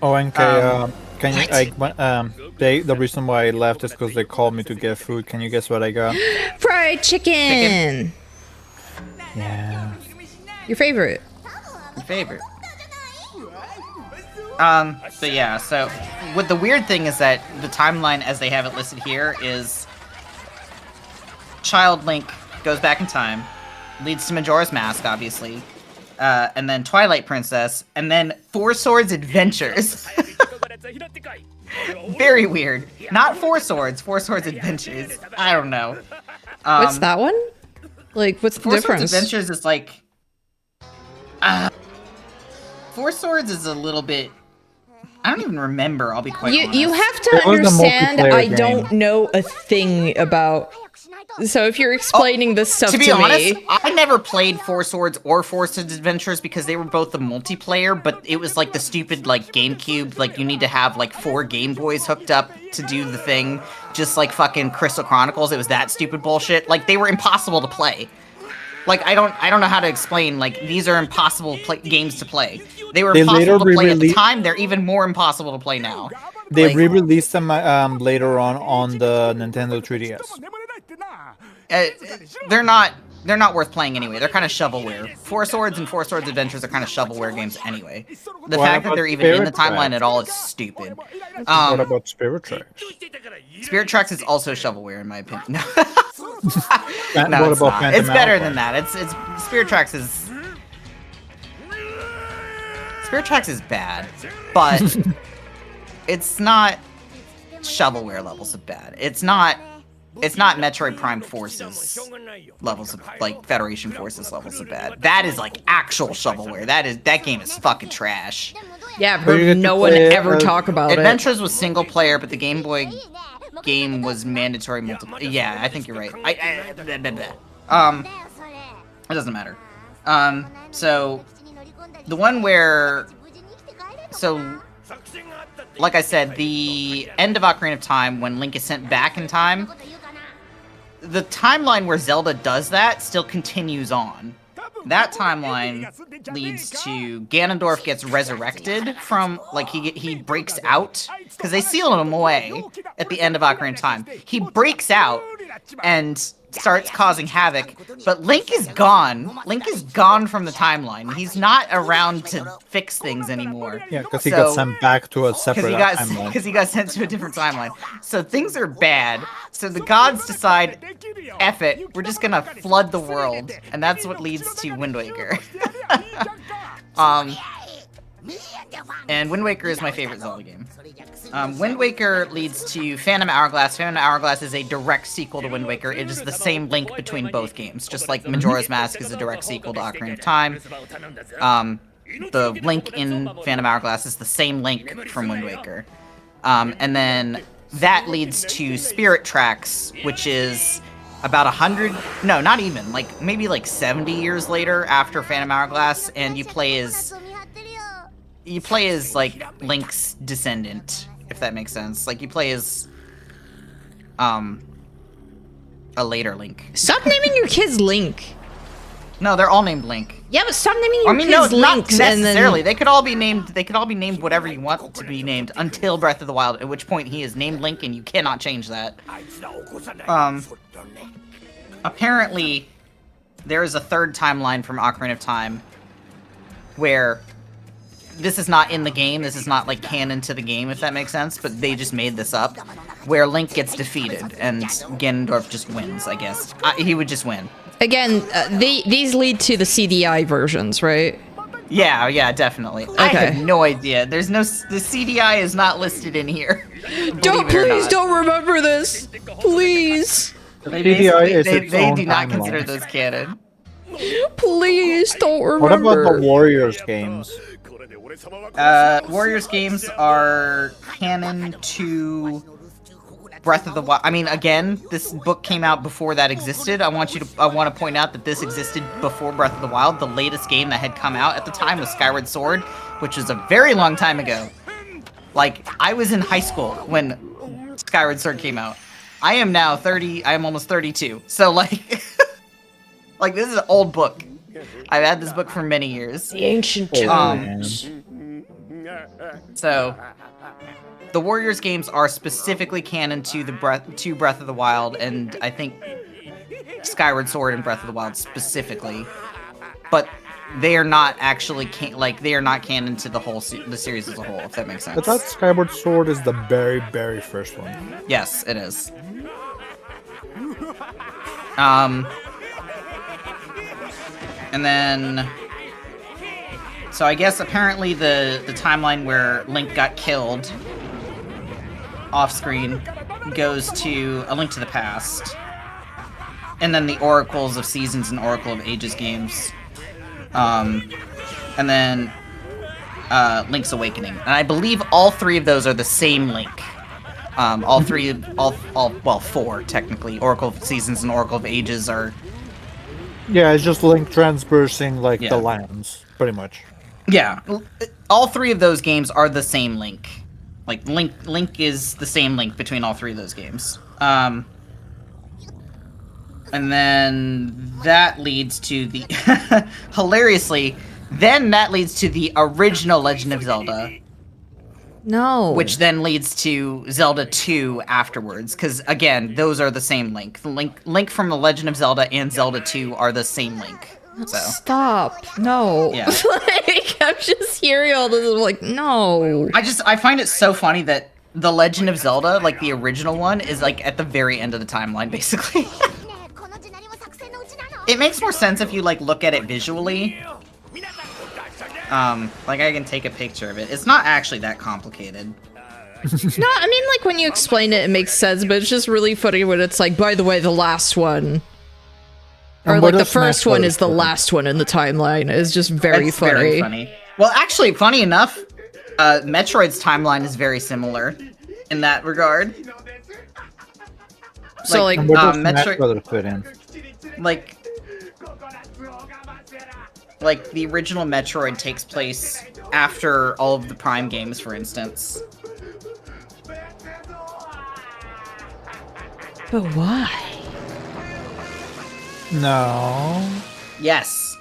Oh, and can you? The reason why I left is because they called me to get food. Can you guess what I got? Fried chicken! Yeah. Your favorite. Your favorite. So yeah, so what the weird thing is that the timeline as they have it listed here is Child Link goes back in time, leads to Majora's Mask, obviously, and then Twilight Princess, and then Four Swords Adventures. Very weird. Not Four Swords, Four Swords Adventures. I don't know. What's that one? Like, what's the Four difference? Swords Adventures is like... Four Swords is a little bit... I don't even remember, I'll be quite honest. You have to understand, I don't know a thing about... So if you're explaining this stuff to me... To be honest, I never played Four Swords or Four Swords Adventures because they were both the multiplayer, but it was like the stupid, like, GameCube, like, you need to have, like, 4 Game Boys hooked up to do the thing, just like fucking Crystal Chronicles. It was that stupid bullshit. Like, they were impossible to play. Like, I don't know how to explain, like, these are impossible games to play. They were impossible to play at the time, they're even more impossible to play now. They re-released them later on the Nintendo 3DS. They're not worth playing anyway. They're kind of shovelware. Four Swords and Four Swords Adventures are kind of shovelware games anyway. The fact that they're even in the timeline at all is stupid. What about Spirit Tracks? Spirit Tracks is also shovelware in my opinion. No, What it's about not. Phantom It's better Alpha? than that. It's Spirit Tracks is bad, but it's not shovelware levels of bad. It's not Metroid Prime Forces levels of, like, Federation Forces levels of bad. That is, like, actual shovelware. That game is fucking trash. Yeah, I've heard no one ever talk about it. Adventures was single player, but the Game Boy game was mandatory multiplayer. Yeah, I think you're right. It doesn't matter. So, the one where... So, like I said, the end of Ocarina of Time, when Link is sent back in time, the timeline where Zelda does that still continues on. That timeline leads to Ganondorf gets resurrected from, like, he breaks out, because they sealed him away at the end of Ocarina of Time. He breaks out and starts causing havoc, but Link is gone. Link is gone from the timeline. He's not around to fix things anymore. Yeah, because he got sent back to a separate timeline. Because he got sent to a different timeline. So things are bad. So the gods decide, F it, we're just gonna flood the world. And that's what leads to Wind Waker. And Wind Waker is my favorite Zelda game. Wind Waker leads to Phantom Hourglass. Phantom Hourglass is a direct sequel to Wind Waker. It is the same link between both games, just like Majora's Mask is a direct sequel to Ocarina of Time. The link in Phantom Hourglass is the same link from Wind Waker. And then that leads to Spirit Tracks, which is about 100, no, not even, like, maybe like 70 years later after Phantom Hourglass, and you play as, like, Link's descendant, if that makes sense. Like, you play as, a later Link. Stop naming your kids Link. No, they're all named Link. Yeah, but stop naming your kids Links. Not necessarily. They could all be named whatever you want to be named until Breath of the Wild, at which point he is named Link and you cannot change that. Apparently, there is a third timeline from Ocarina of Time where this is not in the game, this is not like canon to the game, if that makes sense, but they just made this up, where Link gets defeated and Ganondorf just wins, I guess. He would just win. Again, these lead to the CDI versions, right? Yeah, definitely. Okay. I have no idea. The CDI is not listed in here. Please don't remember this. Please. They do not consider those canon. Please don't remember. What about the Warriors games? Warriors games are canon to Breath of the Wild. I mean, again, this book came out before that existed. I want to point out that this existed before Breath of the Wild. The latest game that had come out at the time was Skyward Sword, which was a very long time ago. Like, I was in high school when Skyward Sword came out. I am now 30, I am almost 32. So, like, like, this is an old book. I've had this book for many years. The ancient times. So, the Warriors games are specifically canon to Breath of the Wild, and I think Skyward Sword and Breath of the Wild specifically. But they are not actually they are not canon to the series as a whole, if that makes sense. I thought Skyward Sword is the very, very first one. Yes, it is. And then, so I guess apparently the timeline where Link got killed off screen goes to A Link to the Past, and then the Oracles of Seasons and Oracle of Ages games, and then Link's Awakening. And I believe all three of those are the same Link. Well, four technically. Oracle of Seasons and Oracle of Ages are. Yeah, it's just Link transversing the lands, pretty much. Yeah, all three of those games are the same Link. Like, Link is the same Link between all three of those games. And then that leads to the... hilariously, then that leads to the original Legend of Zelda. No. Which then leads to Zelda 2 afterwards, because, again, those are the same Link. Link from The Legend of Zelda and Zelda 2 are the same Link. So. Stop. No. Yeah. Like, I'm just hearing all this, I'm like, no. I find it so funny that The Legend of Zelda, like the original one, is like at the very end of the timeline, basically. It makes more sense if you like look at it visually. Like I can take a picture of it. It's not actually that complicated. No, I mean, like, when you explain it, it makes sense, but it's just really funny when it's like, by the way, the last one. Or, like, the first one is the last one in the timeline. It's just very funny. Very funny. Well, actually, funny enough, Metroid's timeline is very similar in that regard. So, like, Metroid fit in? Like, the original Metroid takes place after all of the Prime games, for instance. But why? No. Yes.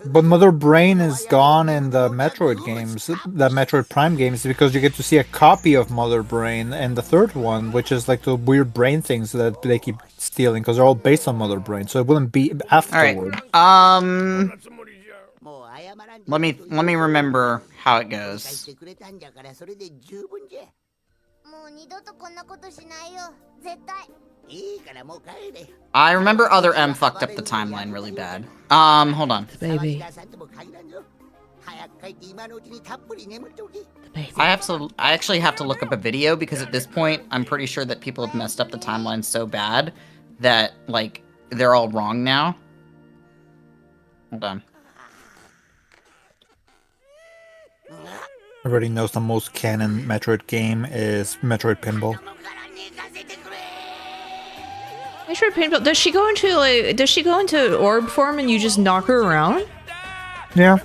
But Mother Brain is gone in the Metroid games, the Metroid Prime games, because you get to see a copy of Mother Brain in the third one, which is like the weird brain things that they keep stealing, because they're all based on Mother Brain, so it wouldn't be afterward. Alright, let me remember how it goes. もう二度とこんなことしないよ絶対 I remember Other M fucked up the timeline really bad. Hold on. Baby. I actually have to look up a video because at this point I'm pretty sure that people have messed up the timeline so bad that like they're all wrong now. Hold on. Everybody knows the most canon Metroid game is Metroid Pinball. Metroid Pinball. Does she go into like? Does she go into orb form and you just knock her around? Yeah.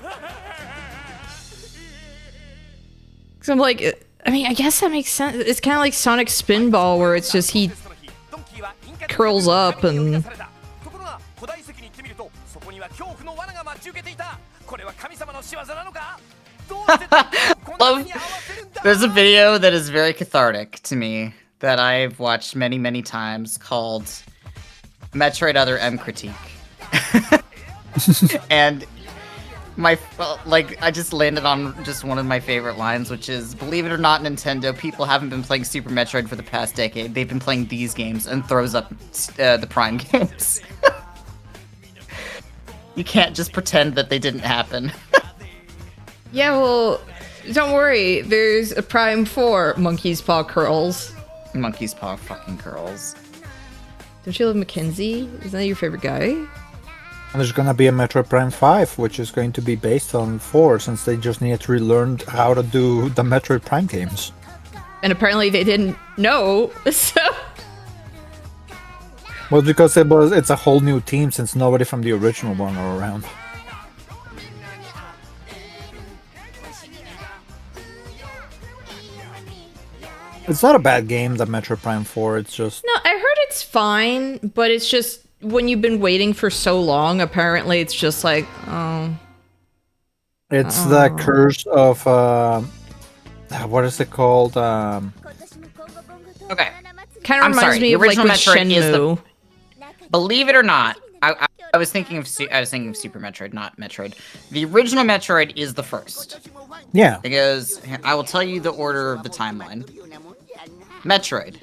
Cause I'm like, I mean, I guess that makes sense. It's kind of like Sonic Spinball, where it's just he curls up and. Love. There's a video that is very cathartic to me that I've watched many, many times called Metroid Other M Critique. And I just landed on just one of my favorite lines, which is, believe it or not, Nintendo, people haven't been playing Super Metroid for the past decade. They've been playing these games, and throws up the Prime games. You can't just pretend that they didn't happen. Yeah, well, don't worry. There's a Prime 4 Monkey's Paw Curls. Monkey's Paw fucking curls. Don't you love Mackenzie? Isn't that your favorite guy? And there's gonna be a Metroid Prime 5, which is going to be based on 4, since they just needed to relearn how to do the Metroid Prime games. And apparently they didn't know, so... Well, because it's a whole new team, since nobody from the original one are around. It's not a bad game, the Metroid Prime 4, it's just... No, I heard it's fine, but it's just, when you've been waiting for so long, apparently it's just like, oh... It's the curse of, what is it called? Okay. Kind of reminds me of like with Shenmue. Believe it or not, I was thinking of Super Metroid, not Metroid. The original Metroid is the first. Yeah. It goes. I will tell you the order of the timeline. Metroid,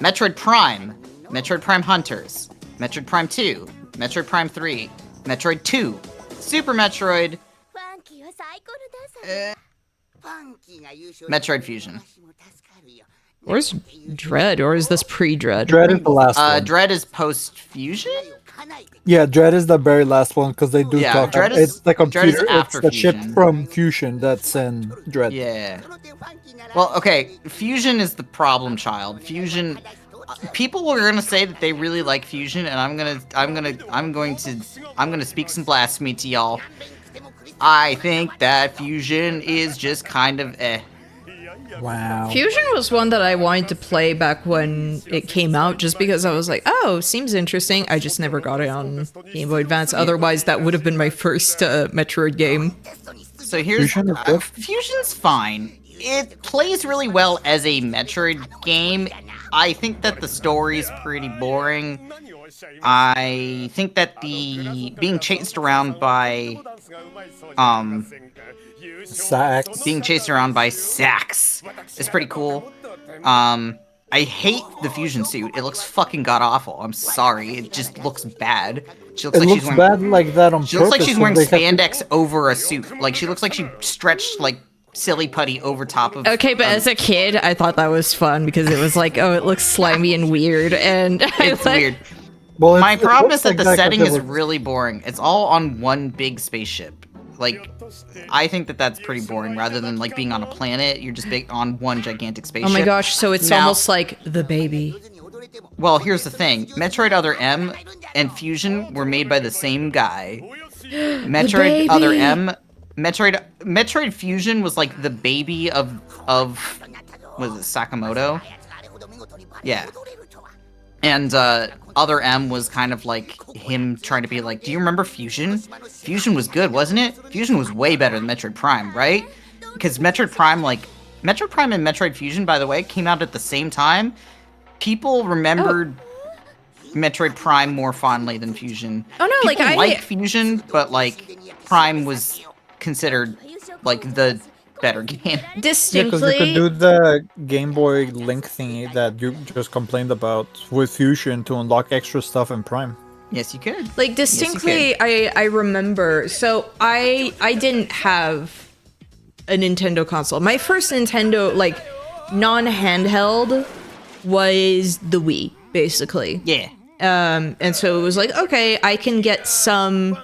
Metroid Prime, Metroid Prime Hunters, Metroid Prime 2, Metroid Prime 3, Metroid 2, Super Metroid, Metroid Fusion. Where's Dread, or is this pre-Dread? Dread is the last one. Dread is post-Fusion? Yeah, Dread is the very last one, because they do talk Dread about it's the computer, after it's the ship Fusion. from Fusion that's in Dread. Yeah. Well, okay, Fusion is the problem child. Fusion, people are gonna say that they really like Fusion, and I'm going to speak some blasphemy to y'all. I think that Fusion is just kind of eh. Wow. Fusion was one that I wanted to play back when it came out, just because I was like, oh, seems interesting. I just never got it on Game Boy Advance. Otherwise, that would have been my first Metroid game. So here's... Fusion's fine. It plays really well as a Metroid game. I think that the story's pretty boring. I think that the being chased around by Sax. Being chased around by Sax is pretty cool. I hate the Fusion suit. It looks fucking god-awful. I'm sorry. It just looks bad. She looks It looks bad like that on purpose. She looks like she's wearing spandex over a suit. Like, she looks like she stretched, like, silly putty over top of... Okay, but as a kid, I thought that was fun, because it was like, oh, it looks slimy and weird, and... It's like, weird. Well, My problem is that like the that setting 'cause is it was- really boring. It's all on one big spaceship. Like, I think that that's pretty boring. Rather than, like, being on a planet, you're just on one gigantic spaceship. oh my gosh, so it's Now- almost like The Baby. Well, here's the thing. Metroid Other M and Fusion were made by the same guy. Metroid Other baby. M... Metroid Fusion was, like, the baby of was it Sakamoto? Yeah. And Other M was kind of like him trying to be like, do you remember Fusion? Fusion was good, wasn't it? Fusion was way better than Metroid Prime, right? Because Metroid Prime and Metroid Fusion, by the way, came out at the same time. People remembered Metroid Prime more fondly than Fusion. Oh no, People like like Fusion, but like Prime was considered like the better game. distinctly. because you could do the Game Boy Link thingy that you just complained about with Fusion to unlock extra stuff in Prime. Yes, you could. Like distinctly, I remember. So I didn't have a Nintendo console. My first Nintendo like non-handheld was the Wii, basically. Yeah. And so it was like, okay, I can get some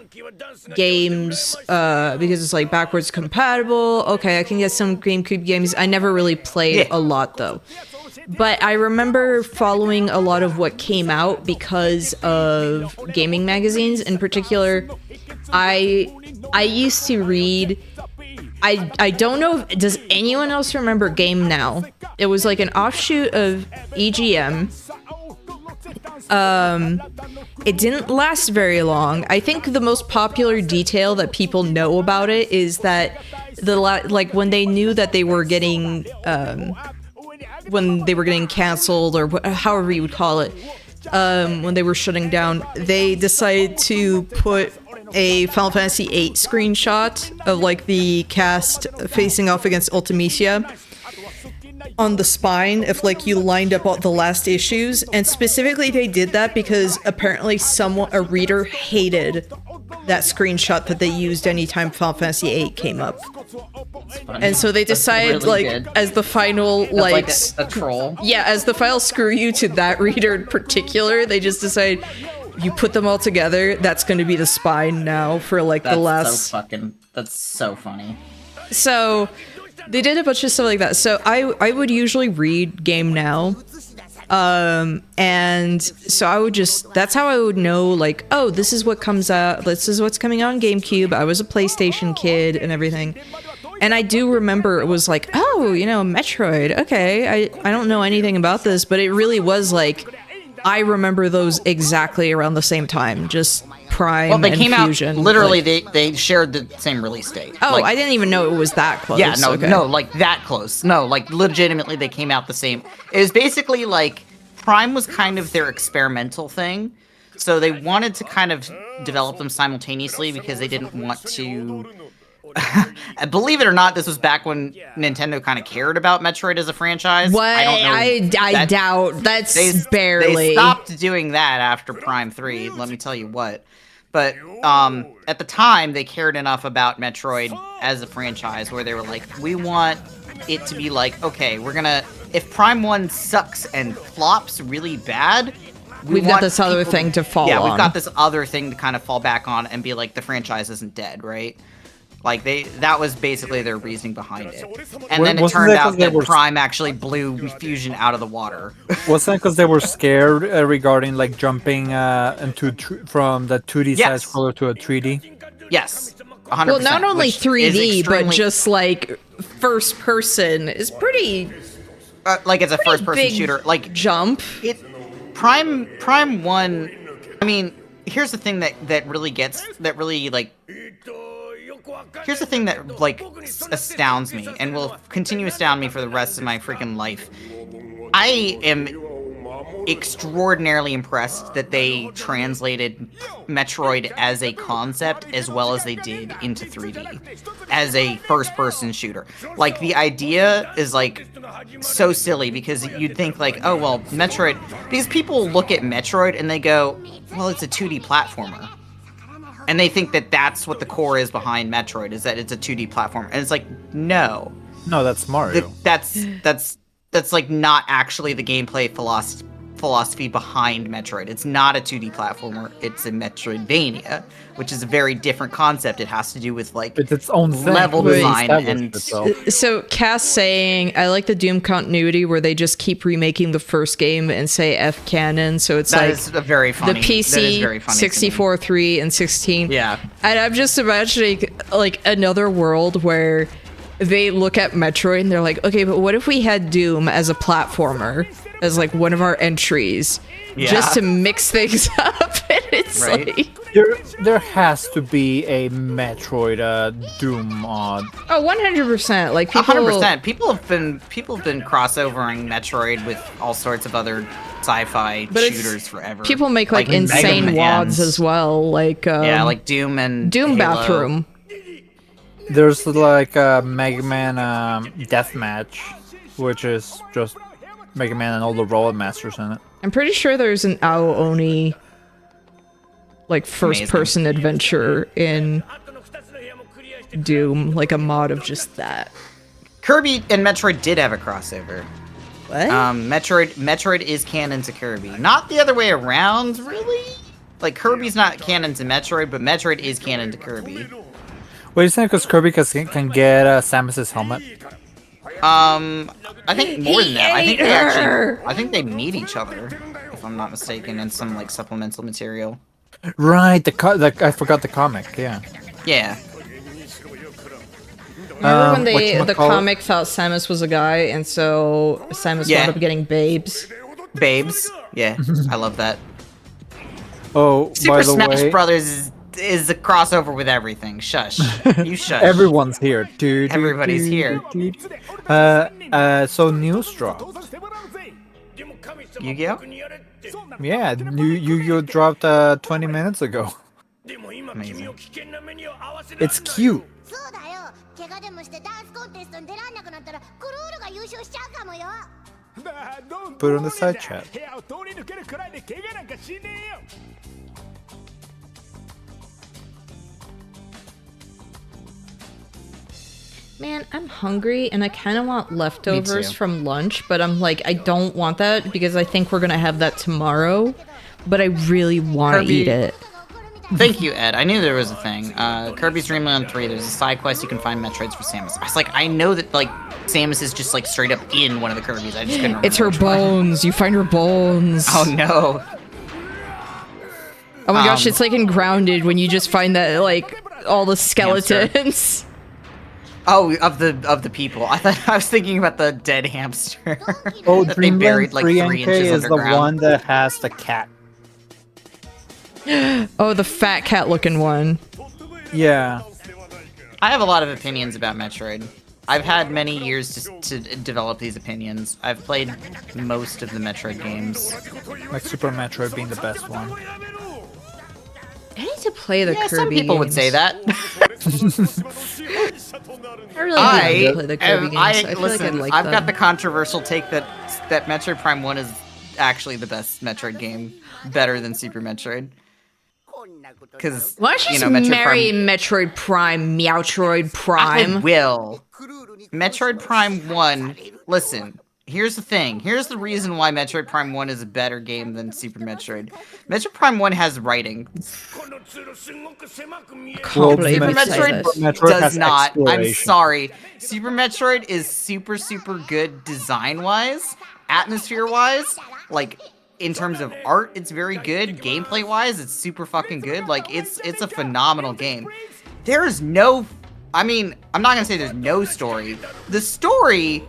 games because it's like backwards compatible. Okay, I can get some GameCube games. I never really played a lot though. But I remember following a lot of what came out because of gaming magazines. In particular, I used to read. I don't know if, does anyone else remember Game Now? It was like an offshoot of EGM. It didn't last very long. I think the most popular detail that people know about it is that like when they knew that they were getting when they were getting canceled or however you would call it, when they were shutting down, they decided to put a Final Fantasy VIII screenshot of like the cast facing off against Ultimecia on the spine if like you lined up all the last issues, and specifically they did that because apparently a reader hated that screenshot that they used anytime Final Fantasy VIII came up. And so they decided really like good. as the final like a troll. Yeah, as the final screw you to that reader in particular, they just decided you put them all together, that's going to be the spine now for like the last That's so funny. So they did a bunch of stuff like that. So I would usually read Game Now. And so I would that's how I would know like, oh, this is what comes out. This is what's coming out on GameCube. I was a PlayStation kid and everything. And I do remember it was like, oh, you know, Metroid. Okay. I don't know anything about this, but it really was like, I remember those exactly around the same time. Just Prime Well, they and came Fusion. out literally. Like, They shared the same release date. oh, Like, I didn't even know it was that close. yeah, no, Okay. no, like that close. No, like legitimately, they came out the same. It was basically like Prime was kind of their experimental thing, so they wanted to kind of develop them simultaneously because they didn't want to. Believe it or not, this was back when Nintendo kind of cared about Metroid as a franchise. What? I don't know. I doubt. That's barely. They stopped doing that after Prime 3, let me tell you what. But at the time, they cared enough about Metroid as a franchise where they were like, we want it to be like, okay, we're gonna... If Prime 1 sucks and flops really bad... We've got this other thing to fall on. Yeah, we've got this other thing to kind of fall back on and be like, the franchise isn't dead, right? Like, that was basically their reasoning behind it. And then it turned out that Prime actually blew Fusion out of the water. Wasn't it because they were scared regarding, like, jumping from the 2D Yes. side scroller to a 3D? Yes, 100%. Well, not only which 3D, is but extremely- just like first person is pretty like it's a first-person big shooter. Like jump. Prime 1. I mean, here's the thing that really Here's the thing that, like, astounds me, and will continue to astound me for the rest of my freaking life. I am extraordinarily impressed that they translated Metroid as a concept as well as they did into 3D, as a first-person shooter. Like, the idea is, like, so silly, because you'd think, like, oh, well, Metroid... Because people look at Metroid and they go, well, it's a 2D platformer. And they think that that's what the core is behind Metroid, is that it's a 2D platform. And it's like, no. No, that's Mario. That's like not actually the gameplay philosophy behind Metroid. It's not a 2D platformer, it's a Metroidvania, which is a very different concept. It has to do with like it's its own thing. level design and so Cass saying, I like the Doom continuity where they just keep remaking the first game and say F canon, so it's that like is a very funny, the PC 64, 3, and 16. Yeah. And I'm just imagining like another world where they look at Metroid and they're like, okay, but what if we had Doom as a platformer? as like one of our entries, just to mix things up. And it's like there has to be a Metroid Doom mod. Oh, 100%. Like people 100%. People have been crossovering Metroid with all sorts of other sci-fi shooters forever. People make like insane WODs as well, like like Doom and Doom Halo. Bathroom. There's like a Mega Man Deathmatch, which is just Mega Man and all the Roller Masters in it. I'm pretty sure there's an Ao Oni like first-person adventure in Doom, like a mod of just that. Kirby and Metroid did have a crossover. What? Metroid is canon to Kirby. Not the other way around, really? Like, Kirby's not canon to Metroid, but Metroid is canon to Kirby. What do you think? Because Kirby can get Samus's helmet? I think more than that. I think they meet each other, if I'm not mistaken, in some, like, supplemental material. Right, I forgot the comic, yeah. Yeah. Remember when the comic thought Samus was a guy, and so Samus wound up getting babes? Babes? Yeah, I love that. Oh, Super Smash Brothers is a crossover with everything. Shush. You shush. Everyone's here. Everybody's here. So news dropped. Yu-Gi-Oh? Yeah, Yu-Gi-Oh dropped 20 minutes ago. Amazing. It's cute. Put it on the side chat. Man, I'm hungry and I kind of want leftovers from lunch, but I'm like, I don't want that because I think we're gonna have that tomorrow, but I really want to eat it. Thank you, Ed. I knew there was a thing. Kirby's Dream Land 3, there's a side quest you can find Metroids for Samus. I was like, I know that, like, Samus is just, like, straight up in one of the Kirbys. I just couldn't remember. It's her bones. You find her bones. Oh, no. Oh my gosh, it's like in Grounded when you just find that, like, all the skeletons. Oh, of the people. I was thinking about the dead hamster. Oh, that they buried like 3 inches is underground. the one that has the cat. Oh, the fat cat looking one. Yeah. I have a lot of opinions about Metroid. I've had many years to develop these opinions. I've played most of the Metroid games. Like Super Metroid being the best one. I need to play the Kirby some people would say that. I really want to play the Kirby games. I feel listen, like I'd like I've them. got the controversial take that Metroid Prime 1 is actually the best Metroid game, better than Super Metroid. Because why don't you just marry Metroid Prime, Meowtroid Prime? I will. Metroid Prime 1, listen, here's the thing. Here's the reason why Metroid Prime 1 is a better game than Super Metroid. Metroid Prime 1 has writing. Super Metroid does not. I'm sorry. Super Metroid is super good design-wise, atmosphere-wise, like, in terms of art, it's very good. Gameplay-wise, it's super fucking good. Like, it's a phenomenal game. There is no... I mean, I'm not gonna say there's no story. The story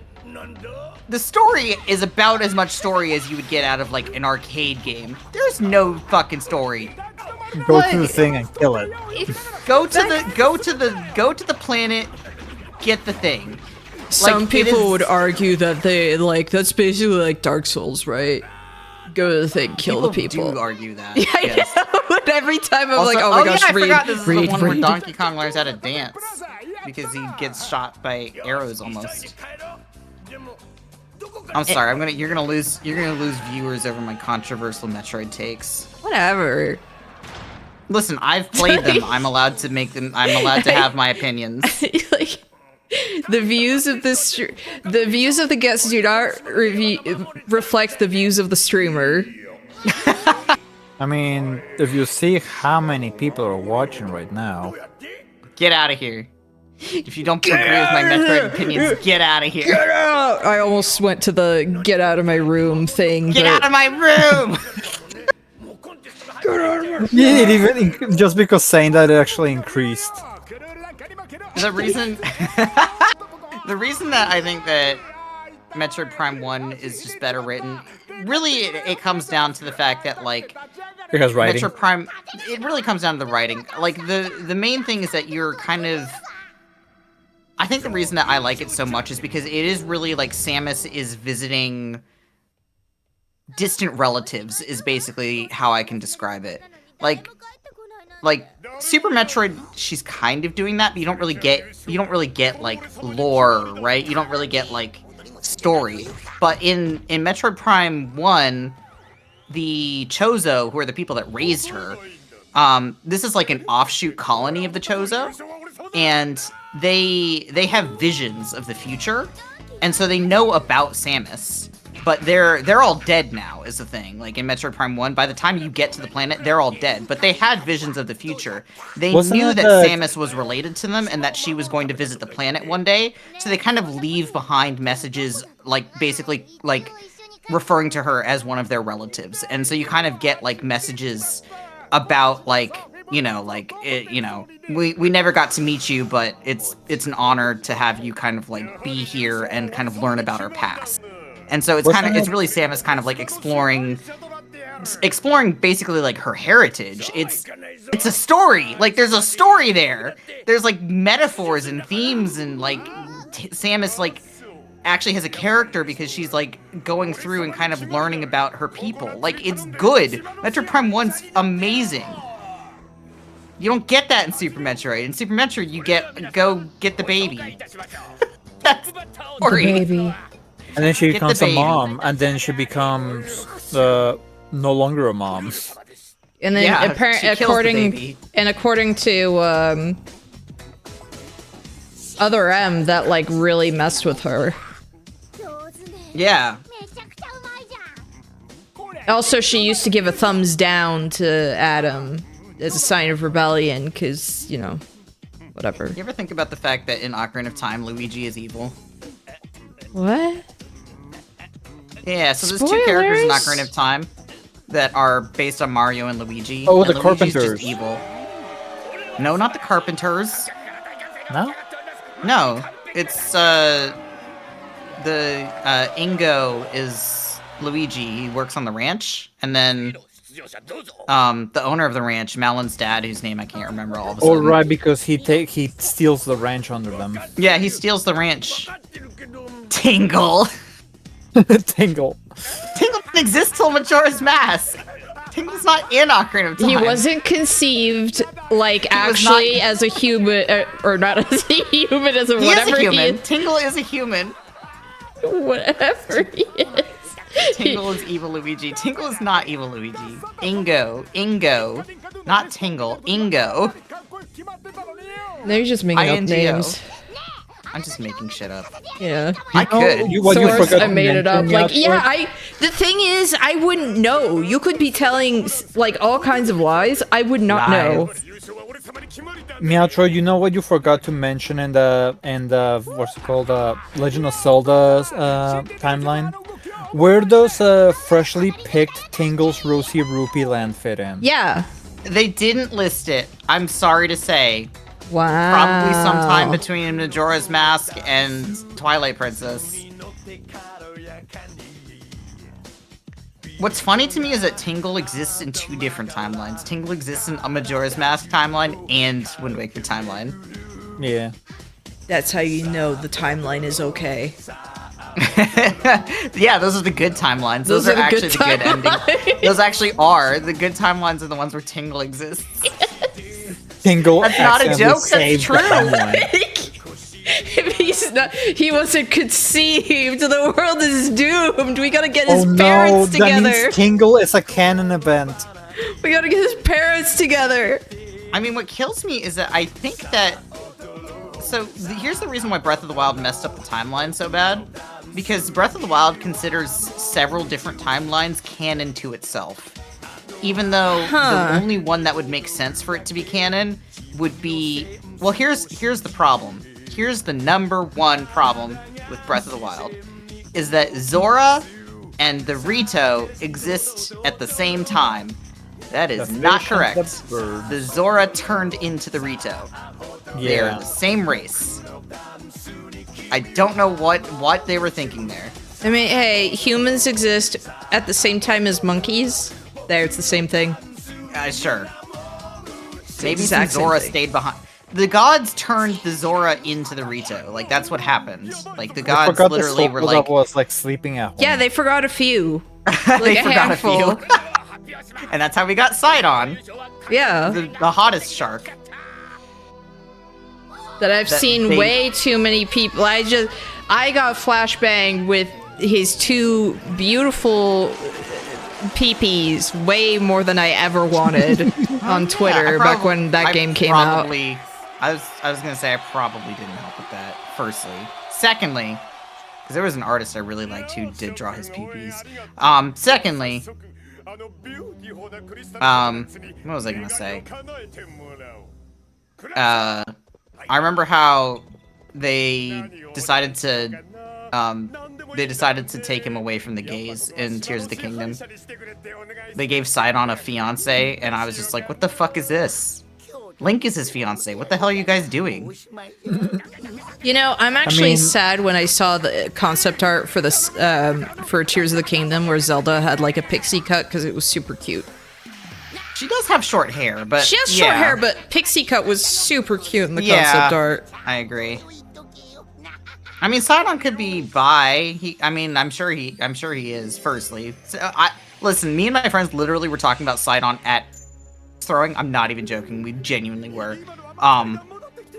is about as much story as you would get out of, like, an arcade game. There's no fucking story. Go to the thing and kill it. Go to the planet, get the thing. Some people would argue that that's basically like Dark Souls, right? Go to the thing, kill the people. People do argue that. Yeah, yes. I know. But every time I'm Also, like, oh my gosh, I forgot this is the one where read. Donkey Kong learns how to dance because he gets shot by arrows almost. I'm sorry. You're gonna lose viewers over my controversial Metroid takes. Whatever. Listen, I've played them. I'm allowed to make them. I'm allowed to have my opinions. Like, the views of the guests do not reflect the views of the streamer. I mean, if you see how many people are watching right now, get out of here. If you don't agree with my Metroid opinions, get out of here. Get out! I almost went to the get out of my room thing. Get out of my room! yeah, it even just because saying that it actually increased. The reason that I think that Metroid Prime 1 is just better written really it comes down to the fact that like Because writing. Metro Prime, it really comes down to the writing. Like the main thing is that you're kind of. I think the reason that I like it so much is because it is really like Samus is visiting distant relatives is basically how I can describe it. Like Super Metroid, she's kind of doing that, but you don't really get like lore, right? You don't really get like story. But in Metroid Prime 1, the Chozo, who are the people that raised her, this is like an offshoot colony of the Chozo, and they have visions of the future, and so they know about Samus. But they're all dead now, is the thing. Like in Metroid Prime 1, by the time you get to the planet, they're all dead. But they had visions of the future. They knew that Samus was related to them and that she was going to visit the planet one day. So they kind of leave behind messages, like basically like referring to her as one of their relatives. And so you kind of get like messages about like, you know, like we never got to meet you, but it's an honor to have you kind of like be here and kind of learn about our past. And so it's really Samus kind of like exploring basically like her heritage. It's a story. Like there's a story there. There's like metaphors and themes and like Samus like actually has a character because she's like going through and kind of learning about her people. Like it's good. Metroid Prime 1's amazing. You don't get that in Super Metroid. In Super Metroid you go get the baby. That's the story. The baby. And then she becomes a mom, and then she becomes no longer a mom. And then according to Other M, that like really messed with her. Yeah. Also, she used to give a thumbs down to Adam as a sign of rebellion, because, you know, whatever. You ever think about the fact that in Ocarina of Time, Luigi is evil? What? Yeah, so there's two characters in Ocarina of Time that are based on Mario and Luigi. Oh, and the Luigi's Carpenters. Just evil. No, not the Carpenters. No? No, it's Ingo is Luigi. He works on the ranch, and then the owner of the ranch, Malin's dad, whose name I can't remember all of a sudden. Oh, right, because he steals the ranch under them. Yeah, he steals the ranch. Tingle. Tingle. Tingle didn't exist till Majora's Mask. Tingle's not in Ocarina of Time. He wasn't conceived, like, actually as a human, or not as a human, as a whatever he is. He is. Tingle is a human. Whatever he is. Tingle is evil Luigi. Tingle is not evil Luigi. Ingo. Not Tingle. Ingo. No, you're just making up names. I'm just making shit up. Yeah. I could. Source, I made it up. Like, yeah, the thing is, I wouldn't know. You could be telling, like, all kinds of lies. I would not know. Meowtro, you know what you forgot to mention in the what's it called, Legend of Zelda's timeline? Where does freshly picked Tingle's Rosy Rupee land fit in? Yeah. They didn't list it. I'm sorry to say. Wow. Probably sometime between Majora's Mask and Twilight Princess. What's funny to me is that Tingle exists in two different timelines. Tingle exists in a Majora's Mask timeline and Wind Waker timeline. Yeah. That's how you know the timeline is okay. Yeah, those are the good timelines. Those are actually the good endings. Those actually are. The good timelines are the ones where Tingle exists. Tingle. That's not a joke, that's true. If he's not, he wasn't conceived. The world is doomed. We gotta get his parents together. That means Tingle is a canon event. We gotta get his parents together. I mean, what kills me is that I think that... So, here's the reason why Breath of the Wild messed up the timeline so bad. Because Breath of the Wild considers several different timelines canon to itself. Even though the only one that would make sense for it to be canon would be... Well, here's the problem. Here's the number one problem with Breath of the Wild. Is that Zora and the Rito exist at the same time. That is not correct. The Zora turned into the Rito. Yeah. They're the same race. I don't know what they were thinking there. I mean, hey, humans exist at the same time as monkeys. There, it's the same thing. Sure. Maybe exact some same Zora thing. stayed behind. The gods turned the Zora into the Rito. Like, that's what happened. Like, the I gods forgot literally the were Sora like... was like sleeping at home. Yeah, they forgot a few. Like they a forgot handful. a few. And that's how we got Sidon, Yeah. the hottest shark. That I've seen they- way too many people. I got flashbanged with his two beautiful peepees way more than I ever wanted on Twitter back when that game came out. I was gonna say I probably didn't help with that. Firstly, secondly, because there was an artist I really liked who did draw his peepees. Secondly, what was I gonna say? I remember how they decided to take him away from the gays in Tears of the Kingdom. They gave Sidon a fiance, and I was just like, what the fuck is this? Link is his fiance. What the hell are you guys doing? You know, I'm actually sad when I saw the concept art for this for Tears of the Kingdom where Zelda had like a pixie cut because it was super cute. She does have short hair, but She has short hair, but pixie cut was super cute in the concept art. I agree. I mean, Sidon could be bi. I'm sure he is. Firstly, listen. Me and my friends literally were talking about Sidon at throwing. I'm not even joking. We genuinely were.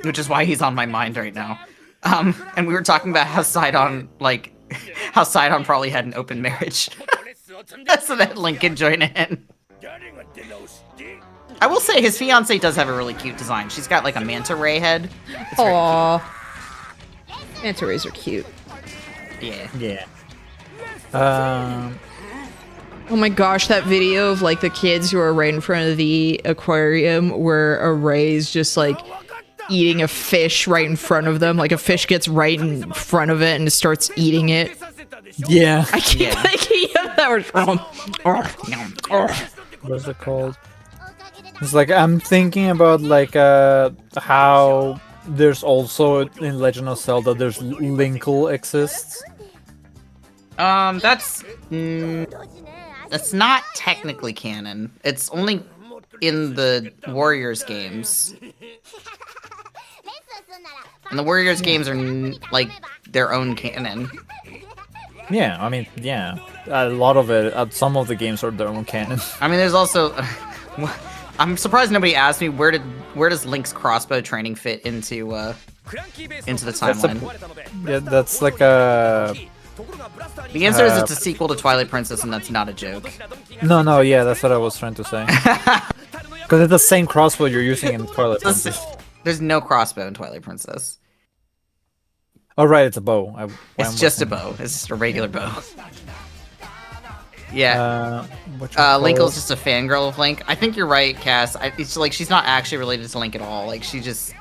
Which is why he's on my mind right now. And we were talking about how Sidon probably had an open marriage, so that Link could join in. I will say his fiance does have a really cute design. She's got like a manta ray head. It's very Aww. Manta rays are cute. cute. Yeah. Oh my gosh, that video of like the kids who are right in front of the aquarium where a ray's just like eating a fish right in front of them. Like a fish gets right in front of it and it starts eating it. Yeah. I keep thinking of that. What's it called? It's like I'm thinking about like how there's also in Legend of Zelda there's Linkle exists. That's not technically canon. It's only in the Warriors games. And the Warriors games are like their own canon. Yeah, I mean, yeah, a lot of it. Some of the games are their own canon. I mean, there's also. I'm surprised nobody asked me where does Link's crossbow training fit into the timeline. That's like a. The answer is it's a sequel to Twilight Princess, and that's not a joke. No, yeah, that's what I was trying to say. Because it's the same crossbow you're using in Twilight Princess. There's no crossbow in Twilight Princess. Oh right, it's a bow. It's just a bow. It's just a regular bow. Yeah. Linkle's just a fangirl of Link. I think you're right, Cass. It's like she's not actually related to Link at all. Like she just.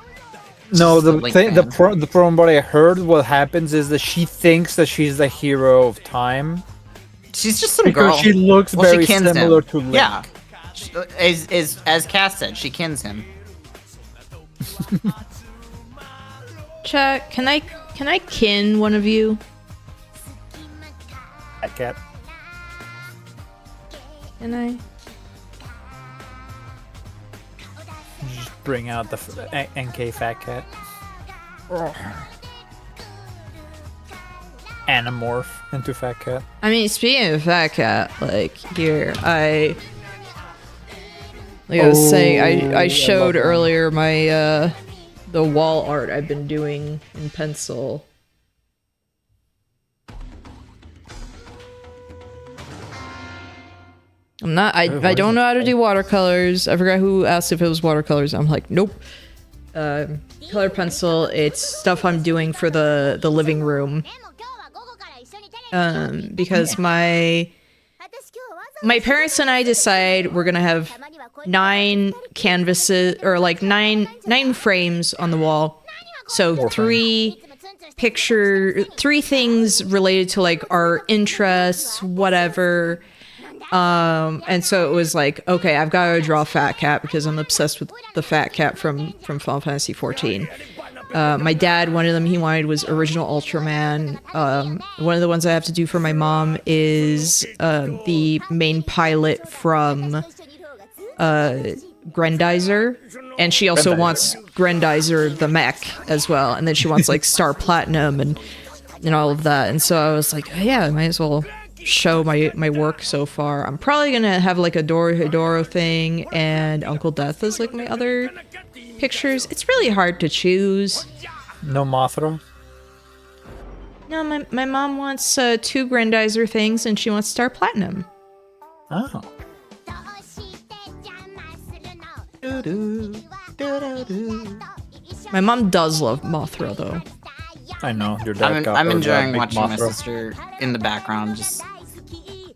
No, the problem what I heard what happens is that she thinks that she's the hero of time. She's just some because girl. she looks very similar to Link. Yeah. As Cass said, she kins him. Chat, can I kin one of you? Fat cat. Can I? Just bring out the NK fat cat. Anamorph into fat cat. I mean, speaking of fat cat, like here, I was saying, I showed earlier my the wall art I've been doing in pencil. I don't know how to do watercolors. I forgot who asked if it was watercolors. I'm like, nope. Color pencil, it's stuff I'm doing for the living room. Because my parents and I decide we're gonna have 9 canvases or like nine frames on the wall. So 3 things related to like our interests, whatever. And so it was like, okay, I've got to draw Fat Cat because I'm obsessed with the Fat Cat from Final Fantasy XIV. My dad, one of them he wanted was original Ultraman. One of the ones I have to do for my mom is the main pilot from Grendizer. And she also wants Grendizer the mech as well. And then she wants like Star Platinum and all of that. And so I was like, yeah, I might as well show my work so far. I'm probably gonna have like a Dorohedoro thing and Uncle Death as like my other pictures. It's really hard to choose. No Mothra? No, my mom wants 2 Grendizer things and she wants Star Platinum. Oh. My mom does love Mothra though. I know, your dad got I'm her enjoying big watching my Mothra. sister in the background, just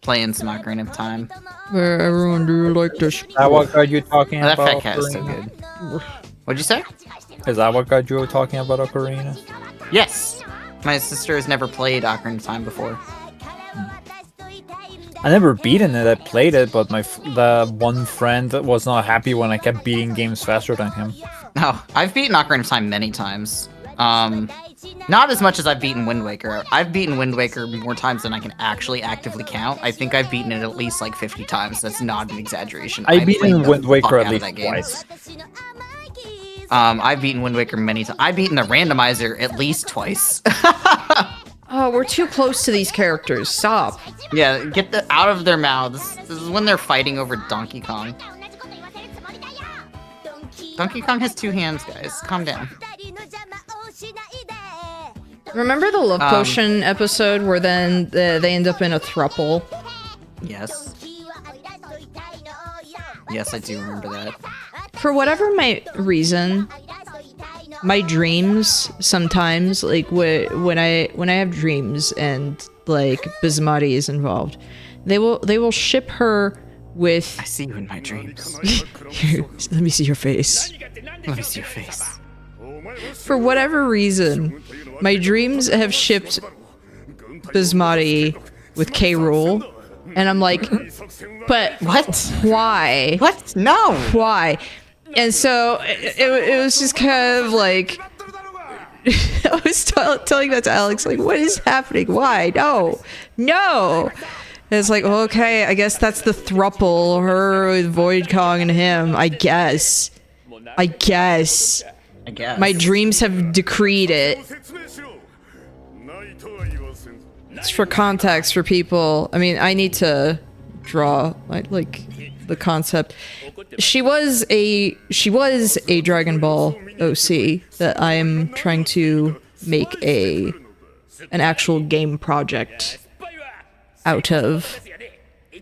playing some Ocarina of Time. Everyone, do you like this? Is that what got you talking That about fat cat is so Ocarina? good. What'd you say? Is that what got you talking about Ocarina? Yes. My sister has never played Ocarina of Time before. I never beaten it, I played it, but the one friend was not happy when I kept beating games faster than him. No, I've beaten Ocarina of Time many times. Not as much as I've beaten Wind Waker. I've beaten Wind Waker more times than I can actually actively count. I think I've beaten it at least like 50 times. That's not an exaggeration. I've beaten played the Wind Waker fuck at out of least that game. twice. I've beaten Wind Waker many times. I've beaten the randomizer at least twice. Oh, we're too close to these characters. Stop. Yeah, get the out of their mouths. This is when they're fighting over Donkey Kong. Donkey Kong has 2 hands, guys. Calm down. Remember the Love Potion episode where then they end up in a throuple? Yes. Yes, I do remember that. For whatever my reason, my dreams sometimes, like when I have dreams and like Bismati is involved, they will ship her with. I see you in my dreams. Here, let me see your face. Let me see your face. For whatever reason, my dreams have shipped Bismati with K. Rool, and I'm like, but What? why? What? No! Why? And so it was just kind of like I was telling that to Alex, like, what is happening? Why? No. And it's like, okay, I guess that's the thruple, her with Void Kong and him. I guess. My dreams have decreed it. It's for context for people. I mean, I need to draw like the concept. She was a Dragon Ball OC that I am trying to make an actual game project out of.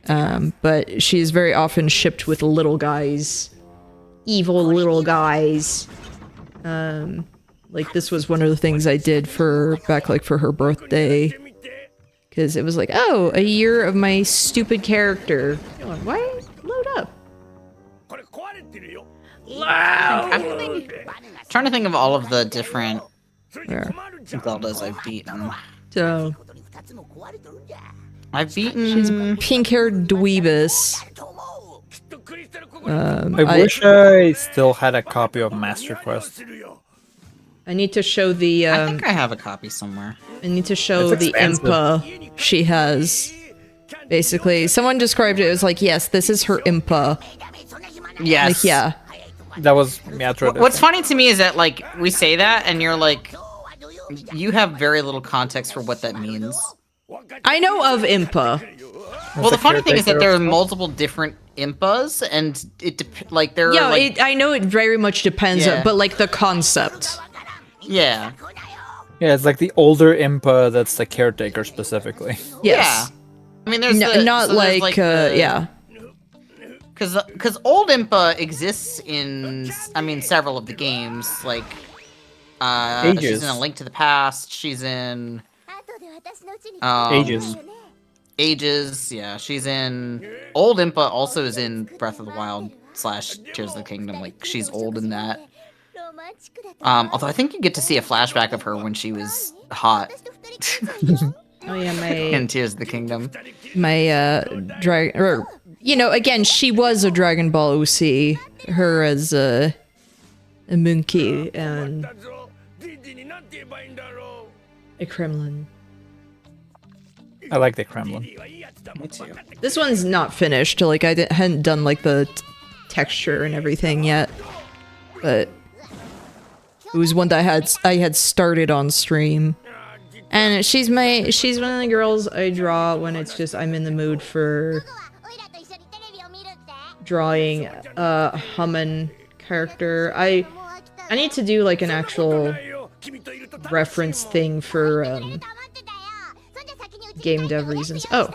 But she is very often shipped with little guys. Evil little guys. Like this was one of the things I did for her birthday. Because it was like, oh, a year of my stupid character. Why? Load up. I'm trying to think of all of the different Where? Zeldas I've beaten. So, I've beaten... she's pink-haired dweebus. I wish I still had a copy of Master Quest. I need to show the, I think I have a copy somewhere. I need to show It's the expensive. impa she has. Basically, someone described it as like, yes, this is her impa. Yes. Like, yeah. That was Meowtra. What's funny to me is that, like, we say that, and you're like... You have very little context for what that means. I know of impa. Well, the funny thing is that there are caretaker. multiple different impas, and there are, Yeah, like... I know it very much depends, Yeah. but like the concept. Yeah. Yeah, it's like the older Impa that's the caretaker specifically. Yes. Yeah. I mean, there's No, the... not so there's, like, the- yeah. Because old Impa exists in, I mean, several of the games. Like, she's Ages. in A Link to the Past. She's in Ages. Ages. Yeah, she's in. Old Impa also is in Breath of the Wild / Tears of the Kingdom. Like, she's old in that. Although I think you get to see a flashback of her when she was hot Oh yeah, in Tears of the Kingdom. you know, again, she was a Dragon Ball OC, her as a monkey, and A Kremlin. I like the Kremlin. Me too. This one's not finished. Like I hadn't done like the texture and everything yet, but it was one that I had started on stream. And she's one of the girls I draw when it's just I'm in the mood for drawing a Hummin character. I need to do like an actual reference thing for game dev reasons. Oh,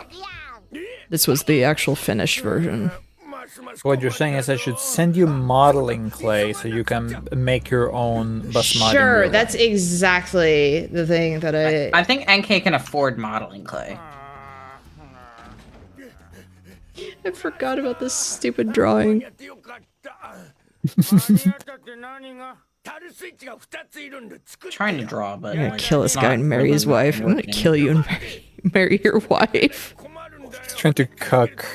this was the actual finished version. What you're saying is I should send you modeling clay so you can make your own basmati. Sure, noodle. that's exactly the thing that I think NK can afford modeling clay. I forgot about this stupid drawing. Trying to draw, but I'm gonna like, kill this guy and marry his wife. I'm gonna working. kill you and marry your wife. He's trying to cook.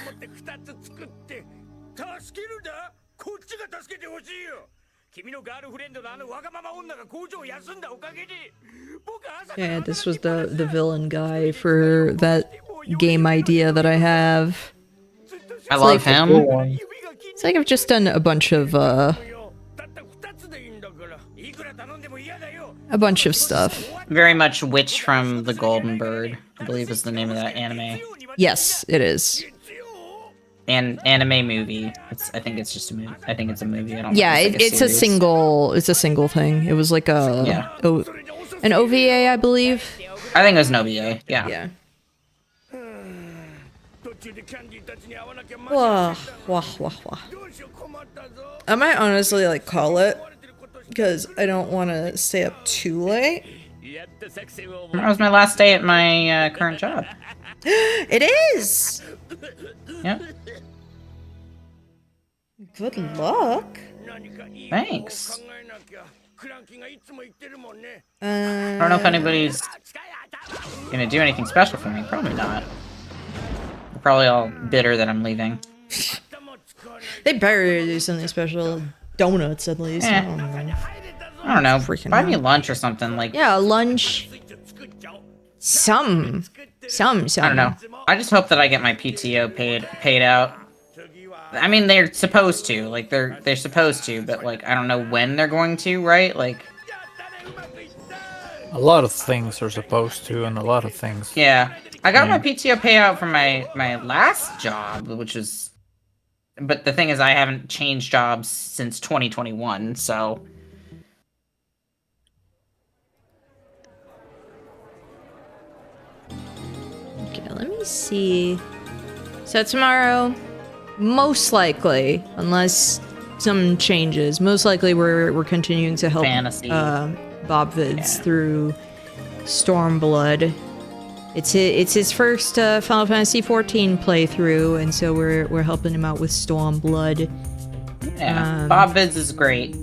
Yeah, this was the villain guy for that game idea that I have. I love him. It's like I've just done a bunch of stuff. Very much Witch from the Golden Bird, I believe is the name of that anime. Yes, it is. And anime movie. I think it's just a movie. I think it's a movie. I don't Yeah, think it's a series. single thing. It was like an OVA, I believe. I think it was an OVA. Yeah. Yeah. Wah, wah, wah, wah. I might honestly like call it because I don't want to stay up too late. That was my last day at my current job. It is. Yep. Good luck. Thanks. I I don't know if anybody's gonna do anything special for me. Probably not. They're probably all bitter that I'm leaving. They better do something special. Donuts, at least. Eh. I don't know. Freaking Buy me hell. lunch or something. Like, Yeah, lunch. Some. I don't know. I just hope that I get my PTO paid out. I mean, they're supposed to. Like, they're supposed to, but like, I don't know when they're going to. Right? Like, A lot of things are supposed to, and a lot of things. yeah. I got my PTO payout from my last job, which is. But the thing is, I haven't changed jobs since 2021, so. Okay, let me see. So tomorrow, most likely, unless something changes, most likely we're continuing to help Fantasy. Bob Vids through Stormblood. It's his first Final Fantasy XIV playthrough, and so we're helping him out with Stormblood. Yeah. Bob Vids is great.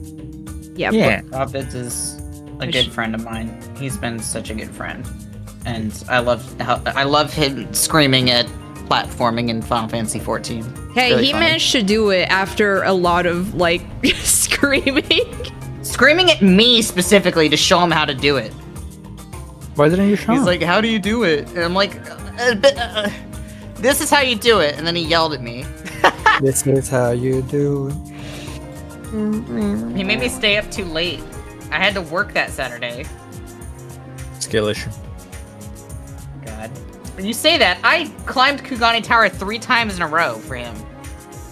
Yeah. Yeah. Bob Vids is a good friend of mine. He's been such a good friend, and I love him screaming at platforming in Final Fantasy XIV. Hey, Really he funny. managed to do it after a lot of like Screaming at me specifically to show him how to do it. Why didn't you show He's him? like, "How do you do it?" And I'm like, "This is how you do it." And then he yelled at me. This is how you do it. He made me stay up too late. I had to work that Saturday. Skill issue. God. When you say that, I climbed Kugani Tower 3 times in a row for him.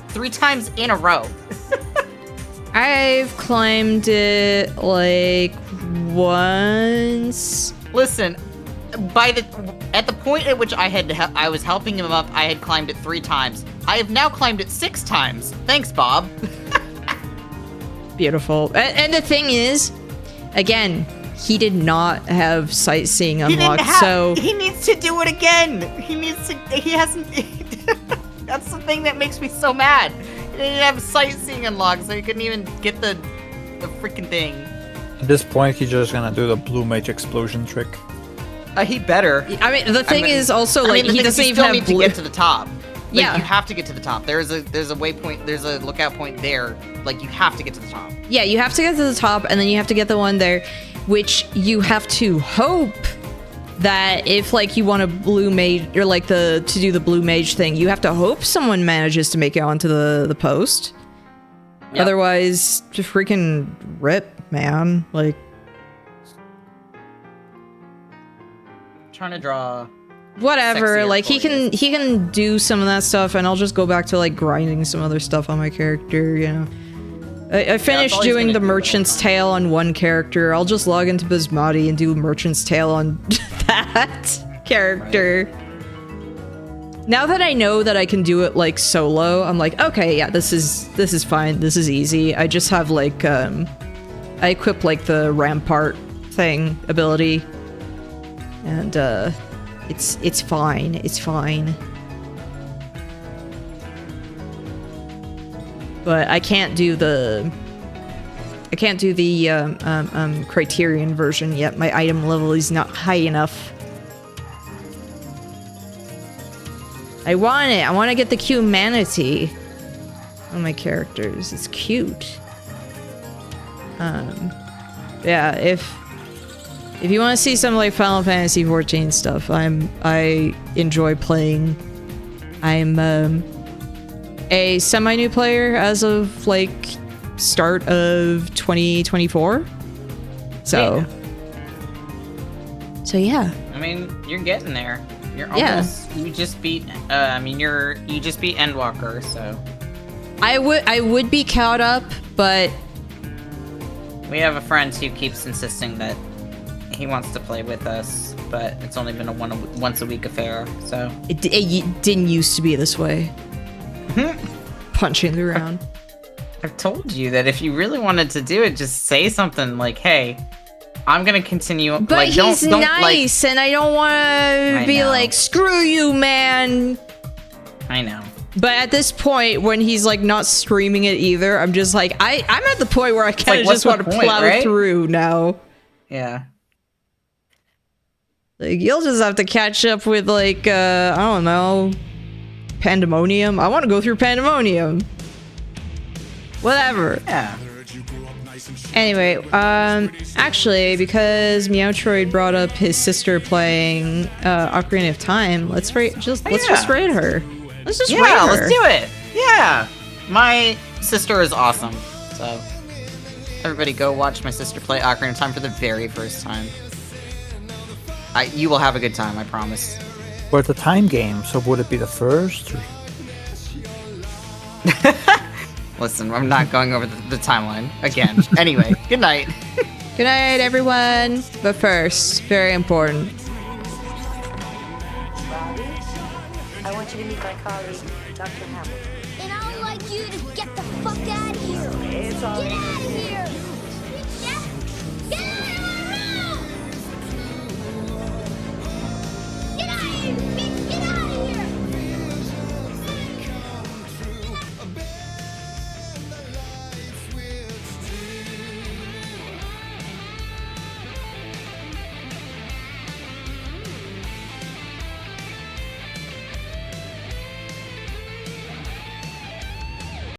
3 times in a row. I've climbed it like once. Listen, at the point at which I was helping him up, I had climbed it 3 times. I have now climbed it 6 times. Thanks, Bob. Beautiful. And the thing is, again, he did not have sightseeing unlocked, so he needs to do it again. He hasn't. That's the thing that makes me so mad. He didn't have sightseeing unlocked, so he couldn't even get the freaking thing. At this point, he's just gonna do the Blue Mage explosion trick. He better. I mean, the thing is also like the he thing is, doesn't you even still have need to get to the top. Like, Yeah. you have to get to the top. There's a waypoint. There's a lookout point there. Like, you have to get to the top. Yeah, you have to get to the top, and then you have to get the one there. which you have to hope that if like you want a blue mage or like to do the blue mage thing, you have to hope someone manages to make it onto the post. Yep. Otherwise, just freaking rip, man. Like, Trying to draw. whatever. Sexier Like he for can do some of that stuff, and I'll just go back to like grinding some other stuff on my character. You know, I finished all he's doing gonna the do, Merchant's Tale on one character. I'll just log into Basmati and do Merchant's Tale on that character. Now that I know that I can do it like solo, I'm like, okay, yeah, this is fine. This is easy. I just have like I equip like the Rampart thing ability, and it's fine. It's fine. But I can't do the Criterion version yet. My item level is not high enough. I want it. I want to get the humanity on my characters. It's cute. Yeah, if you want to see some like Final Fantasy 14 stuff, I enjoy playing. I'm a semi-new player as of like start of 2024. So yeah. I mean, you're getting there. You're almost. You just beat. You just beat Endwalker. So I would be caught up, but we have a friend who keeps insisting that he wants to play with us, but it's only been a once a week affair. So it didn't used to be this way. Punching the ground. I've told you that if you really wanted to do it, just say something like, "Hey, I'm gonna continue." But like, he's don't, nice, and I don't want to be like, "Screw you, man." I know. But at this point, when he's like not streaming it either, I'm just like, I'm at the point where I kind of like, just want to plow through now. Yeah. Like, you'll just have to catch up with like I don't know, Pandemonium. I want to go through Pandemonium. Whatever. Yeah. Anyway, actually, because Meowtroid brought up his sister playing Ocarina of Time, let's just raid her. Let's just raid her. Let's do it. Yeah. My sister is awesome. So everybody go watch my sister play Ocarina of Time for the very first time. You will have a good time, I promise. But it's a time game, so would it be the first? Listen, I'm not going over the timeline again. Anyway, good night. Good night, everyone. But first, very important. I want you to meet my colleague, Dr. Hamilton.